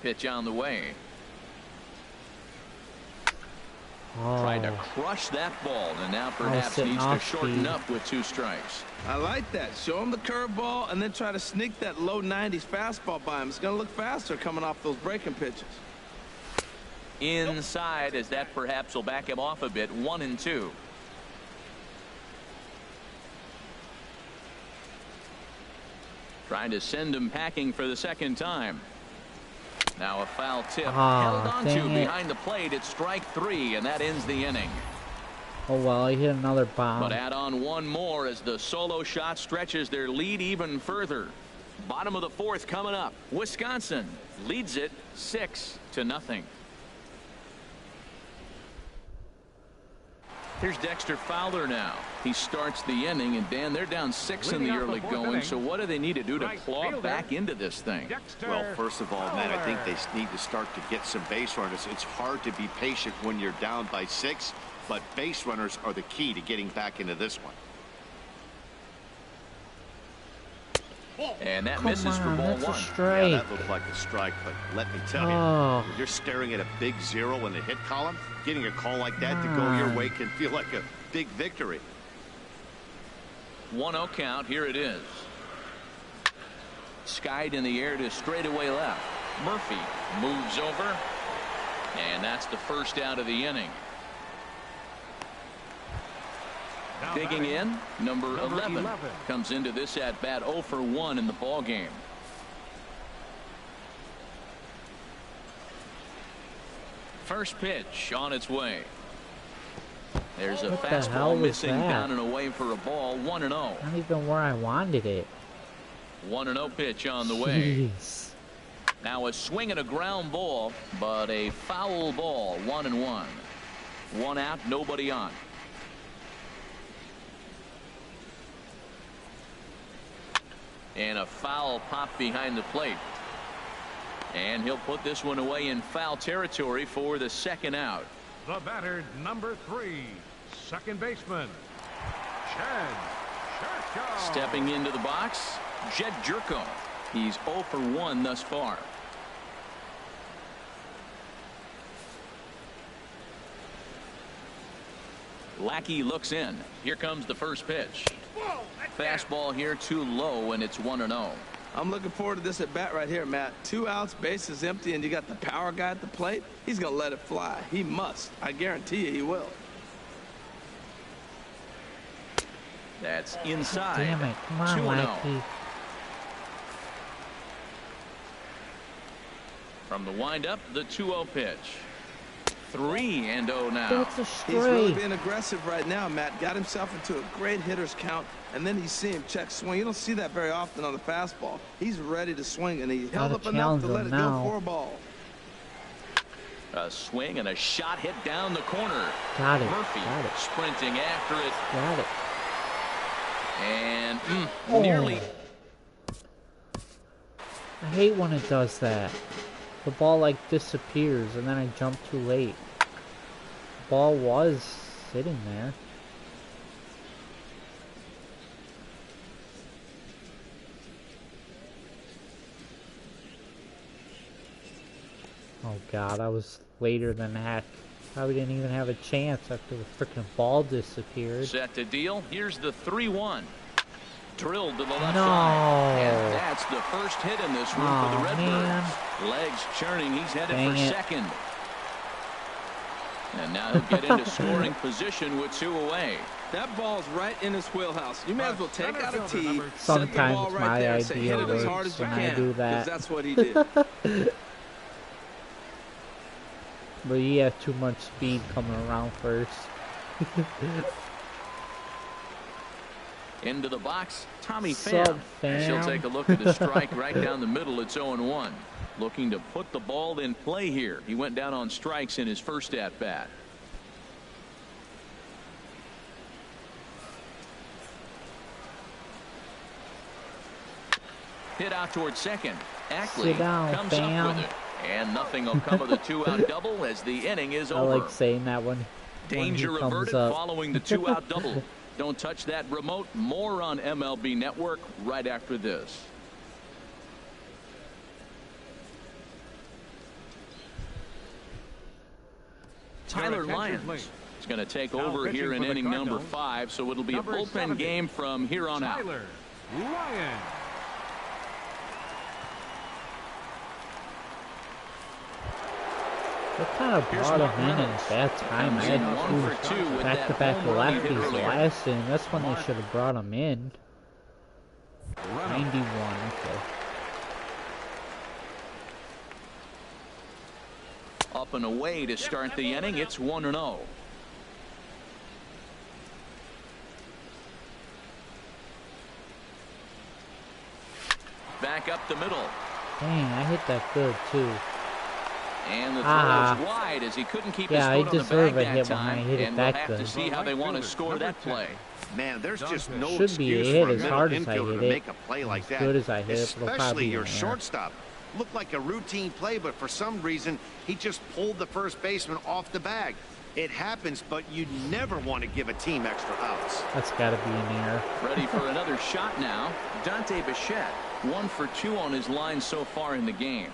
Pitch on the way. Tried to crush that ball, and now perhaps needs to shorten up with 2 strikes. I like that. Show him the curveball and then try to sneak that low 90s fastball by him. It's going to look faster coming off those breaking pitches. Inside, as that perhaps will back him off a bit. 1-2. Trying to send him packing for the second time. Now a foul tip held onto behind the plate. It's strike 3, and that ends the inning. Oh well, he hit another bomb. But add on 1 more as the solo shot stretches their lead even further. Bottom of the 4th coming up. Wisconsin leads it 6-0. Here's Dexter Fowler now. He starts the inning, and Dan, they're down 6 in the early going. So what do they need to do to claw back into this thing? Well, first of all, Matt, I think they need to start to get some base runners. It's hard to be patient when you're down by 6, but base runners are the key to getting back into this one. And that misses for ball 1. Yeah, that looked like a strike, but let me tell you, when you're staring at a big 0 in the hit column, getting a call like that to go your way can feel like a big victory. 1-0 count. Here it is. Skied in the air to straightaway left. Murphy moves over, and that's the first out of the inning. Digging in, number 11 comes into this at bat 0-for-1 in the ball game. First pitch on its way. There's a fastball missing down and away for a ball. 1-0. Not even where I wanted it. 1-0 pitch on the way. Now a swing and a ground ball, but a foul ball, 1-1. 1 out, nobody on. And a foul pop behind the plate. And he'll put this one away in foul territory for the 2nd out. The batter, number 3, second baseman, Jed Gyorko. Stepping into the box, Jed Gyorko. He's 0 for 1 thus far. Lackey looks in. Here comes the first pitch. Fastball here too low, and it's 1-0. I'm looking forward to this at bat right here, Matt. 2 outs, bases empty, and you got the power guy at the plate. He's going to let it fly. He must. I guarantee you he will. That's inside. Damn it. Come on, 2-0. Lackey. From the windup, the 2-0 pitch. 3-0 now. That's a straight. He's really being aggressive right now, Matt. Got himself into a great hitter's count, and then you see him check swing. You don't see that very often on the fastball. He's ready to swing, and he held up enough to let it go for a ball. A swing and a shot hit down the corner. Got it. Murphy Got it. sprinting after it. Got it. And nearly. I hate when it does that. The ball like disappears and then I jump too late. The ball was sitting there. Oh god, I was later than that. Probably didn't even have a chance after the freaking ball disappeared. Set to deal. Here's the 3-1. Drilled to the left No. side. And that's the first hit in this one for the Redbirds. Man. Legs churning. He's headed Dang for it. second. And now he'll get into scoring position with 2 away. That ball's right in his wheelhouse. You may as well take out a tee, set the Sometimes ball right my there, say hit idea it as hard works as you when I can, do 'cause that. that's what he did. But he had too much speed coming around first. Into the box, Tommy Sup, Pham. fam? She'll take a look at the strike right down the middle. It's 0-1. Looking to put the ball in play here. He went down on strikes in his first at-bat. Hit out towards second. Ackley Sit down, comes fam. up with it. And nothing will come of the 2-out double as the inning is I over. like saying that one. Danger when he comes averted up. following the 2-out double. Don't touch that remote. More on MLB Network right after this. Tyler Lyons is going to take over here in inning number 5, so it'll be a bullpen game from here on out. Tyler Lyons. What kind of brought him in at that time? I had two back-to-back lefties last inning. That's when they should have brought him in. 91, okay. Up and away to start the inning. It's 1-0. Back up the middle. Dang, I hit that good too. And the throw is wide as he couldn't keep his foot on the bag that time. And we'll have to see how they want to score that play. Man, there's just no Should be excuse hit for a as middle hard as I infielder hit to it. make a play like As that. good as I hit it, it'll probably Especially be your in there. shortstop. Looked like a routine play, but for some reason, he just pulled the first baseman off the bag. It happens, but you never want to give a team extra outs. That's got to be in there. Ready for another shot now. Dante Bichette, 1 for 2 on his line so far in the game.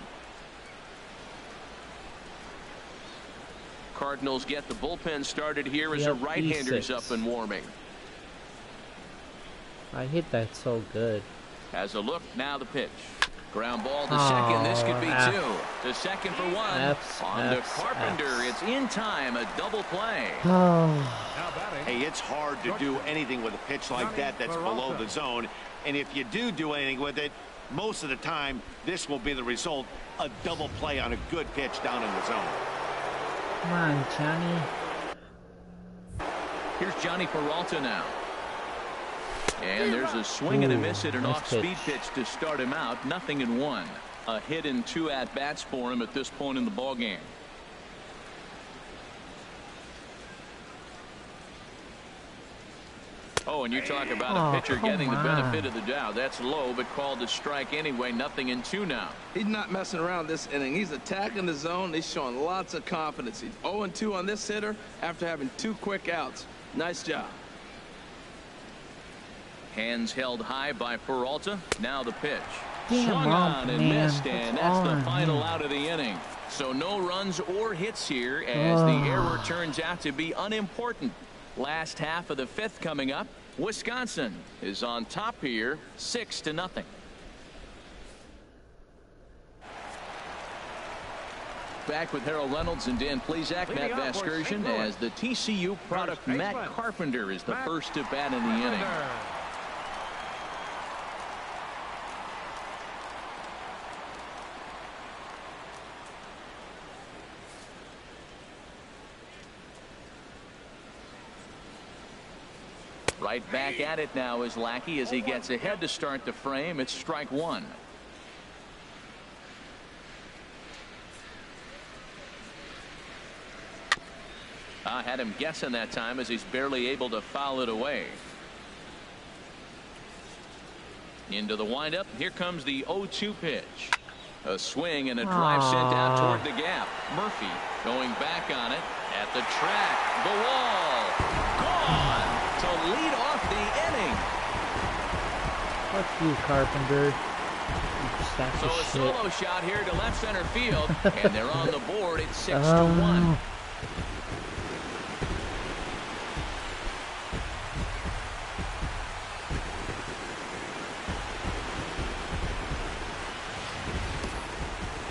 Cardinals get the bullpen started here as a right-hander's E6. up and warming. I hit that so good. Has a look, now the pitch. Ground ball to second. This could be 2. To second for 1. On to Carpenter. It's in time. A double play. Hey, it's hard to do anything with a pitch like that that's below the zone. And if you do anything with it, most of the time, this will be the result. A double play on a good pitch down in the zone. Come on, Johnny. Here's Johnny Peralta now. And there's a swing and a miss at an nice off-speed pitch to start him out. 0-1. A hit in 2 at-bats for him at this point in the ballgame. Oh, and you talk about a pitcher getting the benefit of the doubt. That's low, but called a strike anyway. Nothing in 2 now. He's not messing around this inning. He's attacking the zone. He's showing lots of confidence. He's 0-2 on this hitter after having 2 quick outs. Nice job. Hands held high by Peralta. Now the pitch. Swung on and missed, and that's the final out of the inning. So no runs or hits here as the error turns out to be unimportant. Last half of the 5th coming up. Wisconsin is on top here, 6-0. Back with Harold Reynolds and Dan Plesac. Matt Vasgersian as the TCU product. Matt Carpenter is the first to bat in the inning. Right back at it now is Lackey as he gets ahead to start the frame. It's strike 1. Had him guessing that time as he's barely able to foul it away. Into the windup. Here comes the 0-2 pitch. A swing and a drive sent out toward the gap. Murphy going back on it at the track. The wall. Gone to lead off the inning. Fuck you, Carpenter. So a solo shot here to left center field, and they're on the board. It's 6-1.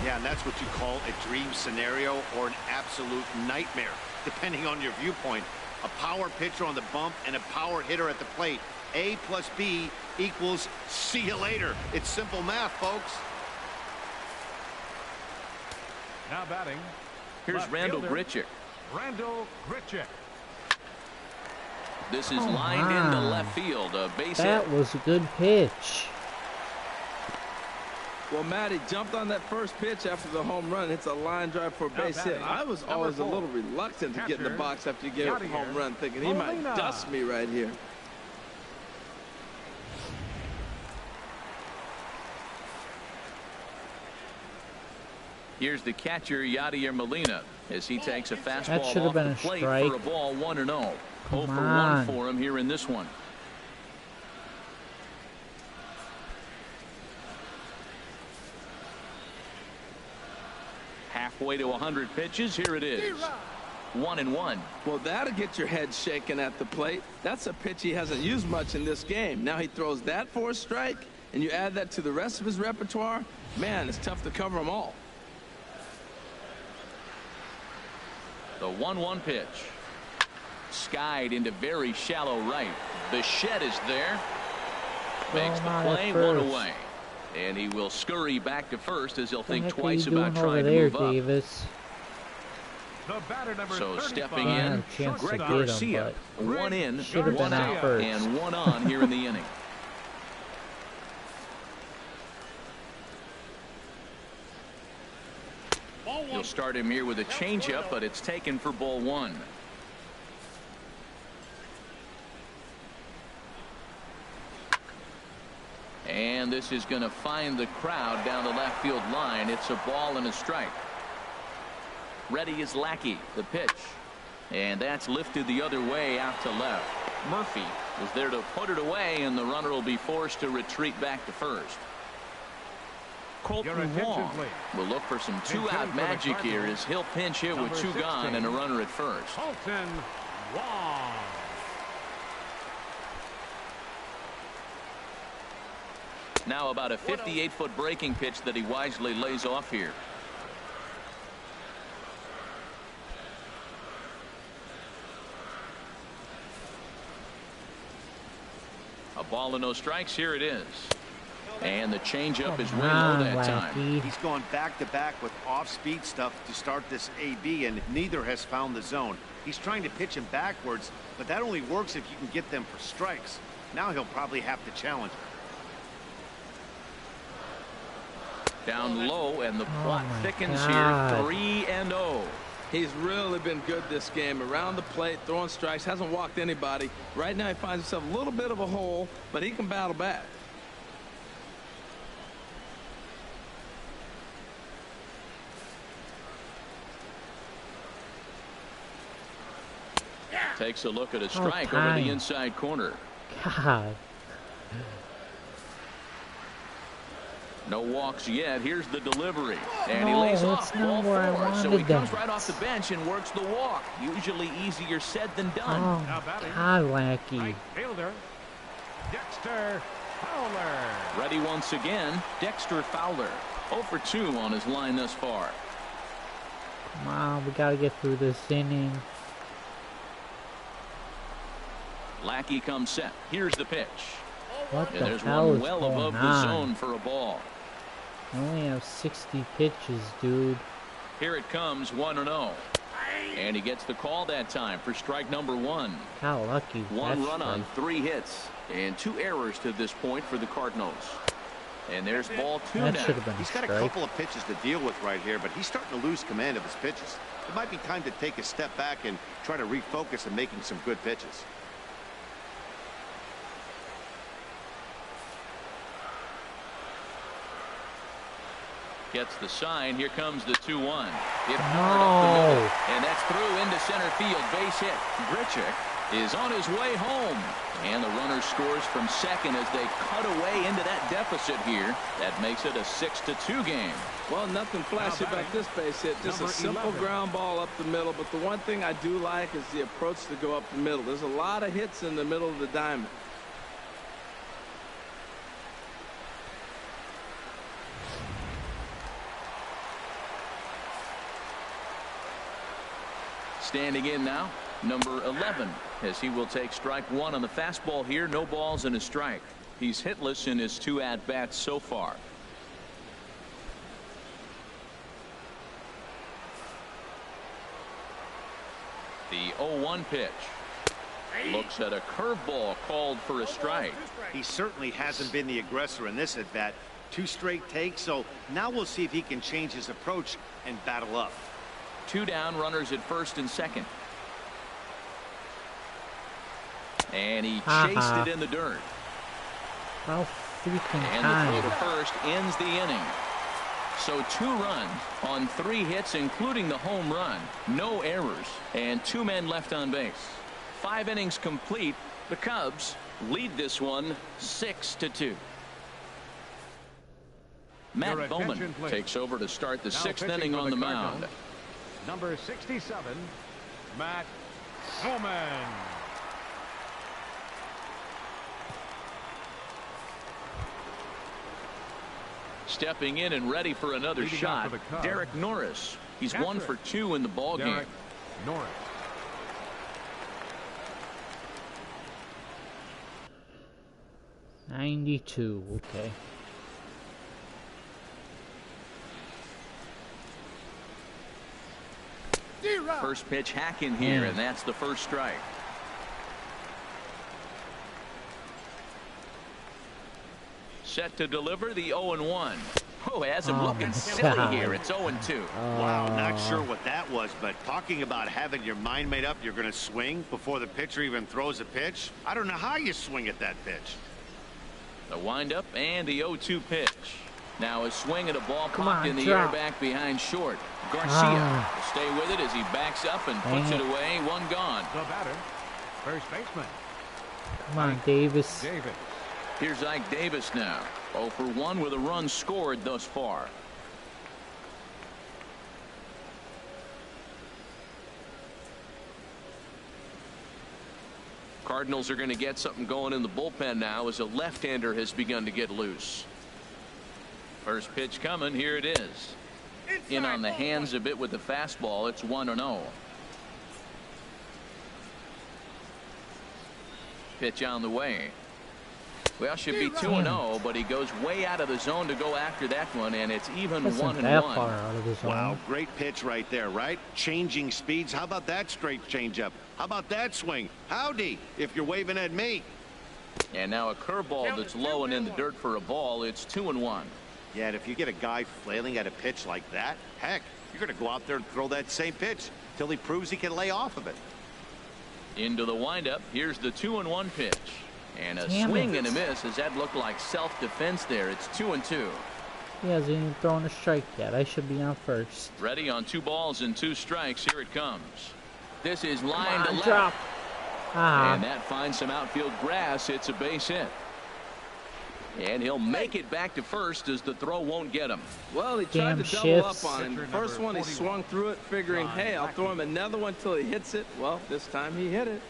Yeah, and that's what you call a dream scenario or an absolute nightmare, depending on your viewpoint. A power pitcher on the bump and a power hitter at the plate. A plus B equals see you later. It's simple math, folks. Now batting. Here's Randall Grichuk. Randall Grichuk. This is lined into left field. A base hit. That was a good pitch. Well, Matty jumped on that first pitch after the home run. It's a line drive for a base hit. I was always a little reluctant to get in the box after you gave up a home run, thinking he might dust me right here. Here's the catcher, Yadier Molina, as he takes a fastball off been the a plate strike. for a ball 1-0. 0 for 1 for him here in this one. Halfway to 100 pitches. Here it is. 1-1. Well, that'll get your head shaken at the plate. That's a pitch he hasn't used much in this game. Now he throws that for a strike, and you add that to the rest of his repertoire. Man, it's tough to cover them all. The 1-1 pitch. Skied into very shallow right. The shed is there. Makes the play, 1 away. And he will scurry back to first as he'll think twice about trying to move up. Davis? So stepping in, Greg Garcia. 1 in, 1 out, and 1 on here in the inning. You'll start him here with a changeup, but it's taken for ball 1. And this is going to find the crowd down the left field line. It's a ball and a strike. Ready is Lackey, the pitch. And that's lifted the other way out to left. Murphy is there to put it away, and the runner will be forced to retreat back to first. Colton Wong will look for some 2-out magic here as he'll pinch hit with 2 gone and a runner at first. Colton Wong. Now about a 58-foot breaking pitch that he wisely lays off here. A ball and no strikes. Here it is. And the changeup is way low that time. He's gone back-to-back with off-speed stuff to start this AB, and neither has found the zone. He's trying to pitch him backwards, but that only works if you can get them for strikes. Now he'll probably have to challenge. Down low, and the plot thickens here. 3-0. He's really been good this game. Around the plate, throwing strikes, hasn't walked anybody. Right now he finds himself a little bit of a hole, but he can battle back. Takes a look at a strike over the inside corner. God. No walks yet. Here's the delivery. And he lays off ball 4. So he comes right off the bench and works the walk. Usually easier said than done. Oh, God, Lackey. Right fielder, Dexter Fowler. Ready once again, Dexter Fowler. 0 for 2 on his line thus far. Come on, we got to get through this inning. Lackey comes set. Here's the pitch. What and the there's hell one is well going above on? the zone for a ball. I only have 60 pitches, dude. Here it comes, 1-0. And he gets the call that time for strike number 1. How lucky. 1 run on 3 hits and 2 errors to this point for the Cardinals. And there's ball 2 that now. Should have been he's got a couple of pitches to deal with right here, but he's starting to lose command of his pitches. It might be time to take a step back and try to refocus on making some good pitches. Gets the sign. Here comes the 2-1. Hit hard up the middle, and that's through into center field. Base hit. Grichuk is on his way home, and the runner scores from second as they cut away into that deficit here. That makes it a 6-2 game. Well, nothing flashy about this base hit. Just a simple ground ball up the middle. But the one thing I do like is the approach to go up the middle. There's a lot of hits in the middle of the diamond. Standing in now, number 11, as he will take strike 1 on the fastball here. No balls and a strike. He's hitless in his 2 at-bats so far. The 0-1 pitch. Looks at a curveball called for a strike. He certainly hasn't been the aggressor in this at-bat. 2 straight takes, so now we'll see if he can change his approach and battle up. 2 down, runners at first and second. And he chased it in the dirt. How freaking And the throw to first ends the inning. So 2 runs on 3 hits, including the home run. No errors, and 2 men left on base. 5 innings complete. The Cubs lead this one 6-2. Matt Bowman takes over to start the 6th inning on the mound. Number 67, Matt Bowman. Stepping in and ready for another shot, Derek Norris. He's 1 for 2 in the ball game. Norris. '92. Okay. First pitch hack in here, and that's the first strike. Set to deliver the 0-1. Oh, has him looking silly here. It's 0-2. Wow, not sure what that was, but talking about having your mind made up you're going to swing before the pitcher even throws a pitch. I don't know how you swing at that pitch. The windup and the 0-2 pitch. Now a swing at a ball popped in the air back behind short. Garcia will stay with it as he backs up and puts it away. 1 gone. The batter, first baseman. Come on, Davis. Here's Ike Davis now. 0 for 1 with a run scored thus far. Cardinals are going to get something going in the bullpen now as a left-hander has begun to get loose. First pitch coming. Here it is. In on the hands a bit with the fastball. It's 1-0. Pitch on the way. Well, should be 2-0, but he goes way out of the zone to go after that one, and it's even 1-1. Wow, great pitch right there, right? Changing speeds. How about that straight changeup? How about that swing? Howdy, if you're waving at me. And now a curveball that's low and in the dirt for a ball. It's 2-1. Yeah, and if you get a guy flailing at a pitch like that, heck, you're going to go out there and throw that same pitch till he proves he can lay off of it. Into the windup. Here's the 2-1 pitch. And a swing and a miss, as that looked like self-defense there. It's 2-2. He hasn't even thrown a strike yet. I should be on first. Ready on 2 balls and 2 strikes. Here it comes. This is line to left. Drop. And that finds some outfield grass. It's a base hit. And he'll make it back to first as the throw won't get him. Well, he tried to double up on him. The first one he swung through it figuring, hey, I'll throw him another one till he hits it. Well, this time he hit it.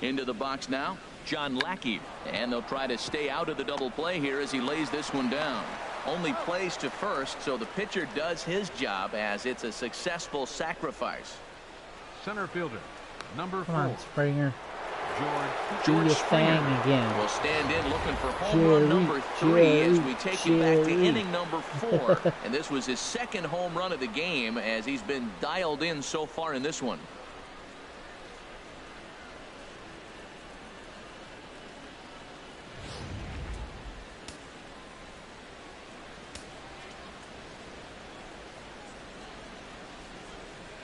Into the box now, John Lackey. And they'll try to stay out of the double play here as he lays this one down. Only plays to first, so the pitcher does his job as it's a successful sacrifice. Center fielder, number 4. Come on, Springer. George Springer again. will stand in looking for home run number 3 as we take you back to inning number 4. And this was his second home run of the game as he's been dialed in so far in this one.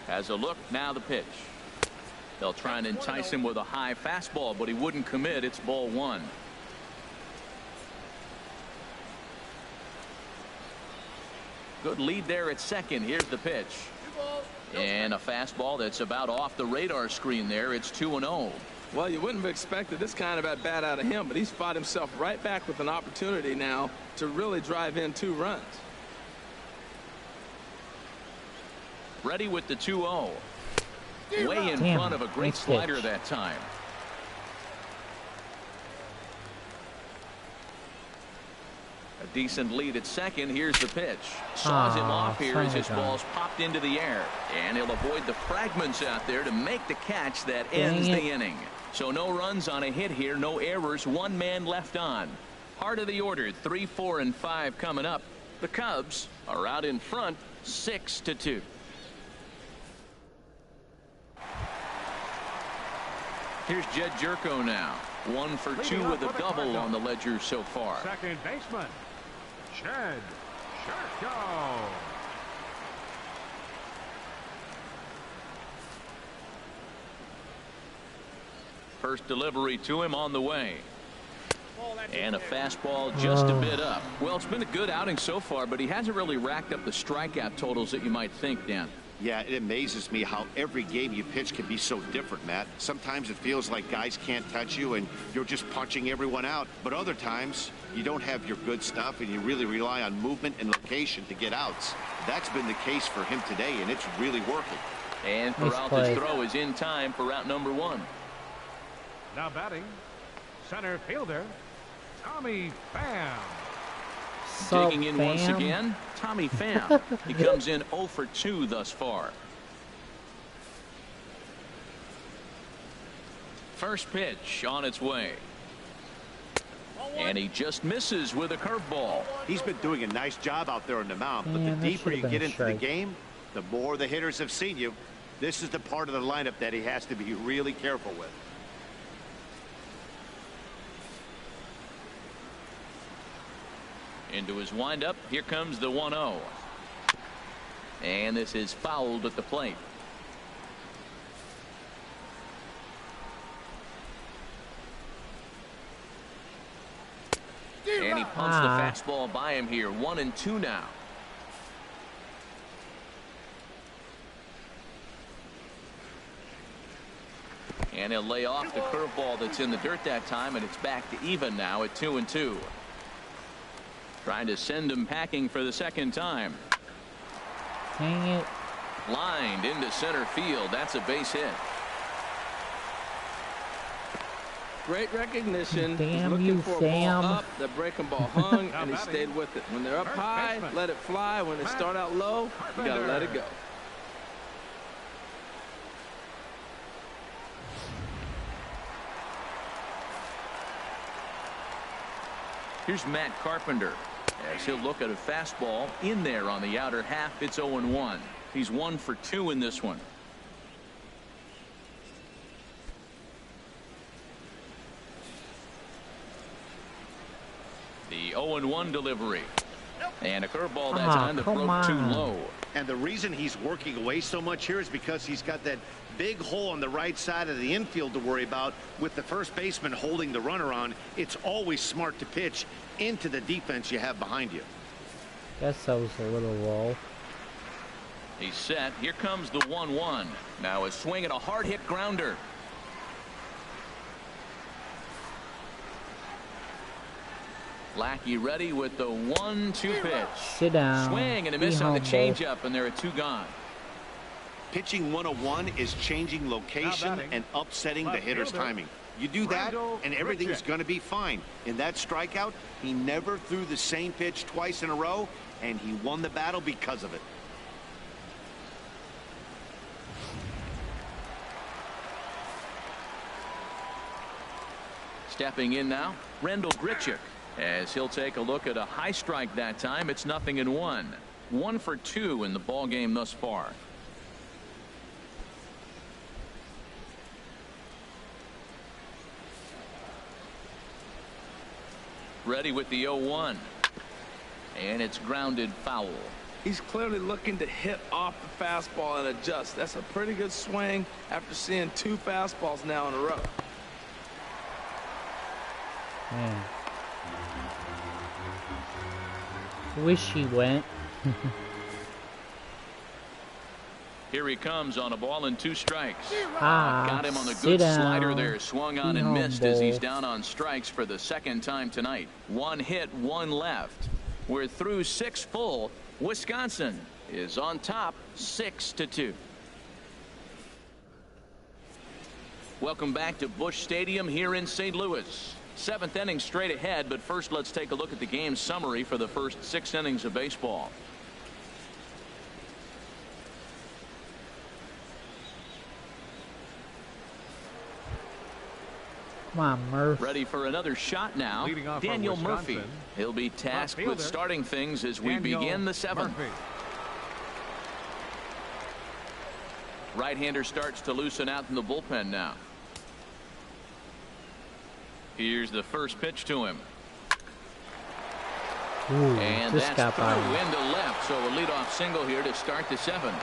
Has a look, now the pitch. They'll try and entice him with a high fastball, but he wouldn't commit. It's ball 1. Good lead there at second. Here's the pitch. And a fastball that's about off the radar screen there. It's 2-0. Well, you wouldn't have expected this kind of at bat out of him, but he's fought himself right back with an opportunity now to really drive in 2 runs. Ready with the 2-0. Way in front of a great slider that time. A decent lead at second. Here's the pitch. Saws him off here as his ball's popped into the air. And he'll avoid the fragments out there to make the catch that ends the inning. So no runs on a hit here. No errors. 1 man left on. Heart of the order. 3, 4, and 5 coming up. The Cubs are out in front 6-2. Here's Jed Jerko now. 1 for 2 with a double on the ledger so far. Second baseman, Jed Jerko. First delivery to him on the way. And a fastball just a bit up. Well, it's been a good outing so far, but he hasn't really racked up the strikeout totals that you might think, Dan. Yeah, it amazes me how every game you pitch can be so different, Matt. Sometimes it feels like guys can't touch you and you're just punching everyone out. But other times you don't have your good stuff and you really rely on movement and location to get outs. That's been the case for him today, and it's really working. And Peralta's throw is in time for route number 1. Now batting, center fielder, Tommy Pham. Digging in once again, Tommy Pham. He comes in 0 for 2 thus far. First pitch on its way. And he just misses with a curveball. He's been doing a nice job out there on the mound, but the deeper you get into the game, the more the hitters have seen you. This is the part of the lineup that he has to be really careful with. Into his windup. Here comes the 1-0. And this is fouled at the plate. And he pumps the fastball by him here. 1-2 now. And he'll lay off the curveball that's in the dirt that time, and it's back to even now at 2-2. Trying to send him packing for the second time. Dang it. Lined into center field. That's a base hit. Great recognition. Damn He's looking for a Sam. ball up. The breaking ball hung, and he stayed with it. When they're up high, let it fly. When they start out low, you got to let it go. Here's Matt Carpenter as he'll look at a fastball in there on the outer half. It's 0-1. He's 1 for 2 in this one. 0-1 delivery. And a curveball that time that broke too low. And the reason he's working away so much here is because he's got that big hole on the right side of the infield to worry about. With the first baseman holding the runner on, it's always smart to pitch into the defense you have behind you. Guess that was a little low. He's set. Here comes the 1-1. Now a swing and a hard hit grounder. Lackey ready with the 1-2 pitch. Sit down. Swing and a miss on the changeup, and there are 2 gone. Pitching 101 is changing location and upsetting the hitter's timing. You do that, and everything's going to be fine. In that strikeout, he never threw the same pitch twice in a row, and he won the battle because of it. Stepping in now, Randall Grichuk, as he'll take a look at a high strike that time. It's 0-1. 1 for 2 in the ball game thus far. Ready with the 0-1. And it's grounded foul. He's clearly looking to hit off the fastball and adjust. That's a pretty good swing after seeing 2 fastballs now in a row. Man. Wish he went. Here he comes on a ball and 2 strikes. Got him on the good slider there. Swung on and missed as he's down on strikes for the 2nd time tonight. 1 hit, 1 left. We're through 6 full. Wisconsin is on top 6-2. Welcome back to Busch Stadium here in St. Louis. 7th inning straight ahead, but first let's take a look at the game summary for the first 6 innings of baseball. Come on, Murph. Ready for another shot now. Daniel Murphy. He'll be tasked with starting things as we begin the 7th. Right-hander starts to loosen out in the bullpen now. Here's the first pitch to him. Ooh, and that's through into left, so a leadoff single here to start the 7th.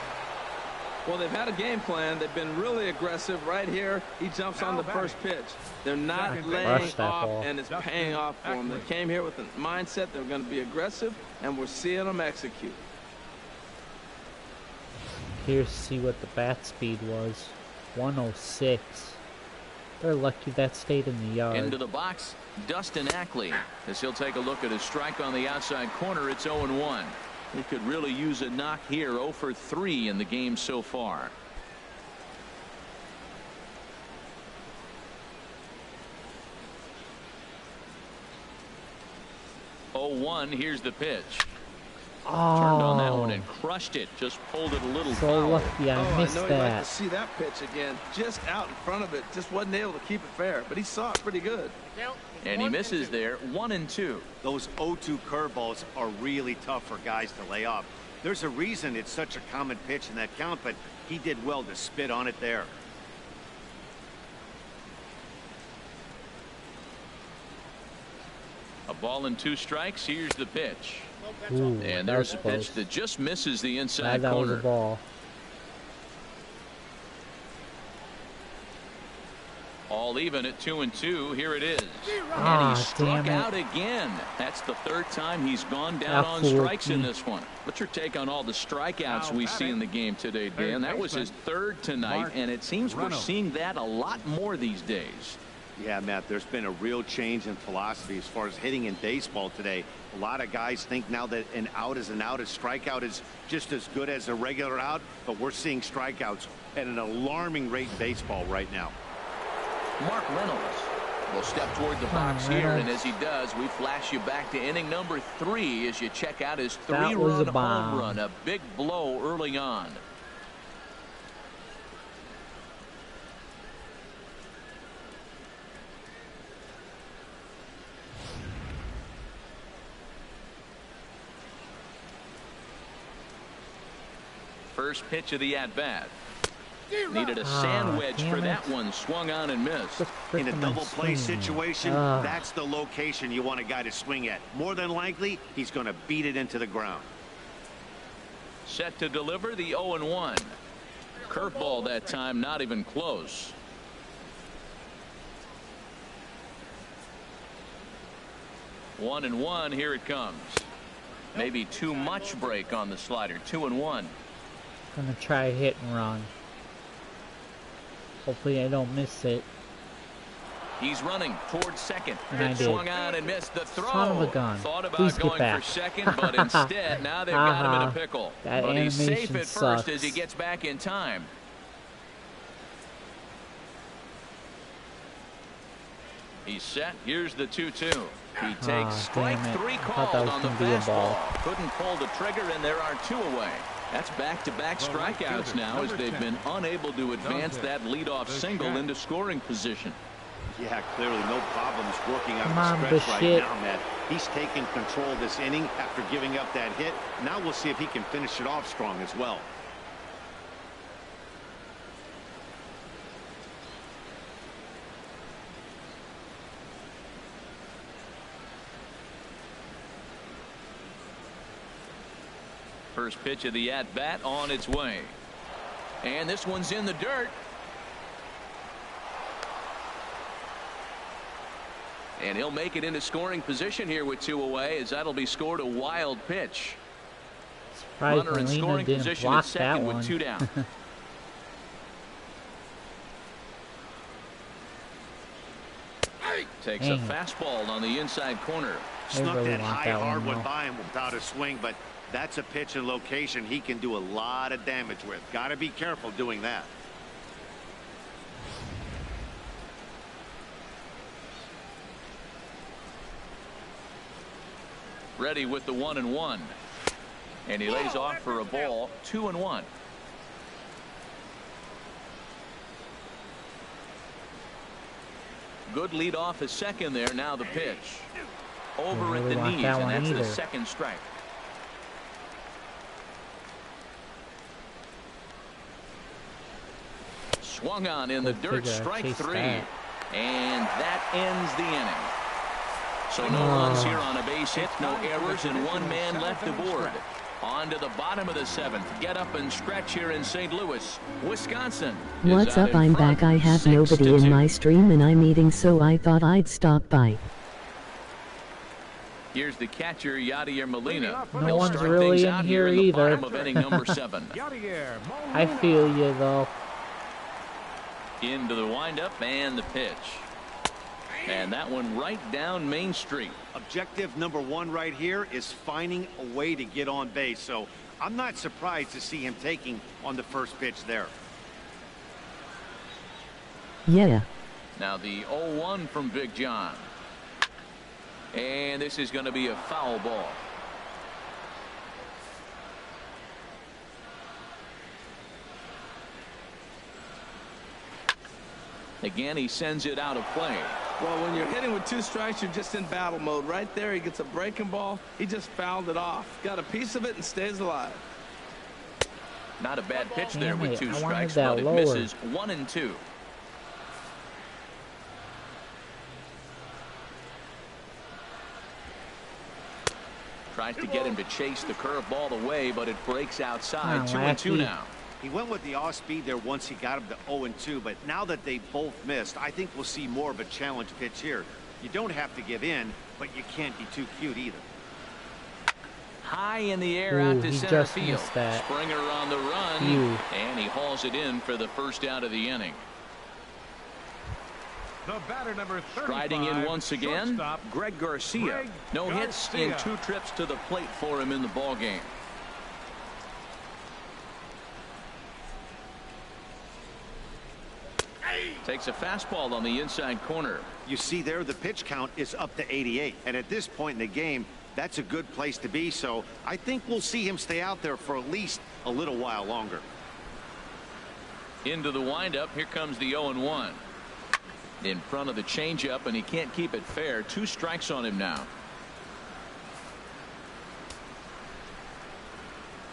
Well, they've had a game plan. They've been really aggressive. Right here, he jumps on the first pitch. They're not laying off, and it's paying off for them. They came here with a mindset they're going to be aggressive, and we're seeing them execute. Here's see what the bat speed was. 106. They're lucky that stayed in the yard. Into the box, Dustin Ackley, as he'll take a look at a strike on the outside corner. It's 0-1. He could really use a knock here. 0 for 3 in the game so far. Here's the pitch. Oh. Turned on that one and crushed it. Just pulled it a little so foul. Lucky I missed I know that. You'd like to see that pitch again. Just out in front of it. Just wasn't able to keep it fair. But he saw it pretty good. And he misses there. 1-2. Those 0-2 curveballs are really tough for guys to lay off. There's a reason it's such a common pitch in that count, but he did well to spit on it there. A ball and 2 strikes. Here's the pitch. Ooh, and there's a pitch that just misses the inside that corner. Was a ball. All even at 2-2. Here it is. And he struck out again. That's the 3rd time he's gone down on strikes in this one. What's your take on all the strikeouts we see in the game today, Dan? That was his 3rd tonight, and it seems we're seeing that a lot more these days. Yeah, Matt, there's been a real change in philosophy as far as hitting in baseball today. A lot of guys think now that an out is an out. A strikeout is just as good as a regular out, but we're seeing strikeouts at an alarming rate in baseball right now. Mark Reynolds will step toward the box here, and as he does, we flash you back to inning number 3 as you check out his 3-run home run. A big blow early on. First pitch of the at-bat. Needed a sandwich for that one. Swung on and missed. In a double play situation, that's the location you want a guy to swing at. More than likely, he's going to beat it into the ground. Set to deliver the 0-1. Curveball that time, not even close. 1-1, here it comes. Maybe too much break on the slider. 2-1. Gonna try a hit and run. Hopefully I don't miss it. He's running towards second. And swung on and missed the throw. Son of a gun. Thought about Please going for second, but instead now they've got him in a pickle. But he's safe at first as he gets back in time. He's set. Here's the 2-2. He takes strike 3 called on the fastball. Couldn't pull the trigger, and there are 2 away. That's back-to-back strikeouts now as they've been unable to advance that leadoff single into scoring position. Yeah, clearly no problems working out of the stretch right now, Matt. He's taken control of this inning after giving up that hit. Now we'll see if he can finish it off strong as well. First pitch of the at-bat on its way. And this one's in the dirt. And he'll make it into scoring position here with 2 away, as that'll be scored a wild pitch. Runner in scoring position at second with 2 down. Takes a fastball on the inside corner. Snuck that high hard one by him without a swing, but that's a pitch and location he can do a lot of damage with. Got to be careful doing that. Ready with the 1-1. And he lays off for a ball. 2-1. Good lead off his second there. Now the pitch. Over at the knees, and that's the second strike. Swung on in the dirt, strike 3. And that ends the inning. So no runs here on a base hit, no errors, and 1 man left aboard. On to the bottom of the 7th. Get up and stretch here in St. Louis, Wisconsin. What's up? I'm back. I have nobody in my stream and I'm eating, so I thought I'd stop by. Here's the catcher, Yadier Molina. No one's really in here either. Of inning number 7. I feel you though. Into the windup and the pitch. And that one right down Main Street. Objective number 1 right here is finding a way to get on base. So I'm not surprised to see him taking on the first pitch there. Yeah. Now the 0-1 from Big John. And this is going to be a foul ball. Again, he sends it out of play. Well, when you're hitting with 2 strikes, you're just in battle mode. Right there, he gets a breaking ball. He just fouled it off. Got a piece of it and stays alive. Not a bad pitch there with 2 strikes, but it misses 1-2. Tries to get him to chase the curveball away, but it breaks outside. 2-2 now. He went with the off speed there once he got him to 0-2, but now that they both missed, I think we'll see more of a challenge pitch here. You don't have to give in, but you can't be too cute either. High in the air out to center field. Springer on the run, and he hauls it in for the first out of the inning. The batter number 35, striding in once again, Greg Garcia. No hits in 2 trips to the plate for him in the ballgame. Takes a fastball on the inside corner. You see there, the pitch count is up to 88. And at this point in the game, that's a good place to be. So I think we'll see him stay out there for at least a little while longer. Into the windup. Here comes the 0-1. In front of the changeup, and he can't keep it fair. 2 strikes on him now.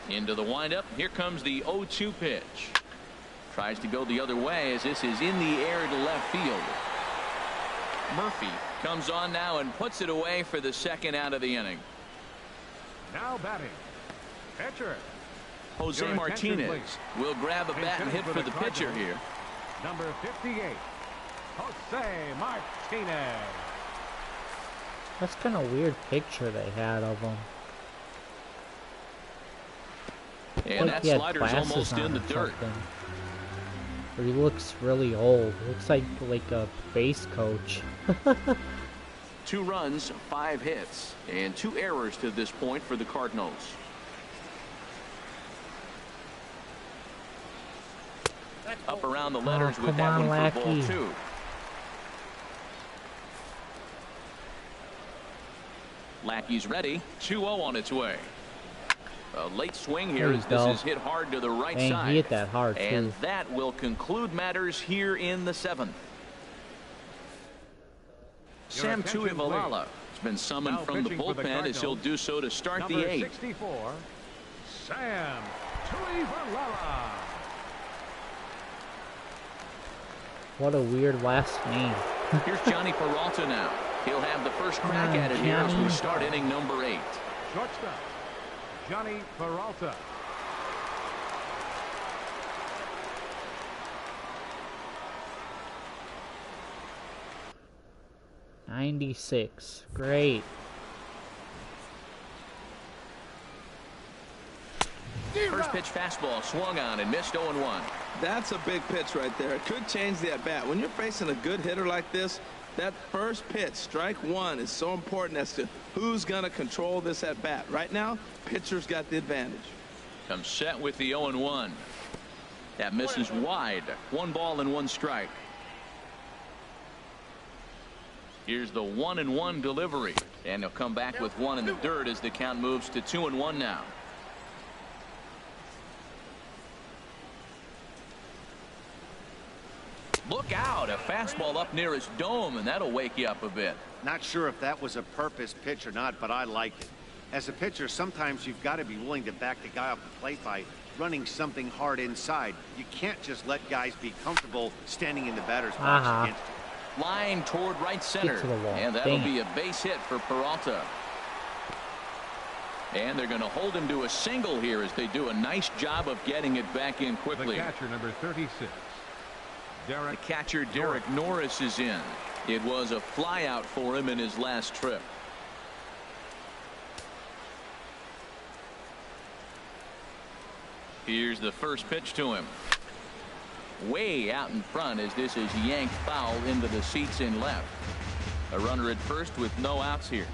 Into the windup. Here comes the 0-2 pitch. tries to go the other way as this is in the air to left field. Murphy comes on now and puts it away for the second out of the inning. Now batting, pitcher. Jose Martinez will grab a bat and hit for the pitcher here. Number 58, Jose Martinez. That's kind of weird picture they had of him. And like that slider's almost in the dirt. Or he looks really old. Looks like a base coach. 2 runs, 5 hits, and 2 errors to this point for the Cardinals. Up around the letters with that one for ball 2. Lackey's ready. 2-0 on its way. A late swing here as this is hit hard to the right side. He hit that hard too. And that will conclude matters here in the 7th. Sam Tuivailala has been summoned from the bullpen as he'll do so to start the 8th. 64, Sam Tuivailala. What a weird last name. Here's Johnny Peralta now. He'll have the first crack at it here as we start inning number 8. Shortstop, Johnny Peralta. '96. Great. First pitch fastball swung on and missed 0-1. That's a big pitch right there. It could change the at-bat. When you're facing a good hitter like this, that first pitch, strike 1, is so important as to who's going to control this at-bat. Right now, pitcher's got the advantage. Comes set with the 0-1. That misses wide. 1 ball and 1 strike. Here's the 1-1 delivery. And he'll come back with 1 in the dirt as the count moves to 2-1 now. Look out, a fastball up near his dome, and that'll wake you up a bit. Not sure if that was a purpose pitch or not, but I like it. As a pitcher, sometimes you've got to be willing to back the guy off the plate by running something hard inside. You can't just let guys be comfortable standing in the batter's box against you. Line toward right center, and that'll be a base hit for Peralta. And they're going to hold him to a single here as they do a nice job of getting it back in quickly. The catcher, number 36. The catcher Derek Norris is in. It was a fly out for him in his last trip. Here's the first pitch to him. Way out in front as this is yanked foul into the seats in left. A runner at first with no outs here.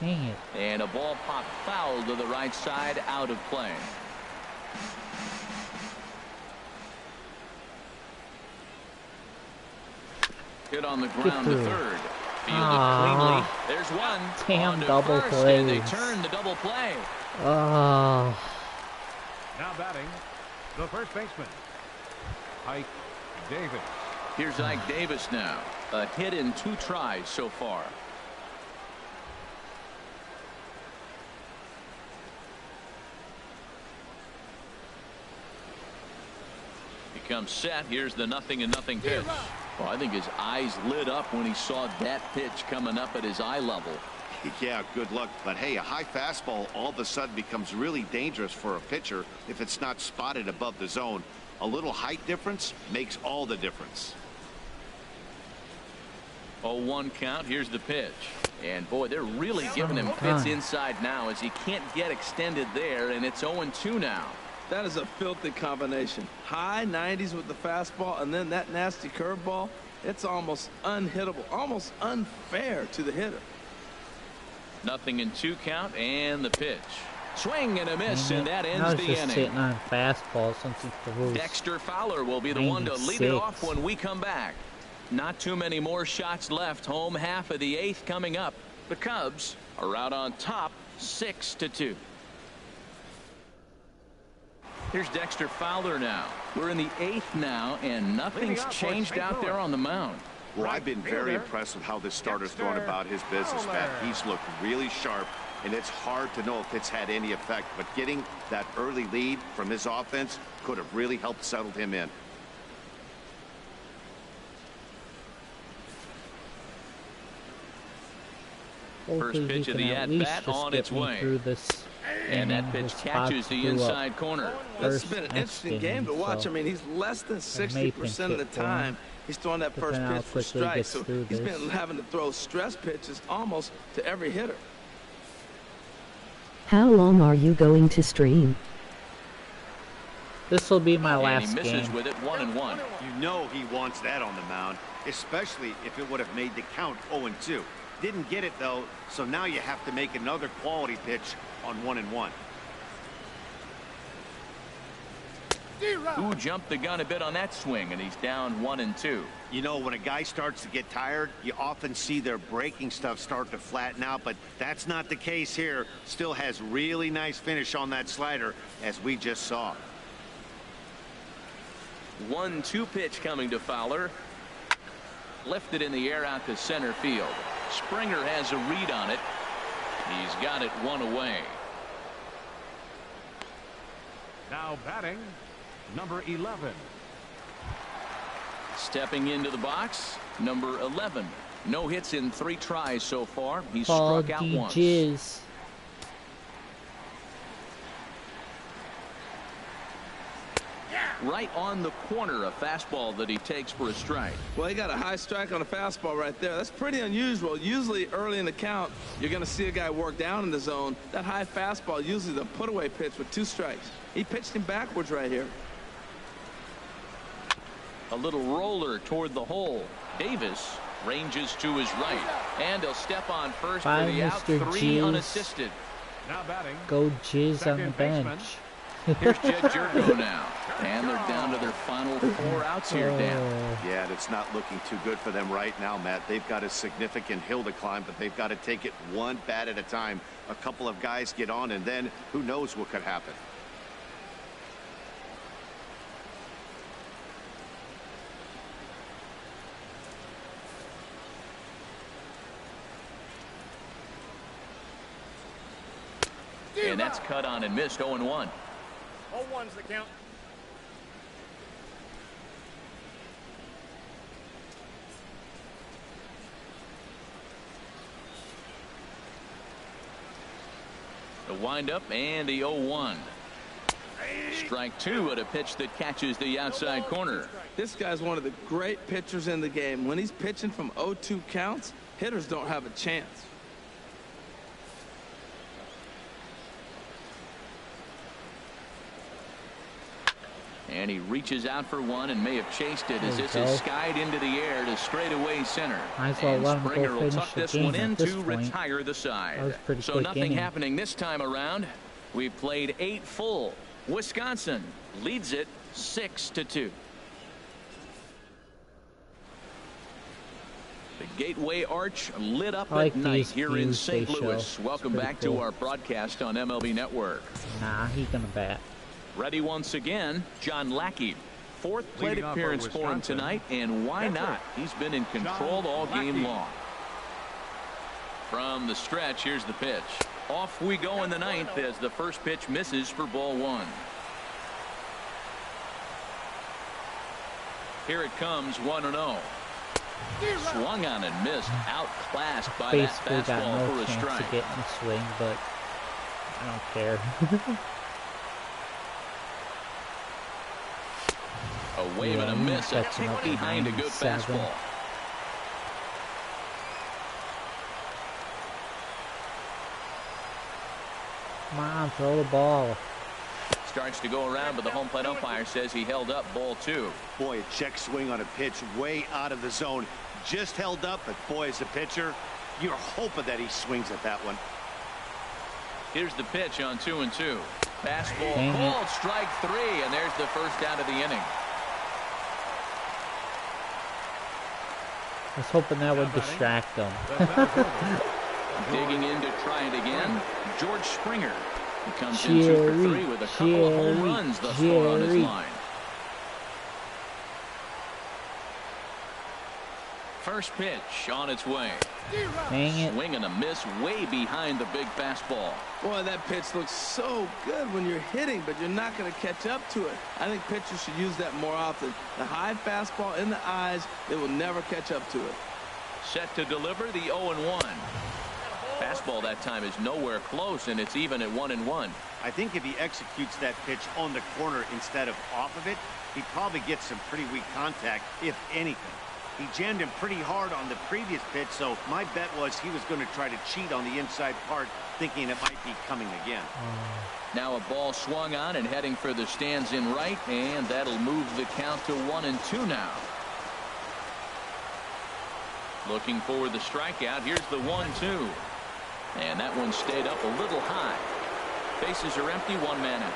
Dang it. And a ball popped foul to the right side, out of play. Hit on the ground to third. Fielded cleanly. There's one. Damn, double play. And they turn the double play. Oh. Now batting, the first baseman, Ike Davis. Here's Ike Davis now. A hit in 2 tries so far. He comes set. Here's the 0-0 pitch. Well, I think his eyes lit up when he saw that pitch coming up at his eye level. Yeah, good luck. But hey, a high fastball all of a sudden becomes really dangerous for a pitcher if it's not spotted above the zone. A little height difference makes all the difference. 0-1 count. Here's the pitch. And boy, they're really giving him fits inside now as he can't get extended there, and it's 0-2 now. That is a filthy combination. High 90s with the fastball and then that nasty curveball. It's almost unhittable, almost unfair to the hitter. 0-2 count and the pitch. Swing and a miss, and that ends the inning. Sitting on fastball since he threw. Dexter Fowler will be the one to lead it off when we come back. Not too many more shots left. Home half of the 8th coming up. The Cubs are out on top 6-2. Here's Dexter Fowler now. We're in the 8th now, and nothing's changed out there on the mound. Well, I've been very impressed with how this starter's going about his business, Matt. He's looked really sharp, and it's hard to know if it's had any effect. But getting that early lead from his offense could have really helped settle him in. First pitch of the at-bat on its way. And that pitch catches the inside corner. It's been an interesting game to watch. I mean, he's less than 60% of the time he's throwing that first pitch for strike. So he's been having to throw stress pitches almost to every hitter. How long are you going to stream? This will be my last game. And he misses game. with it, 1-1. You know he wants that on the mound, especially if it would have made the count 0-2. Didn't get it, though, so now you have to make another quality pitch on 1-1. Who jumped the gun a bit on that swing, and he's down 1-2. You know, when a guy starts to get tired, you often see their breaking stuff start to flatten out, but that's not the case here. Still has really nice finish on that slider, as we just saw. 1-2 pitch coming to Fowler. Lifted in the air out to center field. Springer has a read on it. He's got it one away. Now batting, number 11. Stepping into the box, number 11. No hits in 3 tries so far. He's Paul struck out once. Jizz. Right on the corner, a fastball that he takes for a strike. Well, he got a high strike on a fastball right there. That's pretty unusual. Usually early in the count, you're going to see a guy work down in the zone. That high fastball, usually the put-away pitch with 2 strikes. He pitched him backwards right here. A little roller toward the hole. Davis ranges to his right, and he'll step on first for the out. 3 unassisted. Now batting. Go Jizz on the bench. Here's Jed Jerko now, and they're down to their final 4 outs here, Dan. Yeah, it's not looking too good for them right now, Matt. They've got a significant hill to climb, but they've got to take it one bat at a time. A couple of guys get on, and then who knows what could happen. And that's cut on and missed, 0-1. 0-1's the count. The windup and the 0-1. Strike 2 at a pitch that catches the outside corner. This guy's one of the great pitchers in the game. When he's pitching from 0-2 counts, hitters don't have a chance. And he reaches out for one and may have chased it as this is skied into the air to straightaway center. Might as well and let him Springer go will finish tuck the this game one in at this to point. retire the side. That was a pretty So quick nothing inning. happening this time around. We've played 8 full. Wisconsin leads it 6-2. The Gateway Arch lit up like at night these here in views they St. Louis. show. Welcome It's back pretty to cool. our broadcast on MLB Network. Nah, he's gonna bat. Ready once again, John Lackey. 4th plate Leading off for appearance for him Wisconsin. tonight, and why not? He's been in control all game long. From the stretch, here's the pitch. Off we go in the 9th as the first pitch misses for ball 1. Here it comes, 1-0. Swung on and missed, outclassed by Basically that got fastball no for a chance strike. to get in the swing, but I don't care. A wave and a miss, a tick behind a good fastball. Come on, throw the ball. Starts to go around, but the home plate umpire says he held up ball 2. Boy, a check swing on a pitch way out of the zone. Just held up, but boy, as a pitcher, you're hoping that he swings at that one. Here's the pitch on 2-2. Fastball Dang it. called, strike 3, and there's the first out of the inning. I was hoping that would distract them. Digging in to try it again, George Springer. He comes in 2 for 3 with a couple of home runs thus far on his line. First pitch on its way. Dang it. Swing and a miss way behind the big fastball. Boy, that pitch looks so good when you're hitting, but you're not going to catch up to it. I think pitchers should use that more often. The high fastball in the eyes, they will never catch up to it. Set to deliver the 0-1. Fastball that time is nowhere close, and it's even at 1-1. I think if he executes that pitch on the corner instead of off of it, he probably gets some pretty weak contact, if anything. He jammed him pretty hard on the previous pitch, so my bet was he was going to try to cheat on the inside part, thinking it might be coming again. Now a ball swung on and heading for the stands in right, and that'll move the count to 1-2 now. Looking for the strikeout. Here's the 1-2. And that one stayed up a little high. Bases are empty, one man out.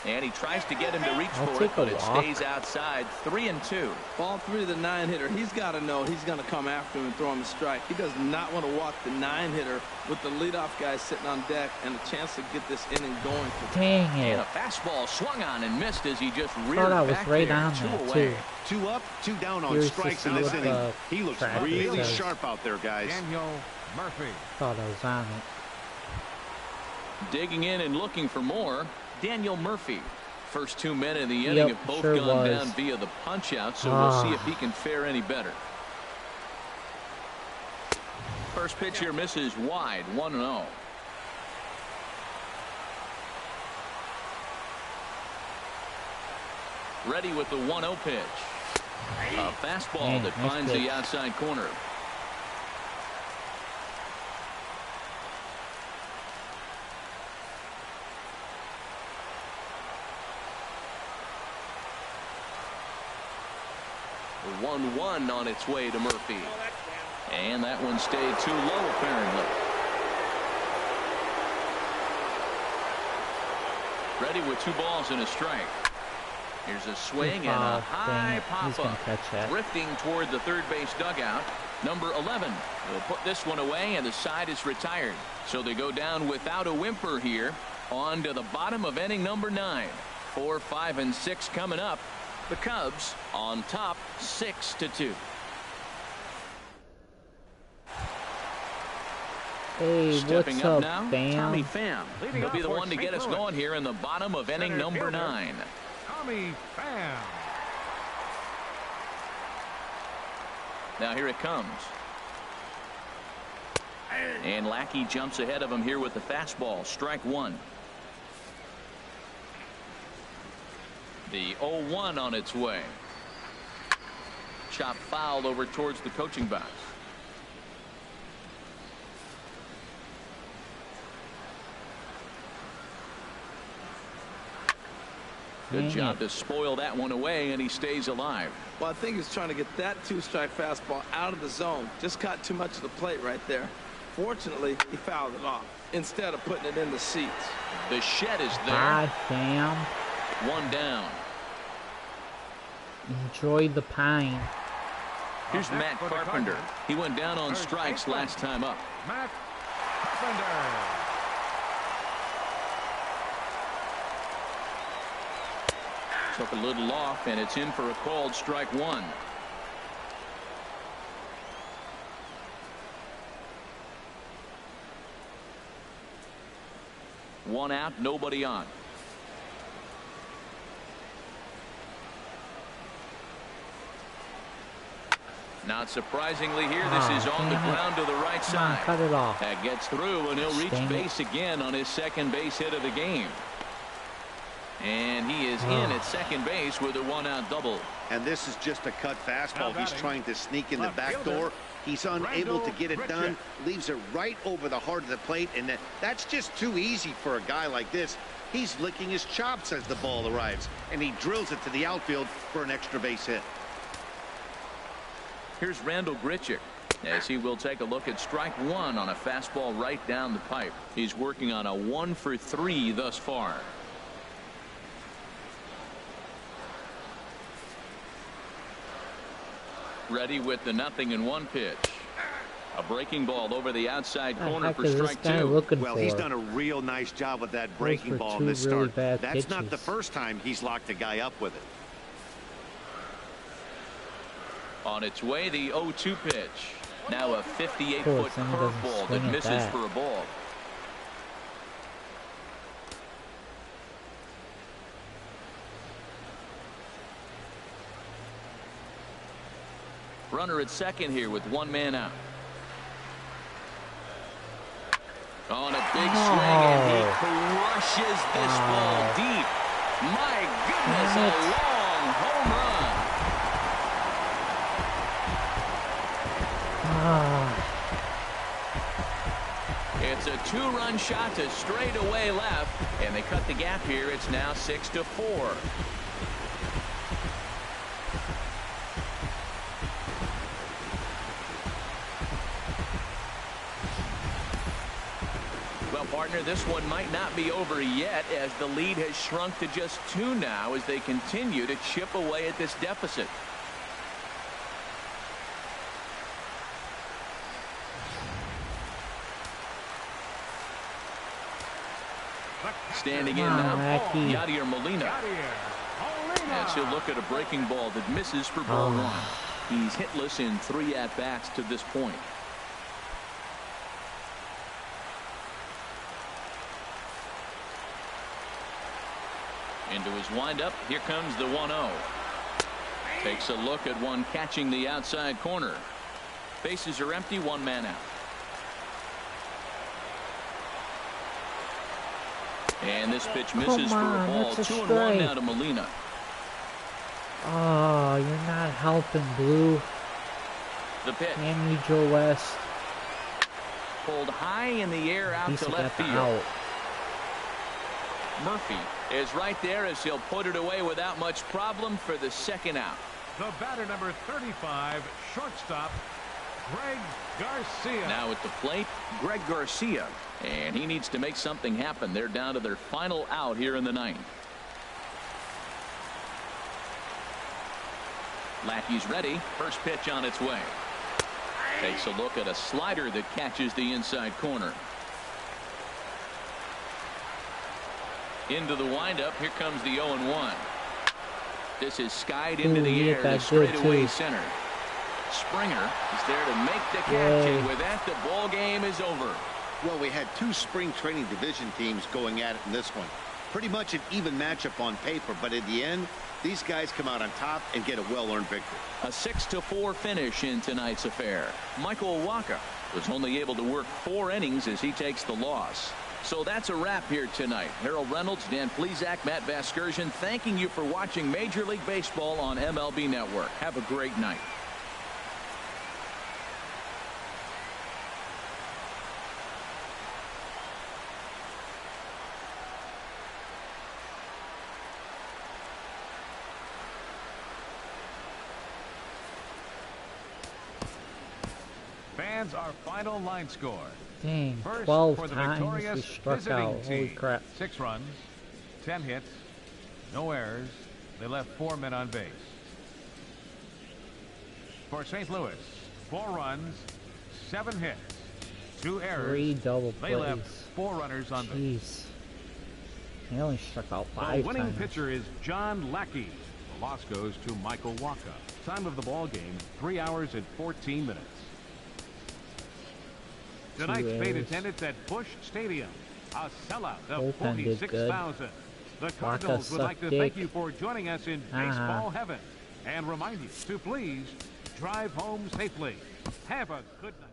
And he tries to get him to reach for it, but it stays outside. 3-2. Ball 3 to the 9-hitter. He's got to know he's going to come after him and throw him a strike. He does not want to walk the 9-hitter with the leadoff guy sitting on deck and a chance to get this inning going. Dang it. And a fastball swung on and missed as he just reared thought I was back right there. on that, too. 2 up, 2 down on strikes in this inning. He looks really sharp out there, guys. Daniel Murphy. Thought I was on it. Digging in and looking for more, Daniel Murphy. First 2 men in the inning have both gone down via the punch out, so we'll see if he can fare any better. First pitch here misses wide, 1-0. Ready with the 1-0 pitch. A fastball that finds the outside corner. The 1-1 on its way to Murphy. And that one stayed too low, apparently. Ready with 2 balls and a strike. Here's a swing and a high pop-up. Drifting toward the third base dugout. Number 11 will put this one away, and the side is retired. So they go down without a whimper here. On to the bottom of inning number 9. 4, 5, and 6 coming up. The Cubs on top 6-2. Hey, stepping what's up up, now, Pham? Tommy Pham. He'll be the one to get us going here in the bottom of inning number 9. Tommy Pham. Now here it comes. And Lackey jumps ahead of him here with the fastball. Strike 1. The 0-1 on its way. Chop foul over towards the coaching box. Good job to spoil that one away, and he stays alive. Well, I think he's trying to get that 2-strike fastball out of the zone. Just caught too much of the plate right there. Fortunately, he fouled it off instead of putting it in the seats. The shed is there. Bye, Pham. 1 down. Enjoy the pine. Here's Matt Carpenter. He went down on strikes last time up. Matt Carpenter. Took a little off, and it's in for a called strike 1. One out, nobody on. Not surprisingly here, this is on the ground to the right side. Cut it off. That gets through, and he'll reach base again on his second base hit of the game. And he is in at second base with a 1-out double. And this is just a cut fastball. He's trying to sneak in the back door. He's unable to get it done. Leaves it right over the heart of the plate, and that's just too easy for a guy like this. He's licking his chops as the ball arrives, and he drills it to the outfield for an extra base hit. Here's Randall Grichuk as he will take a look at strike 1 on a fastball right down the pipe. He's working on a 1 for 3 thus far. Ready with the 0-1 pitch. A breaking ball over the outside corner for strike two. Well, he's done a real nice job with that breaking ball in this start. That's not the first time he's locked a guy up with it. On its way, the 0-2 pitch. Now a 58-foot curveball that misses for a ball. Runner at second here with one man out. On a big swing, and he crushes this ball deep. My goodness, a long home run. It's a two-run shot to straightaway left, and they cut the gap here. It's now 6-4. Partner, this one might not be over yet, as the lead has shrunk to just 2 now as they continue to chip away at this deficit. Standing in now, Yadier Molina. And she'll look at a breaking ball that misses for ball 1. He's hitless in 3 at-bats to this point. Into his windup. Here comes the 1-0. Takes a look at one catching the outside corner. Bases are empty, 1 man out. And this pitch misses for a ball. 2-1 now to Molina. Oh, you're not helping, Blue. The pitch. Damn you, Joe West. Pulled high in the air out to left field. Murphy is right there as he'll put it away without much problem for the second out. The batter, number 35, shortstop, Greg Garcia. Now at the plate, Greg Garcia. And he needs to make something happen. They're down to their final out here in the 9th. Lackey's ready. First pitch on its way. Takes a look at a slider that catches the inside corner. Into the windup. Here comes the 0-1. This is skied into the air to straightaway center. Springer is there to make the catch, and with that, the ball game is over. Well, we had 2 spring training division teams going at it in this one. Pretty much an even matchup on paper, but in the end, these guys come out on top and get a well-earned victory. A 6-4 finish in tonight's affair. Michael Wacha was only able to work 4 innings as he takes the loss. So that's a wrap here tonight. Harold Reynolds, Dan Plesac, Matt Vasgersian, thanking you for watching Major League Baseball on MLB Network. Have a great night. Fans, our final line score. Dang, First, 12 times we struck out. Holy crap. 6 runs, 10 hits, no errors. They left 4 men on base. For St. Louis, 4 runs, 7 hits, 2 errors. 3 double plays. They left 4 runners on base. They only struck out 5 The winning times. pitcher is John Lackey. The loss goes to Michael Wacha. Time of the ball game, 3 hours and 14 minutes. Tonight's paid attendance at Busch Stadium, a sellout of 46,000. The Cardinals would like to thank you for joining us in baseball heaven and remind you to please drive home safely. Have a good night.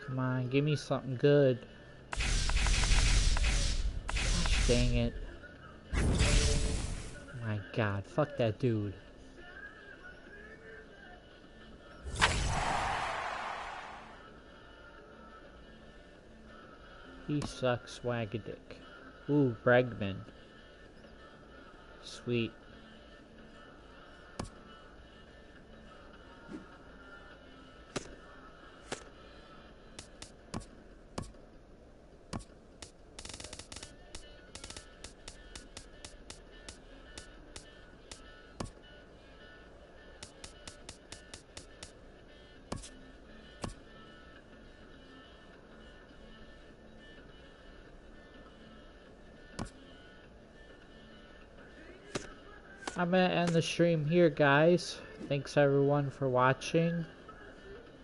Come on, give me something good. Gosh, dang it. My God, fuck that dude. He sucks, Wagadick. Ooh, Bregman. Sweet. I'm gonna end the stream here, guys. Thanks everyone for watching.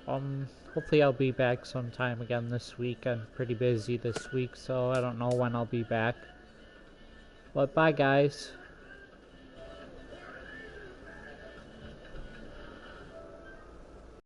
Hopefully I'll be back sometime again this week. I'm pretty busy this week, so I don't know when I'll be back. But bye, guys.